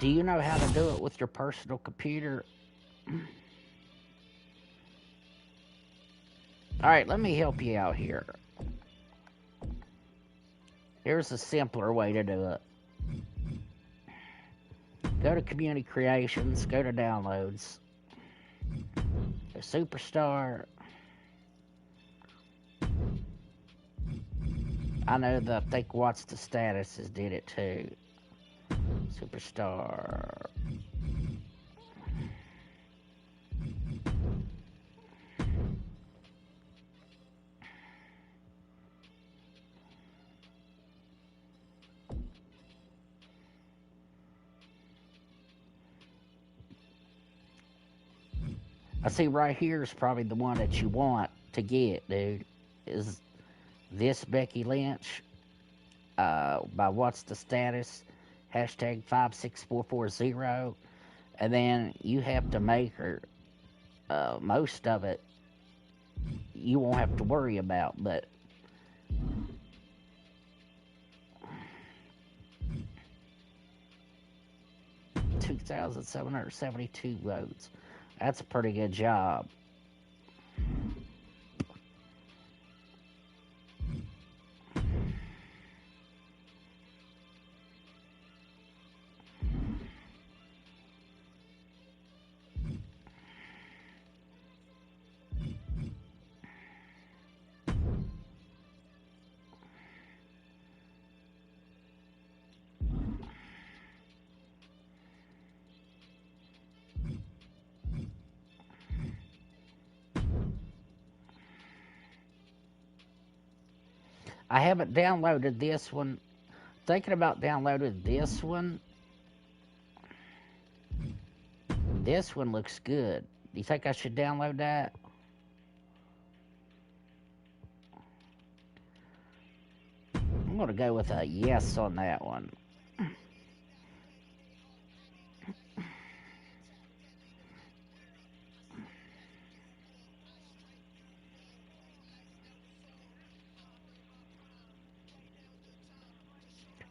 Do you know how to do it with your personal computer? All right, let me help you out here. Here's a simpler way to do it. Go to Community Creations, go to Downloads, go Superstar. I know that I think What's the Statuses did it too. Superstar. I see right here is probably the one that you want to get, dude. Is this Becky Lynch by What's the Status? Hashtag 56440. And then you have to make her, most of it you won't have to worry about, but $2,772 votes. That's a pretty good job. I haven't downloaded this one. Thinking about downloading this one. This one looks good. Do you think I should download that? I'm going to go with a yes on that one.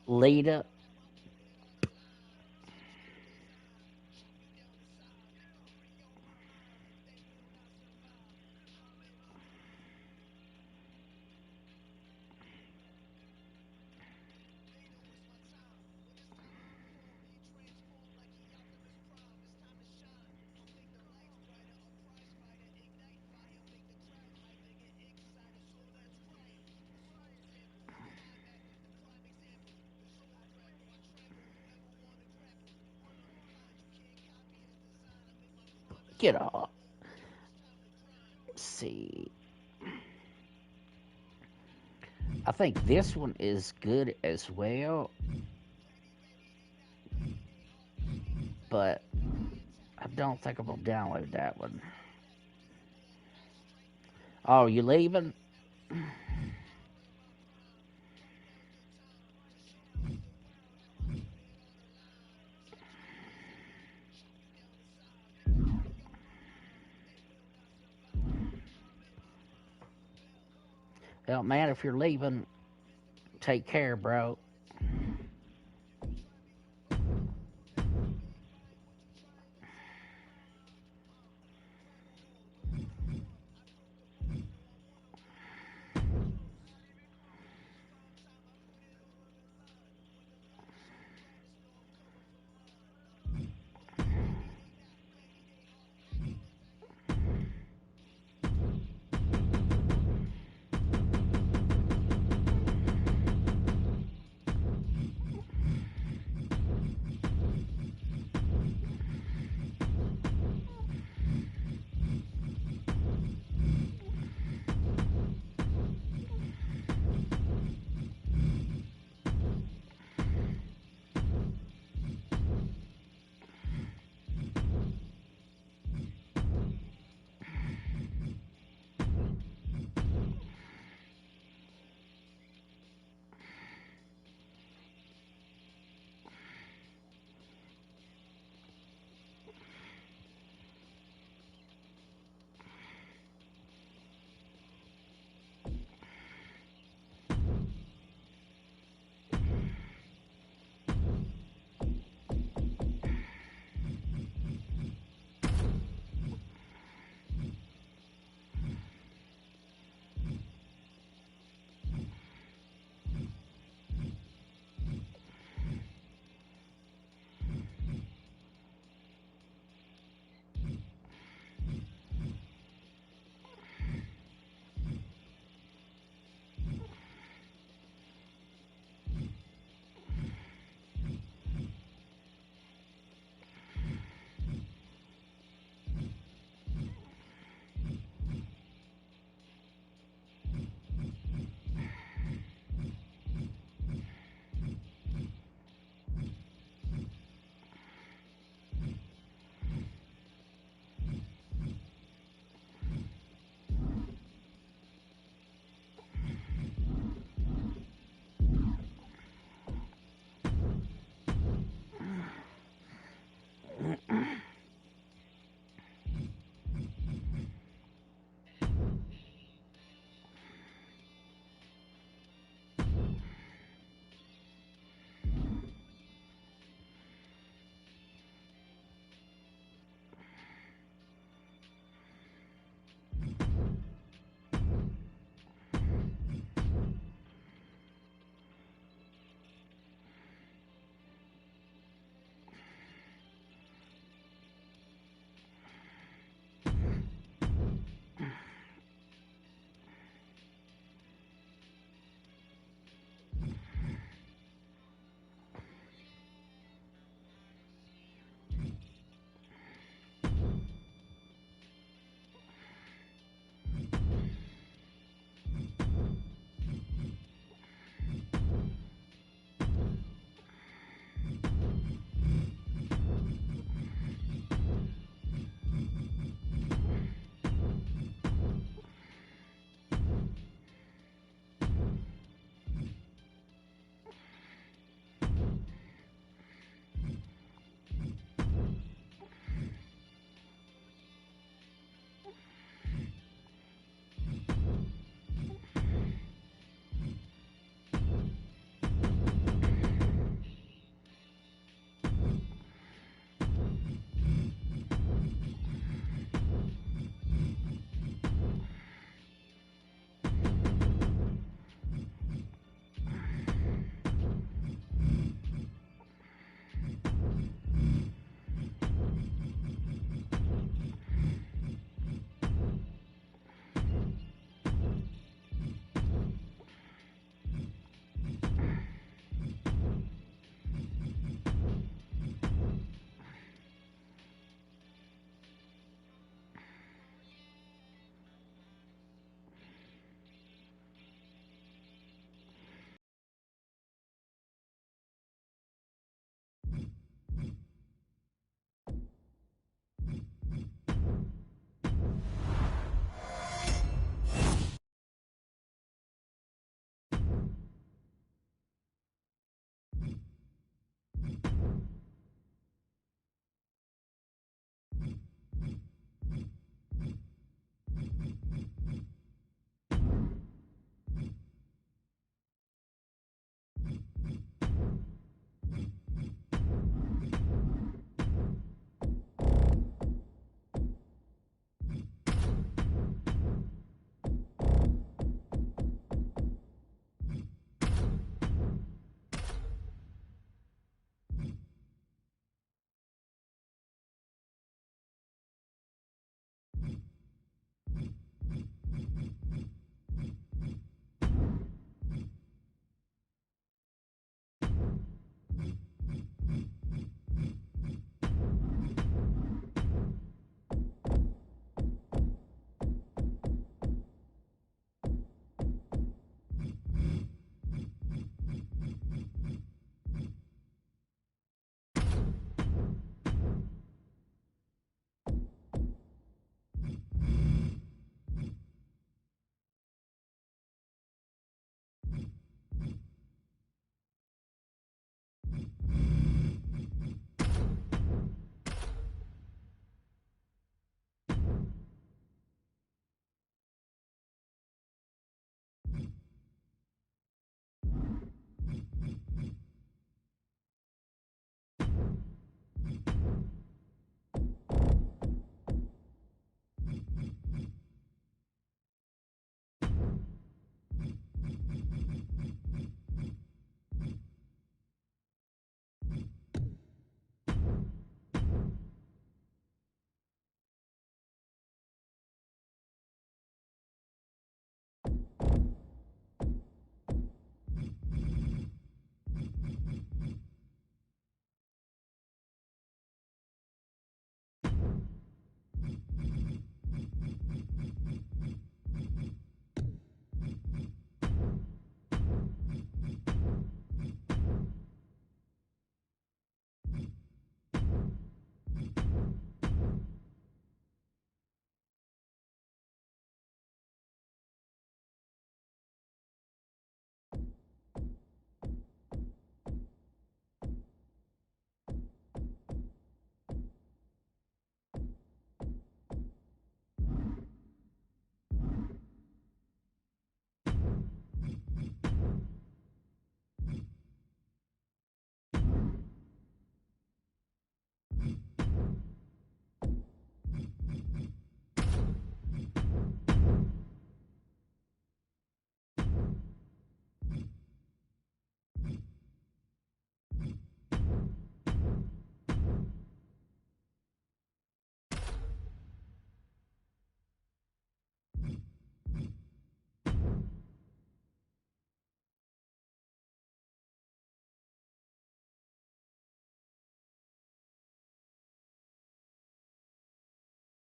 Lita. Get off. Let's see. I think this one is good as well. But I don't think I'm going to download that one. Oh, you leaving? Well, man, if you're leaving, take care, bro.